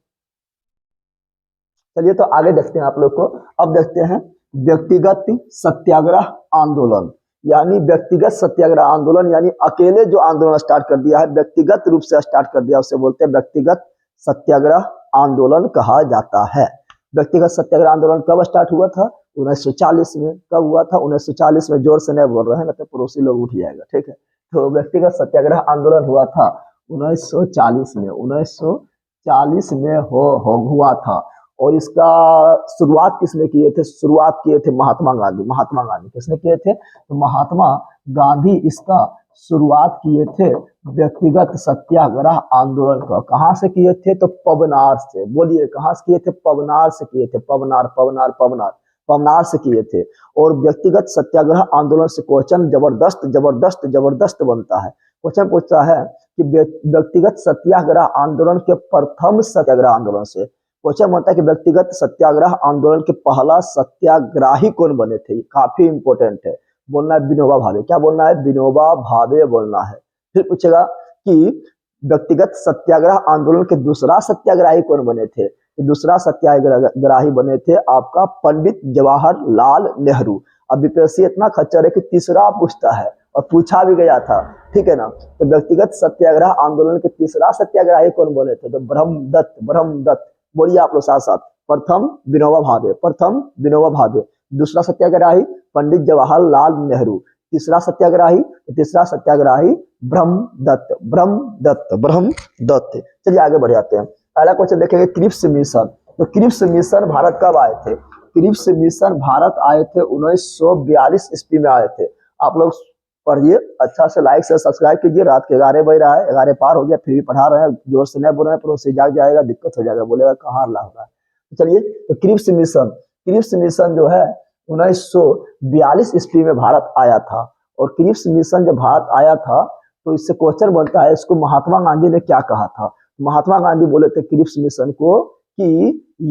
चलिए तो आगे देखते हैं आप लोग को। अब देखते हैं व्यक्तिगत सत्याग्रह आंदोलन, यानी व्यक्तिगत सत्याग्रह आंदोलन, यानी अकेले जो आंदोलन स्टार्ट कर दिया है, व्यक्तिगत रूप से स्टार्ट कर दिया, उसे बोलते हैं व्यक्तिगत सत्याग्रह आंदोलन कहा जाता है। व्यक्तिगत सत्याग्रह आंदोलन कब स्टार्ट हुआ था? 1940 में। कब हुआ था? 1940 में। जोर से नहीं बोल रहे हैं, मतलब पड़ोसी लोग उठ जाएगा, ठीक है। तो व्यक्तिगत सत्याग्रह आंदोलन हुआ था 1940 में। 1940 में हुआ था। और इसका शुरुआत किसने किए थे? शुरुआत किए थे महात्मा गांधी। महात्मा गांधी किसने किए थे? तो महात्मा गांधी इसका शुरुआत किए थे व्यक्तिगत सत्याग्रह आंदोलन का। कहाँ से किए थे? तो पवनार से। बोलिए कहाँ से किए थे? पवनार से किए थे। पवनार पवनार पवनार पवनार से किए थे। और व्यक्तिगत सत्याग्रह आंदोलन से क्वेश्चन जबरदस्त जबरदस्त जबरदस्त बनता है। क्वेश्चन पूछता है कि व्यक्तिगत सत्याग्रह आंदोलन के प्रथम सत्याग्रह आंदोलन से क्वेश्चन बनता है कि व्यक्तिगत सत्याग्रह आंदोलन के पहला सत्याग्रही कौन बने थे? काफी इंपॉर्टेंट है। बोलना है विनोबा भावे। क्या बोलना है? विनोबा भावे बोलना है। फिर पूछेगा कि व्यक्तिगत सत्याग्रह आंदोलन के दूसरा सत्याग्रही कौन बने थे? तो दूसरा सत्याग्रही बने थे आपका पंडित जवाहरलाल नेहरू। अब बीपीएससी इतना खच्चर है कि तीसरा पूछता है और पूछा भी गया था, ठीक है ना। तो व्यक्तिगत सत्याग्रह आंदोलन के तीसरा सत्याग्रही कौन बने थे? तो ब्रह्मदत्त। ब्रह्मदत्त बोलिए आप लोग साथ साथ। प्रथम विनोबा भावे। प्रथम विनोबा भावे। दूसरा सत्याग्रही पंडित जवाहरलाल नेहरू। तीसरा सत्याग्रही ब्रह्मदत्त। ब्रह्मदत्त ब्रह्मदत्त। चलिए आगे बढ़ जाते हैं। पहला क्वेश्चन देखेंगे क्रिप्स मिशन। तो क्रिप्स मिशन भारत कब आए थे? क्रिप्स मिशन भारत आए थे 1942 ईस्वी में आए थे। आप लोग पढ़िए अच्छा से, लाइक से सब्सक्राइब कीजिए। रात के 11 बज रहा है, 11 पार हो गया, फिर भी पढ़ा रहे हैं। जोर से नहीं बोल रहे हैं, पड़ोसी जाग जाएगा, दिक्कत हो जाएगा, बोलेगा कहाँ अल्लाह हो रहा है। तो चलिए, तो क्रिप्स मिशन जो है 1942 ईस्वी में भारत आया था। और क्रिप्स मिशन जब भारत आया था तो इससे क्वेश्चन बनता है, इसको महात्मा गांधी ने क्या कहा था? महात्मा गांधी बोले थे क्रिप्स मिशन को कि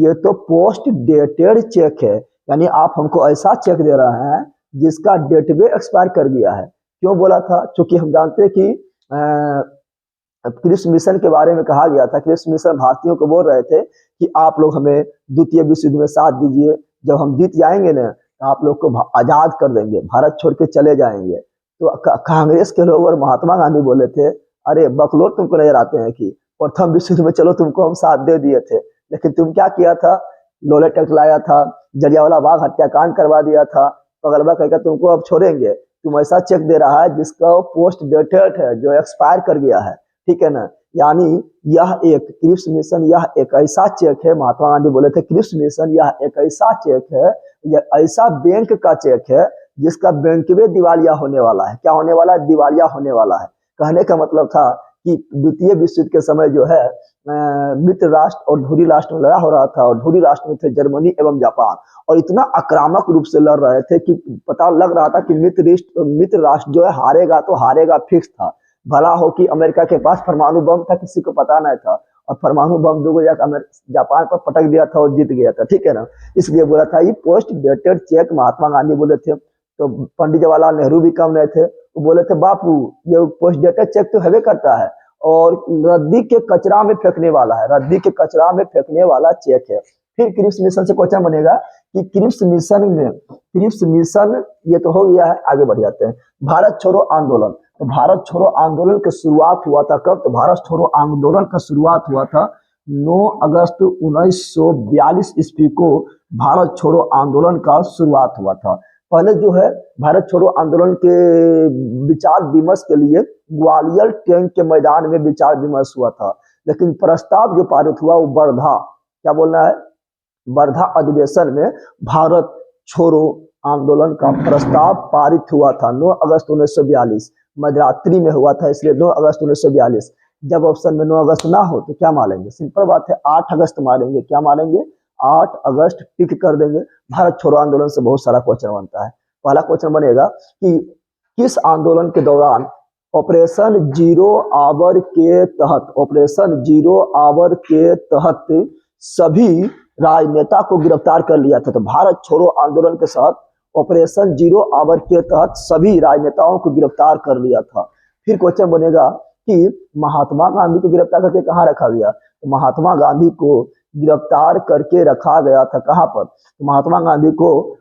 ये तो पोस्ट डेटेड चेक है, यानी आप हमको ऐसा चेक दे रहे हैं जिसका डेट भी एक्सपायर कर गया है। क्यों बोला था? क्योंकि हम जानते हैं कि क्रिप्स मिशन के बारे में कहा गया था। क्रिप्स मिशन भारतीयों को बोल रहे थे कि आप लोग हमें द्वितीय विश्व युद्ध में साथ दीजिए, जब हम जीत जाएंगे ना तो आप लोग को आजाद कर देंगे, भारत छोड़ के चले जाएंगे। तो कांग्रेस के लोग और महात्मा गांधी बोले थे, अरे बकलोल तुमको नजर आते हैं कि प्रथम विश्व युद्ध में चलो तुमको हम साथ दे दिए थे, लेकिन तुम क्या किया था? लोले टैक्स लाया था, जलियांवाला बाग हत्याकांड करवा दिया था, पगलबा कहकर तुमको अब छोड़ेंगे। तुम ऐसा चेक दे रहा है जिसका पोस्ट डेटेड है, जो एक्सपायर कर गया है, ठीक है ना। यानी यह एक क्रिप्स मिशन, यह एक ऐसा चेक है, महात्मा गांधी बोले थे क्रिप्स मिशन यह एक ऐसा चेक है, यह ऐसा बैंक का चेक है जिसका बैंक में दिवालिया होने वाला है। क्या होने वाला है? दिवालिया होने वाला है। कहने का मतलब था कि द्वितीय विश्व युद्ध के समय जो है मित्र राष्ट्र और धुरी राष्ट्र में लड़ा हो रहा था, और धुरी राष्ट्र में थे जर्मनी एवं जापान, और इतना आक्रामक रूप से लड़ रहे थे कि पता लग रहा था कि मित्र राष्ट्र जो है हारेगा तो हारेगा फिक्स था। भला हो कि अमेरिका के पास परमाणु बम था, किसी को पता नहीं था, और परमाणु बम दो जाकर जापान पर पटक दिया था और जीत गया था, ठीक है ना। इसलिए बोला था ये post dated cheque, Mahatma Gandhi बोले थे। तो पंडित जवाहरलाल नेहरू भी कम नहीं थे, वो बोले थे बापू ये पोस्ट डेटेड चेक तो हैवे करता है और रद्दी के कचरा में फेंकने वाला है, रद्दी के कचरा में फेंकने वाला चेक है। फिर क्रिप्स मिशन से क्वेश्चन बनेगा कि क्रिप्स मिशन ये तो हो गया है। आगे बढ़ जाते हैं। भारत छोड़ो आंदोलन। तो भारत छोड़ो आंदोलन की शुरुआत हुआ था कब? तो भारत छोड़ो आंदोलन का शुरुआत हुआ था 9 अगस्त 1942 ईस्वी को भारत छोड़ो आंदोलन का शुरुआत हुआ था। पहले जो है भारत छोड़ो आंदोलन के विचार विमर्श के लिए ग्वालियर टैंक के मैदान में विचार विमर्श हुआ था, लेकिन प्रस्ताव जो पारित हुआ वो वर्धा, क्या बोलना है, वर्धा अधिवेशन में भारत छोड़ो आंदोलन का प्रस्ताव पारित हुआ था 9 अगस्त 1942। मध्यरात्रि में हुआ था, इसलिए 9 अगस्त 1942। जब ऑप्शन में 9 अगस्त ना हो तो क्या मारेंगे? सिंपल बात है, 8 अगस्त मारेंगे। क्या मारेंगे? 8 अगस्त टिक कर देंगे। भारत छोड़ो आंदोलन से बहुत सारा क्वेश्चन बनता है। पहला क्वेश्चन बनेगा कि किस आंदोलन के दौरान ऑपरेशन जीरो आवर के तहत, ऑपरेशन जीरो आवर के तहत सभी राजनेता को गिरफ्तार कर लिया था? तो भारत छोड़ो आंदोलन के साथ ऑपरेशन जीरो आवर के तहत सभी राजनेताओं को गिरफ्तार कर लिया था। फिर क्वेश्चन बनेगा कि महात्मा गांधी को गिरफ्तार करके कहाँ रखा गया? तो महात्मा गांधी को गिरफ्तार करके रखा गया था। कहाँ पर? तो महात्मा गांधी को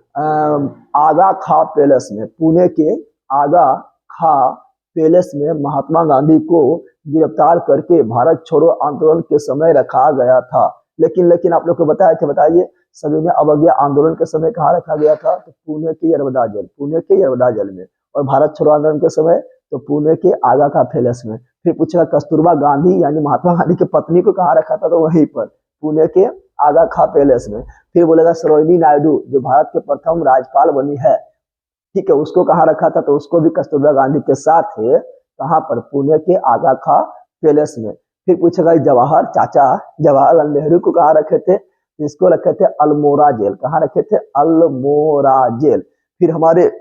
आगा खा पैलेस में, पुणे के आगा खा पैलेस में महात्मा गांधी को गिरफ्तार करके भारत छोड़ो आंदोलन के समय रखा गया था। लेकिन आप लोग को बताए थे, बताइए सविनय अवज्ञा आंदोलन के समय कहाँ रखा गया था? तो पुणे के यरवदा जेल, पुणे के यरवदा जेल में। और भारत छोड़ो आंदोलन के समय तो पुणे के आगा खा पैलेस में। फिर पूछेगा कस्तूरबा गांधी यानी महात्मा गांधी की पत्नी को कहाँ रखा था? तो वहीं पर पुणे के आगा खा पैलेस में। फिर बोलेगा सरोजिनी नायडू जो भारत के प्रथम राज्यपाल बनी है, ठीक है, उसको कहाँ रखा था? तो उसको भी कस्तूरबा गांधी के साथ है। कहाँ पर? पुणे के आगा खा पैलेस में। फिर पूछेगा जवाहर चाचा जवाहरलाल नेहरू को कहाँ रखे थे? इसको रखे थे अल्मोड़ा जेल। कहाँ रखे थे? अल्मोड़ा जेल। फिर हमारे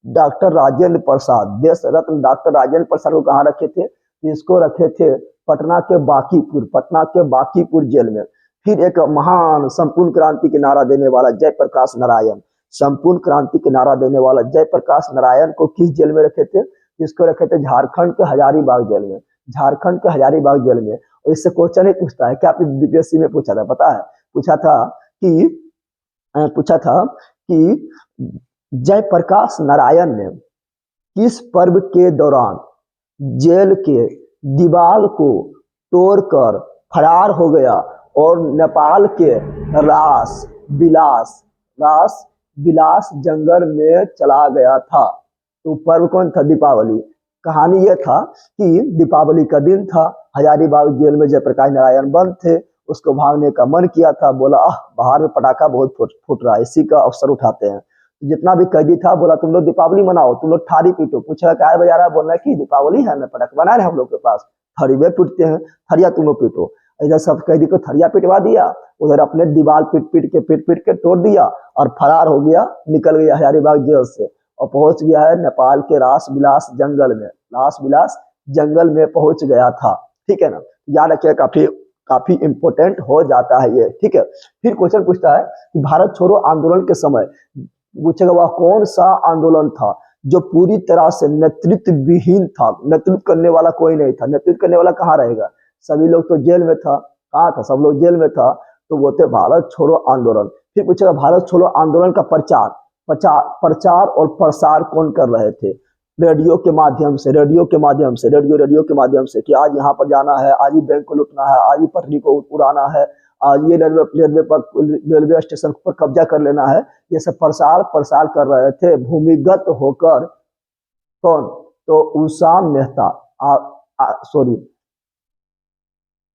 डॉक्टर राजेंद्र प्रसाद, देश रत्न डॉक्टर राजेंद्र प्रसाद को कहाँ रखे थे? इसको रखे थे पटना के बांकीपुर, पटना के बांकीपुर जेल में। फिर एक महान संपूर्ण क्रांति की नारा देने वाला जयप्रकाश नारायण, संपूर्ण क्रांति की नारा देने वाला जयप्रकाश नारायण को किस जेल में रखे थे? इसको रखे थे झारखंड के हजारीबाग जेल में, झारखंड के हजारीबाग जेल में। और इससे क्वेश्चन ही पूछता है क्या? बीपीएससी में पूछा था, पता है? पूछा था कि जयप्रकाश नारायण ने किस पर्व के दौरान जेल के दीवार को तोड़कर फरार हो गया और नेपाल के रास बिलास जंगल में चला गया था? तो पर्व कौन था? दीपावली। कहानी यह था कि दीपावली का दिन था, हजारीबाग जेल में जयप्रकाश नारायण बंद थे, उसको भागने का मन किया था, बोला बाहर में पटाखा बहुत फूट रहा है, इसी का अवसर उठाते हैं। जितना भी कैदी था बोला तुम लोग दीपावली मनाओ, तुम लोग थारी पीटो। पूछा क्या है भैया? बोल रहा है कि दीपावली है ना, पटाखा बना रहे हम लोग के पास, थारी वे पीटते हैं, थरिया तुम लोग पीटो। इधर सब कैदी को थरिया पिटवा दिया, उधर अपने दीवार पीट पीट के तोड़ दिया और फरार हो गया, निकल गया हजारीबाग जेल से और पहुंच गया है नेपाल के रास बिलास जंगल में पहुंच गया था। ठीक है ना, याद रखिए, काफी इंपोर्टेंट हो जाता है ये। ठीक है, फिर क्वेश्चन पूछता है कि भारत छोड़ो आंदोलन के समय पूछेगा वह कौन सा आंदोलन था जो पूरी तरह से नेतृत्व विहीन था? नेतृत्व करने वाला कोई नहीं था। नेतृत्व करने वाला कहाँ रहेगा? सभी लोग तो जेल में था। कहाँ था? सब लोग जेल में था। तो वो थे भारत छोड़ो आंदोलन। फिर पूछेगा भारत छोड़ो आंदोलन का प्रचार और प्रसार कौन कर रहे थे? रेडियो के माध्यम से कि आज यहाँ पर जाना है, आज ही बैंक को लूटना है, आज ही पटरी को उड़ाना है, आज ये रेलवे स्टेशन पर कब्जा कर लेना है, ये सब प्रसार कर रहे थे भूमिगत होकर। कौन? तो उषा मेहता,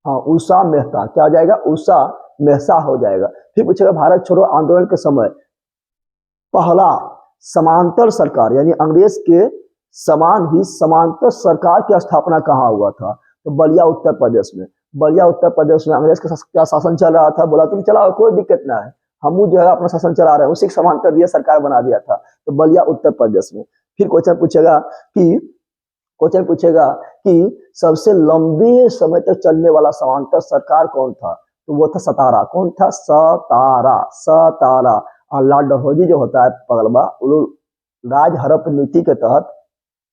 उषा मेहता। क्या हो जाएगा? उषा मेहता हो जाएगा। फिर पूछेगा भारत छोड़ो आंदोलन के समय पहला समांतर सरकार यानी अंग्रेज के समान ही समांतर सरकार की स्थापना कहाँ हुआ था? तो बलिया उत्तर प्रदेश में। अंग्रेज का क्या शासन चल रहा था? बोला तुम चलाओ, कोई दिक्कत ना है, हम जो है अपना शासन चला रहे हैं, उसी के समांतर दिया सरकार बना दिया था। तो बलिया उत्तर प्रदेश में। फिर क्वेश्चन पूछेगा कि सबसे लंबे समय तक चलने वाला समांतर सरकार कौन था? तो वो था सतारा। कौन था? सतारा। और लॉर्ड डलहौजी जो होता है पगलबा, राज हड़प नीति के तहत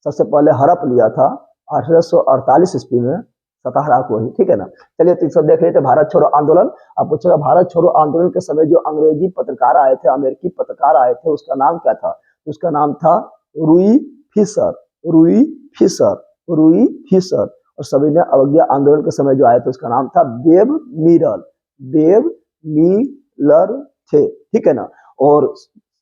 सबसे पहले हड़प लिया था 1848 ईस्वी में सतारा को ही। ठीक है ना, चलिए तो सब देख रहे थे भारत छोड़ो आंदोलन। अब पूछेगा भारत छोड़ो आंदोलन के समय जो अंग्रेजी पत्रकार आए थे, अमेरिकी पत्रकार आए थे, उसका नाम क्या था? उसका नाम था रूई फिशर। और सविनय अवज्ञा आंदोलन के समय जो आए थे उसका नाम था वेब मिलर थे। ठीक है ना, और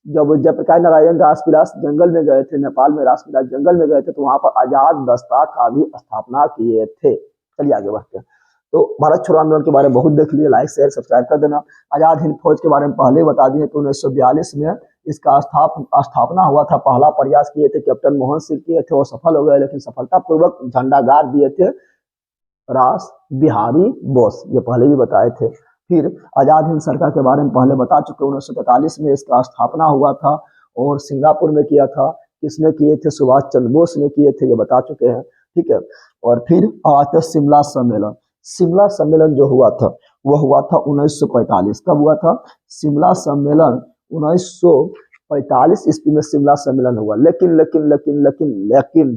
जब जयप्रकाश नारायण रासबिलास जंगल में गए थे, नेपाल में रासबिलास जंगल में गए थे, तो वहां पर आजाद दस्ता का भी स्थापना किए थे। चलिए आगे बढ़ते हैं। तो भारत छोड़ो आंदोलन के बारे में बहुत देख लिए, लाइक शेयर सब्सक्राइब कर देना। आजाद हिंद फौज के बारे में पहले बता दिए कि 1942 में इसका स्थापना हुआ था। पहला प्रयास किए थे कैप्टन मोहन सिंह किए थे, वो सफल हो गए, लेकिन सफलतापूर्वक झंडा गाड़ दिए थे रास बिहारी बोस, ये पहले भी बताए थे। फिर आजाद हिंद सरकार के बारे में पहले बता चुके, 1943 में इसका स्थापना हुआ था और सिंगापुर में किया था। किसने किए थे? सुभाष चंद्र बोस ने किए थे, ये बता चुके हैं। ठीक है, और फिर आते शिमला सम्मेलन जो हुआ था वो हुआ था 1945। कब हुआ था? शिमला सम्मेलन 1945 ईस्वी में शिमला सम्मेलन हुआ। लेकिन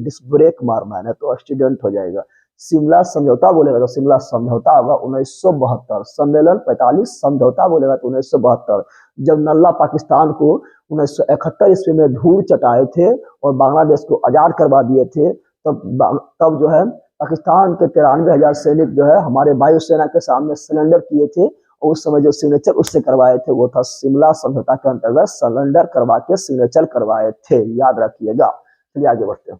डिस्क ब्रेक मारना है तो एक्सीडेंट हो जाएगा। शिमला समझौता बोलेगा तो शिमला समझौता होगा 1972। सम्मेलन 45, समझौता बोलेगा तो 1972। जब नल्ला पाकिस्तान को 1971 ईस्वी में धूल चटाए थे और बांग्लादेश को आजाद करवा दिए थे, तब जो है पाकिस्तान के 93,000 सैनिक जो है हमारे वायुसेना के सामने सरेंडर किए थे, और उस समय जो सिग्नेचर उससे करवाए थे वो था शिमला समझौता के अंतर्गत सरेंडर करवा के सिग्नेचर करवाए थे, याद रखिएगा। चलिए आगे बढ़ते हैं।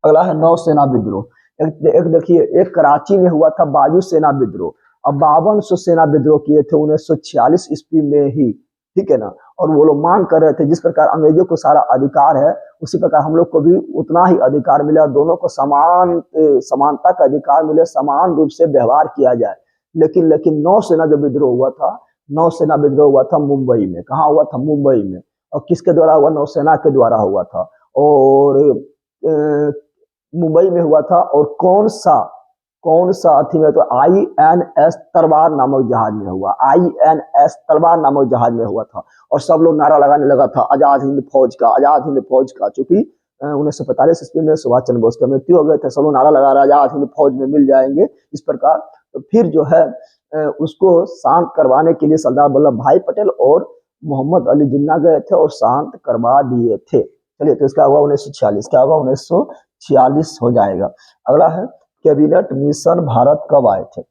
अगला है नौसेना विद्रोह। एक देखिए, एक कराची में हुआ था वायुसेना विद्रोह। अब 5200 सेना विद्रोह किए थे 1946 ईस्वी में ही, ठीक है ना। और वो लोग मांग कर रहे थे जिस प्रकार अंग्रेजों को सारा अधिकार है उसी प्रकार हम लोग को भी उतना ही अधिकार मिले और दोनों को समानता का अधिकार मिले, समान रूप से व्यवहार किया जाए। लेकिन नौसेना जो विद्रोह हुआ था, नौसेना विद्रोह हुआ था मुंबई में। कहाँ हुआ था? मुंबई में। और किसके द्वारा हुआ? नौसेना के द्वारा हुआ था। और मुंबई में हुआ था। और कौन सा अथी में? तो INS तलवार नामक जहाज में हुआ। INS तलवार नामक जहाज में हुआ था। और सब लोग नारा लगाने लगा था आजाद हिंद फौज का, आजाद हिंद फौज का। चूंकि 1945 ईस्वी में सुभाष चंद्र बोस की मृत्यु हो गए थे, सब लोग नारा लगा रहे आजाद हिंद फौज में मिल जाएंगे इस प्रकार। तो फिर जो है उसको शांत करवाने के लिए सरदार वल्लभ भाई पटेल और मोहम्मद अली जिन्ना गए थे और शांत करवा दिए थे। चलिए, तो इसका हुआ 1946। क्या होगा? 1946 हो जाएगा। अगला है कैबिनेट मिशन भारत कब आए थे?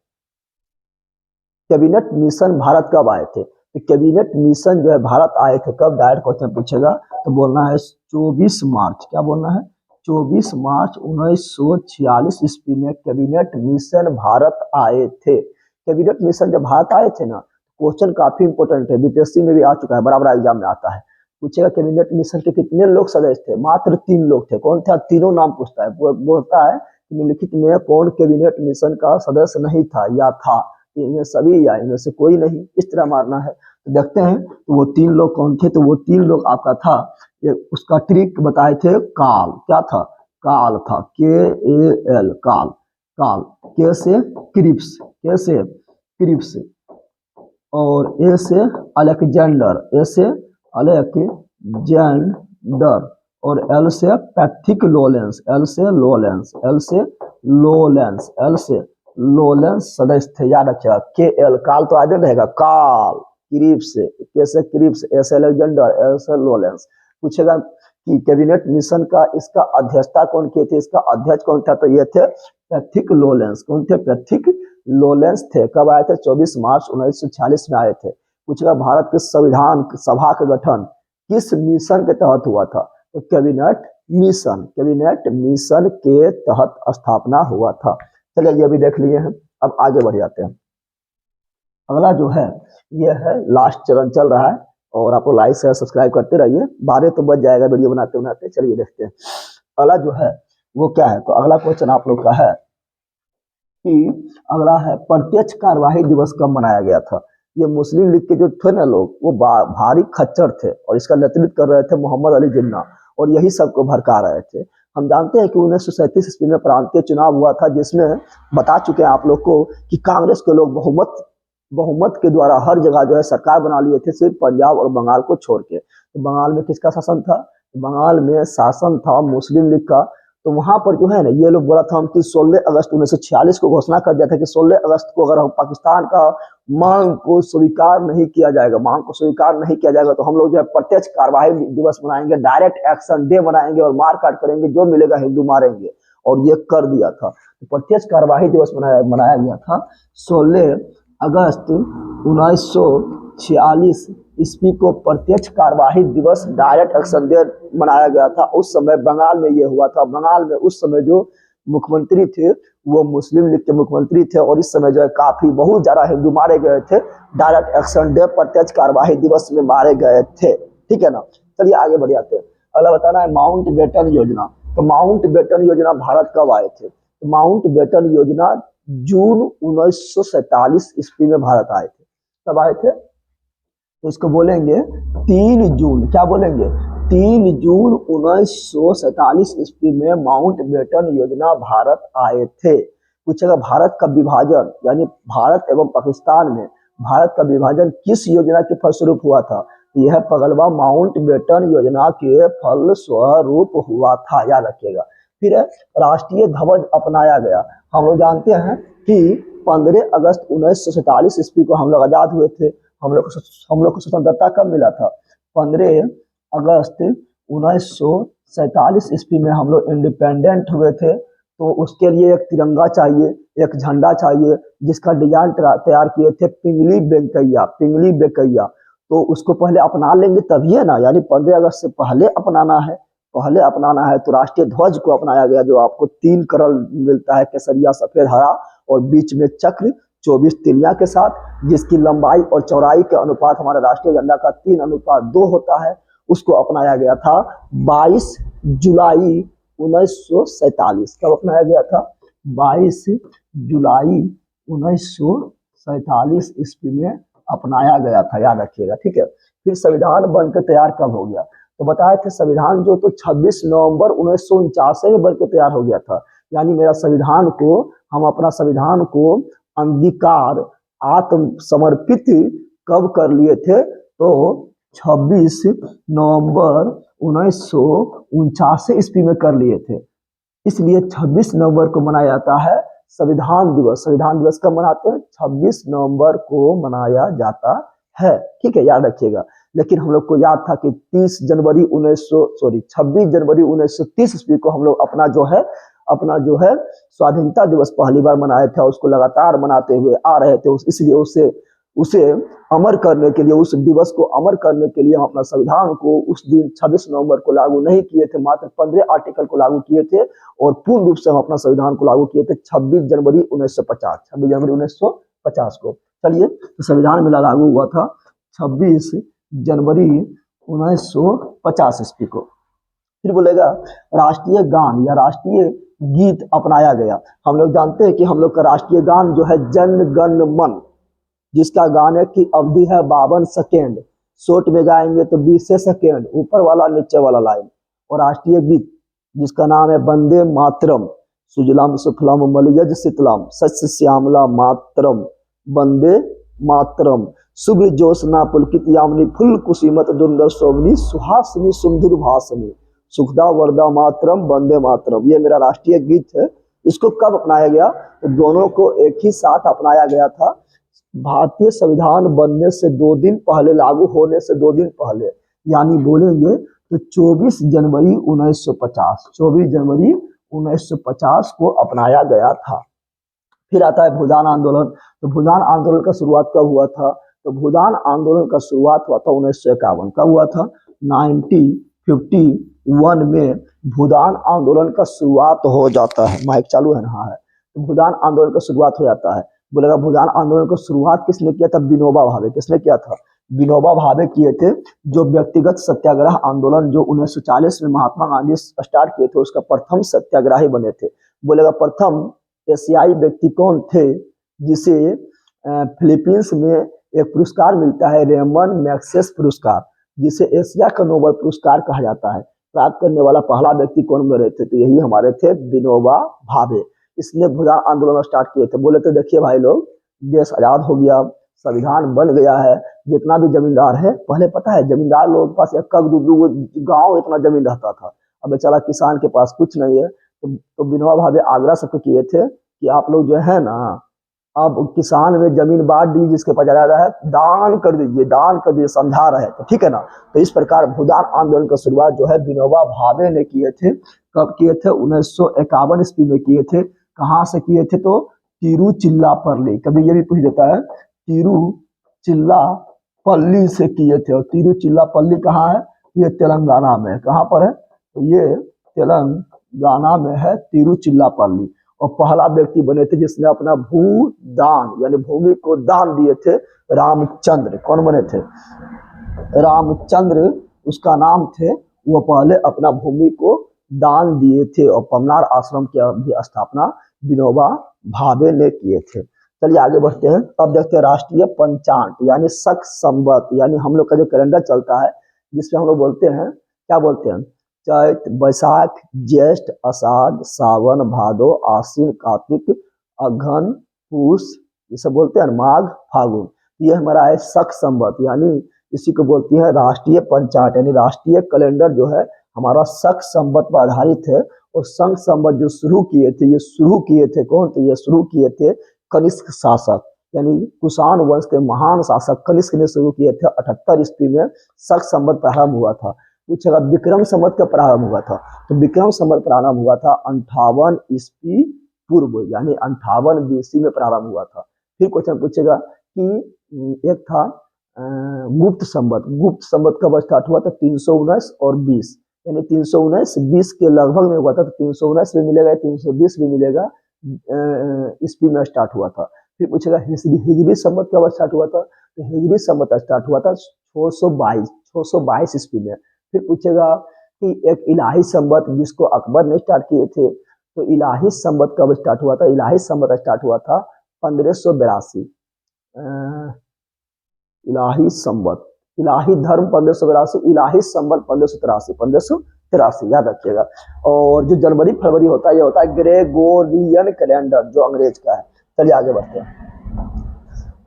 कैबिनेट मिशन भारत कब आए थे? तो कैबिनेट मिशन जो है भारत आए थे कब? डायरेक्ट क्वेश्चन पूछेगा तो बोलना है 24 मार्च। क्या बोलना है? 24 मार्च 1946 ईस्वी में कैबिनेट मिशन भारत आए थे। कैबिनेट मिशन जब भारत आए थे ना, क्वेश्चन काफी इंपोर्टेंट है, बीपीएससी में भी आ चुका है, बराबर एग्जाम में आता है। पूछेगा कैबिनेट मिशन के कितने लोग सदस्य थे? मात्र 3 लोग थे। कौन थे? तीनों नाम पूछता है। बोलता है निम्नलिखित में कौन कैबिनेट मिशन का सदस्य नहीं था या था? इनमें सभी या इनमें से कोई नहीं, इस तरह मारना है। तो देखते हैं तो वो 3 लोग कौन थे? तो वो 3 लोग आपका था, ये उसका ट्रिक बताए थे। काल। क्या था? काल था। KAL, काल। काल। के से क्रिप्स, के से क्रिप्स। और ए से अलेक्जेंडर, ए से अलेक्जेंडर। और एल से पैथिक लोलेंस, एल से लोलेंस, एल से लोलेंस, एल से लोलेंस सदस्य थे, याद रखिएगा। KL, काल तो आगे रहेगा। काल, क्रिप्स, के से क्रिप्स, ए से अलेक्जेंडर, एल से लोलेंस। पूछेगा कि कैबिनेट मिशन का इसका अध्यक्षता कौन किए थे? इसका अध्यक्ष कौन था? तो ये थे पैथिक लोलेंस। कौन थे? पैथिक लोलेंस थे। कब आए थे? 24 मार्च 1946 में आए थे। पूछेगा भारत के संविधान सभा का गठन किस मिशन के तहत हुआ था? तो कैबिनेट मिशन, कैबिनेट मिशन के तहत स्थापना हुआ था। चलिए, ये भी देख लिए हैं। अब आगे बढ़ जाते हैं। अगला जो है ये है लास्ट चरण चल रहा है, और आप लोग लाइक शेयर सब्सक्राइब करते रहिए। 12 तो बच जाएगा वीडियो बनाते बनाते। चलिए देखते हैं अगला जो है वो क्या है। तो अगला क्वेश्चन आप लोग का है कि अगला है प्रत्यक्ष कार्यवाही दिवस कब मनाया गया था? ये मुस्लिम लीग के जो थे ना लोग, वो भारी खच्चर थे और इसका नेतृत्व कर रहे थे मोहम्मद अली जिन्ना, और यही सबको भड़का रहे थे। हम जानते हैं कि 1937 ईस्वी में प्रांतीय चुनाव हुआ था, जिसमें बता चुके हैं आप लोग को कि कांग्रेस के लोग बहुमत के द्वारा हर जगह जो है सरकार बना लिए थे, सिर्फ पंजाब और बंगाल को छोड़ के। तो बंगाल में किसका शासन था? बंगाल में शासन था मुस्लिम लीग का। तो वहां पर जो है ना, ये लोग बोला था हम कि 16 अगस्त 1946 को घोषणा कर दिया था कि 16 अगस्त को अगर हम पाकिस्तान का मांग को स्वीकार नहीं किया जाएगा, मांग को स्वीकार नहीं किया जाएगा, तो हम लोग जो है प्रत्यक्ष कार्यवाही दिवस मनाएंगे, डायरेक्ट एक्शन डे मनाएंगे और मार काट करेंगे, जो मिलेगा हिंदू मारेंगे। और ये कर दिया था। तो प्रत्यक्ष कार्यवाही दिवस मनाया गया था 16 अगस्त 1946 ईस्वी को। प्रत्यक्ष कार्यवाही दिवस, डायरेक्ट एक्शन डे मनाया गया था। उस समय बंगाल में ये हुआ था। बंगाल में उस समय जो मुख्यमंत्री थे वो मुस्लिम लीग के मुख्यमंत्री थे, और इस समय जो है काफी बहुत ज्यादा हिंदू मारे गए थे। डायरेक्ट एक्शन डे प्रत्यक्ष कार्यवाही दिवस में मारे गए थे, ठीक है ना। चलिए आगे बढ़ जाते हैं। अगला बताना है माउंट बेटन योजना। तो माउंट बेटन योजना भारत कब आए थे? तो माउंट बेटन योजना जून 1947 ईस्वी में भारत आए थे। कब आए थे? तो इसको बोलेंगे 3 जून। क्या बोलेंगे? 3 जून 1947 ईस्वी में माउंट बेटन योजना भारत आए थे। पूछेगा भारत का विभाजन, यानी भारत एवं पाकिस्तान में भारत का विभाजन किस योजना के फलस्वरूप हुआ था? यह पगलवा माउंट बेटन योजना के फलस्वरूप हुआ था, याद रखिएगा। फिर राष्ट्रीय ध्वज अपनाया गया। हम लोग जानते हैं कि 15 अगस्त 1947 ईस्वी को हम लोग आजाद हुए थे। हम लोग को स्वतंत्रता कब मिला था? 15 अगस्त 1947 ईस्वी में हम लोग इंडिपेंडेंट हुए थे। तो उसके लिए एक तिरंगा चाहिए, एक झंडा चाहिए, जिसका डिजाइन तैयार किए थे पिंगली बेकैया। तो उसको पहले अपना लेंगे तभी है ना, यानी 15 अगस्त से पहले अपनाना है। तो राष्ट्रीय ध्वज को अपनाया गया, जो आपको 3 कलर मिलता है, केसरिया, सफेद, हरा, और बीच में चक्र 24 तिलिया के साथ, जिसकी लंबाई और चौड़ाई के अनुपात हमारे राष्ट्रीय झंडा का 3:2 होता है। उसको अपनाया गया था 22 जुलाई 1947। कब अपनाया गया था? 22 जुलाई 1947 ईस्वी में अपनाया गया था, याद रखिएगा, ठीक है। फिर संविधान बनकर तैयार कब हो गया? तो बताए थे संविधान जो तो 26 नवंबर 1949 में बनकर तैयार हो गया था। यानी हम अपना संविधान को अंगीकार आत्मसमर्पित कब कर लिए थे? तो 26 नवंबर 1949 ईस्वी में कर लिए थे। इसलिए 26 नवंबर को मनाया जाता है संविधान दिवस। संविधान दिवस कब मनाते हैं? 26 नवंबर को मनाया जाता है, ठीक है, याद रखिएगा। लेकिन हम लोग को याद था कि 26 जनवरी 1930 ईस्वी को हम लोग अपना जो है स्वाधीनता दिवस पहली बार मनाए थे, और उसको लगातार मनाते हुए आ रहे थे। इसलिए उसे अमर करने के लिए, उस दिवस को अमर करने के लिए हम अपना संविधान को उस दिन 26 नवंबर को लागू नहीं किए थे, मात्र 15 आर्टिकल को लागू किए थे, और पूर्ण रूप से हम अपना संविधान को लागू किए थे 26 जनवरी 1950 को। चलिए, तो संविधान मेरा लागू हुआ था 26 जनवरी 1950 ईस्वी को। फिर बोलेगा राष्ट्रीय गान या राष्ट्रीय गीत अपनाया गया। हम लोग जानते हैं कि हम लोग का राष्ट्रीय गान जो है जन गण मन, जिसका गाने की अवधि है 52 सेकेंड, शॉर्ट में गाएंगे तो 20 सेकेंड, ऊपर वाला नीचे वाला लाइन। और राष्ट्रीय गीत जिसका नाम है वंदे मातरम, सुजलाम सुफलाम मलयज शीतलाम सस्य श्यामला मातरम, वंदे मातरम, शुभ्र ज्योत्सना पुलकित यामिनी फुल कुसुमत दुर्दर शोभनी सुहासिनी सुमधुर भाषिनी सुखदा वरदा मातरम वंदे मातरम। ये मेरा राष्ट्रीय गीत है। इसको कब अपनाया गया? तो दोनों को एक ही साथ अपनाया गया था, भारतीय संविधान बनने से 2 दिन पहले, लागू होने से 2 दिन पहले, यानी बोलेंगे तो 24 जनवरी 1950, 24 जनवरी 1950 को अपनाया गया था। फिर आता है भूदान आंदोलन। तो भूदान आंदोलन का शुरुआत कब हुआ था? तो भूदान आंदोलन का शुरुआत हुआ था 1951। कब हुआ था? 1951 में भूदान आंदोलन का शुरुआत हो जाता है। माइक चालू है ना? हाँ है। तो भूदान आंदोलन का शुरुआत हो जाता है। बोलेगा भूदान आंदोलन की शुरुआत किसने किया था? विनोबा भावे। किसने किया था? विनोबा भावे किए थे। जो व्यक्तिगत सत्याग्रह आंदोलन जो 1940 में महात्मा गांधी स्टार्ट किए थे, उसका प्रथम सत्याग्रही बने थे। बोलेगा प्रथम एशियाई व्यक्ति कौन थे जिसे फिलीपींस में एक पुरस्कार मिलता है, रेमन मैग्सेस पुरस्कार, जिसे एशिया का नोबेल पुरस्कार कहा जाता है। प्राप्त करने वाला पहला व्यक्ति कौन बने थे? तो यही हमारे थे विनोबा भावे। इसने भूदान आंदोलन स्टार्ट किए थे। बोले तो देखिए भाई लोग, देश आजाद हो गया, संविधान बन गया है, जितना भी जमींदार है, पहले पता है जमींदार लोगों के पास एक दो गांव इतना जमीन रहता था। अब बेचारा किसान के पास कुछ नहीं है। तो विनोबा भावे आग्रह सबको किए थे कि आप लोग जो है ना, अब किसान में जमीन बांट दीजिए, जिसके पास ज्यादा है दान कर दीजिए, समझा रहे थे, ठीक है ना। तो इस प्रकार भूदान आंदोलन की शुरुआत जो है विनोबा भावे ने किए थे। कब किए थे? 1951 ईस्वी में किए थे। कहाँ से किए थे? तो तिरुचिल्लापल्ली। कभी ये भी पूछ देता है, तिरुचिल्लापल्ली से किए थे। और तिरुचिल्लापल्ली कहाँ है? ये तेलंगाना में है। कहाँ पर है? तो ये तेलंगाना में है तिरुचिल्लापल्ली। और पहला व्यक्ति बने थे जिसने अपना भूदान यानी भूमि को दान दिए थे, रामचंद्र। कौन बने थे? रामचंद्र उसका नाम थे। वो पहले अपना भूमि को दान दिए थे, और पमनार आश्रम की भी स्थापना विनोबा भावे ने किए थे। चलिए आगे बढ़ते हैं। अब देखते हैं राष्ट्रीय पंचांग यानी शक संवत, यानी हम लोग का जो कैलेंडर चलता है, जिसमें हम लोग बोलते हैं, क्या बोलते हैं? चैत, बैसाख, ज्येष्ठ, आषाढ़, सावन, भादो, आश्विन, कार्तिक, अघन, पूष, ये सब बोलते हैं, माघ, फागुन। ये हमारा है शक संवत, यानी इसी को बोलती है राष्ट्रीय पंचांग, यानी राष्ट्रीय कैलेंडर जो है हमारा शक संवत पर आधारित है। और संघ संबंध जो शुरू किए थे, ये शुरू किए थे कौन थे? ये शुरू किए थे कनिष्क शासक, यानी कुषाण वंश के महान शासक कनिष्क ने शुरू किए थे। 78 ईस्वी में संघ संबंध प्रारंभ हुआ था। पूछेगा विक्रम संवत का प्रारंभ हुआ था, तो विक्रम संवत प्रारंभ हुआ था 58 ईस्वी पूर्व, यानी 58 BC में प्रारंभ हुआ था। फिर क्वेश्चन पूछेगा कि एक था गुप्त संवत। गुप्त संवत कब स्टार्ट हुआ था? 319 और 20, यानी 319 20 के लगभग में हुआ था, तो 319 भी मिलेगा, 320 भी मिलेगा, ईस्वी में स्टार्ट हुआ था। फिर पूछेगा हिजरी संवत कब स्टार्ट हुआ था? तो हिजरी संवत स्टार्ट हुआ था 622 ईस्वी में। फिर पूछेगा कि एक इलाही संवत जिसको अकबर ने स्टार्ट किए थे, तो इलाही संवत कब स्टार्ट हुआ था? इलाही संवत स्टार्ट हुआ था 1582। इलाही संवत, इलाही धर्म 1582, इलाही संवत 1583 याद रखिएगा। और जो जनवरी फरवरी होता है, ये होता है ग्रेगोरियन कैलेंडर, जो अंग्रेज का है। चलिए आगे बढ़ते हैं।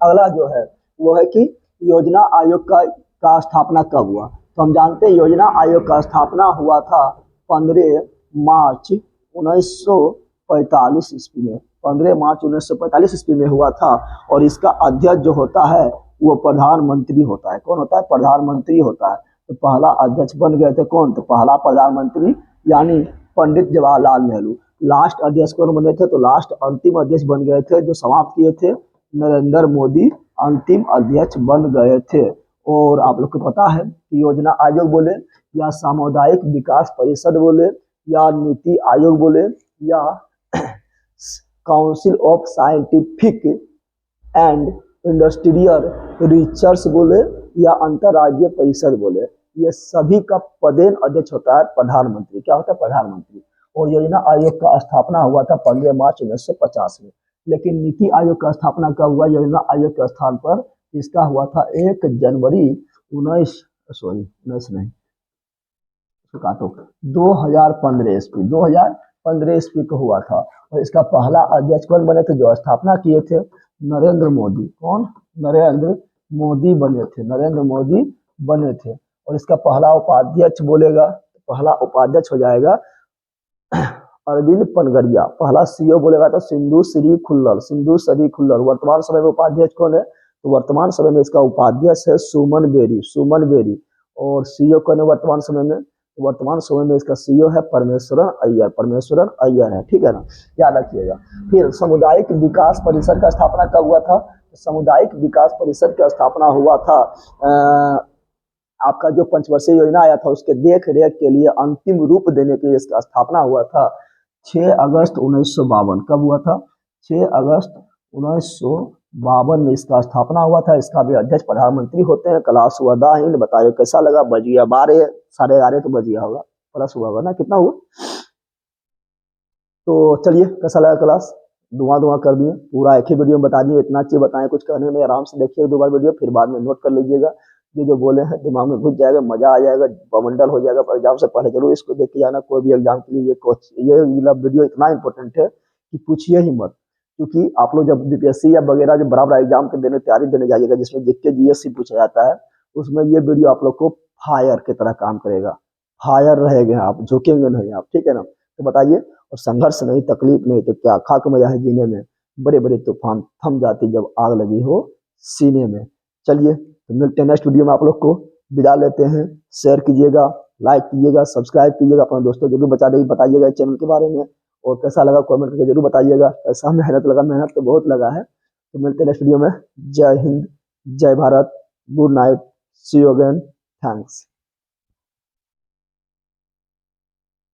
अगला जो है वो है कि योजना आयोग का स्थापना कब हुआ? तो हम जानते हैं योजना आयोग का स्थापना हुआ था 15 मार्च 1945 ईस्वी में। 15 मार्च 1945 ईस्वी में हुआ था। और इसका अध्यक्ष जो होता है वो प्रधानमंत्री होता है। कौन होता है? प्रधानमंत्री होता है। तो पहला अध्यक्ष बन गए थे कौन? तो पहला प्रधानमंत्री यानी पंडित जवाहरलाल नेहरू। लास्ट अध्यक्ष कौन बने थे? तो लास्ट अंतिम अध्यक्ष बन गए थे, जो समाप्त किए थे, नरेंद्र मोदी अंतिम अध्यक्ष बन गए थे। और आप लोग को पता है कि योजना आयोग बोले या सामुदायिक विकास परिषद बोले या नीति आयोग बोले या council of scientific and industrial research बोले या अंतरराज्यीय परिषद बोले, ये सभी का पदेन अध्यक्ष होता है प्रधानमंत्री। क्या होता है? प्रधानमंत्री। और योजना आयोग का स्थापना हुआ था 15 मार्च 1950 में। लेकिन नीति आयोग का स्थापना कब हुआ? योजना आयोग के स्थान पर इसका हुआ था 1 जनवरी 2015 ईस्वी, 2015 ईस्वी को हुआ था। और इसका पहला अध्यक्ष कौन बने थे? जो स्थापना किए थे नरेंद्र मोदी। कौन? नरेंद्र मोदी बने थे, नरेंद्र मोदी बने थे। और इसका पहला उपाध्यक्ष बोलेगा, पहला उपाध्यक्ष हो जाएगा अरविंद पनगड़िया। पहला सीईओ बोलेगा तो सिंधु श्री खुल्लर, सिंधु श्री खुल्लर। वर्तमान समय में उपाध्यक्ष कौन है? तो वर्तमान समय में इसका उपाध्यक्ष है सुमन बेरी, सुमन बेरी। और सीईओ कौन है वर्तमान समय में? वर्तमान समय में इसका सीईओ है परमेश्वरन अय्यर, परमेश्वरन अय्यर है। ठीक है ना, याद रखिएगा। फिर सामुदायिक विकास परिषद का स्थापना कब हुआ था? सामुदायिक विकास परिषद का स्थापना हुआ था आपका जो पंचवर्षीय योजना आया था उसके देख रेख के लिए अंतिम रूप देने के लिए इसका स्थापना हुआ था 6 अगस्त 1952। कब हुआ था? 6 अगस्त 1952 में इसका स्थापना हुआ था। इसका भी अध्यक्ष प्रधानमंत्री होते हैं। क्लास हुआ दा हिंद, बताइए कैसा लगा? बज गया 12, 11:30 तो बज गया होगा, प्लस हुआ होगा ना, कितना हुआ? तो चलिए, कैसा लगा क्लास? धुआं कर दिए, पूरा एक ही वीडियो में बता दिए। इतना चीज बताएं, कुछ कहने में आराम से देखिए 2 बार वीडियो, फिर बाद में नोट कर लीजिएगा। जो बोले हैं दिमाग में घुस जाएगा, मजा आ जाएगा, बमंडल हो जाएगा। एग्जाम से पहले जरूर इसको देख के जाना। कोई भी एग्जाम के लिए ये मतलब वीडियो इतना इंपॉर्टेंट है कि पूछिए ही मत। क्योंकि आप लोग जब बीपीएससी या वगैरह जब बराबर एग्जाम के देने तैयारी देने जाइएगा, जिसमें जीके जीएससी पूछा जाता है, उसमें ये वीडियो आप लोग को फायर की तरह काम करेगा। फायर रहेंगे आप, झुकेंगे नहीं आप। ठीक है ना? तो बताइए, और संघर्ष नहीं, तकलीफ नहीं, तो क्या खाक मजा है जीने में। बड़े बड़े तूफान थम जाते जब आग लगी हो सीने में। चलिए, तो मिलते हैं नेक्स्ट वीडियो में। आप लोग को विदा लेते हैं। शेयर कीजिएगा, लाइक कीजिएगा, सब्सक्राइब कीजिएगा, अपने दोस्तों जरूर बताइएगा चैनल के बारे में। और कैसा लगा कमेंट करके जरूर बताइएगा। कैसा मेहनत लगा? मेहनत तो बहुत लगा है। तो मिलते हैं नेक्स्ट वीडियो में। जय हिंद, जय Bharat, good night, see you again, thanks.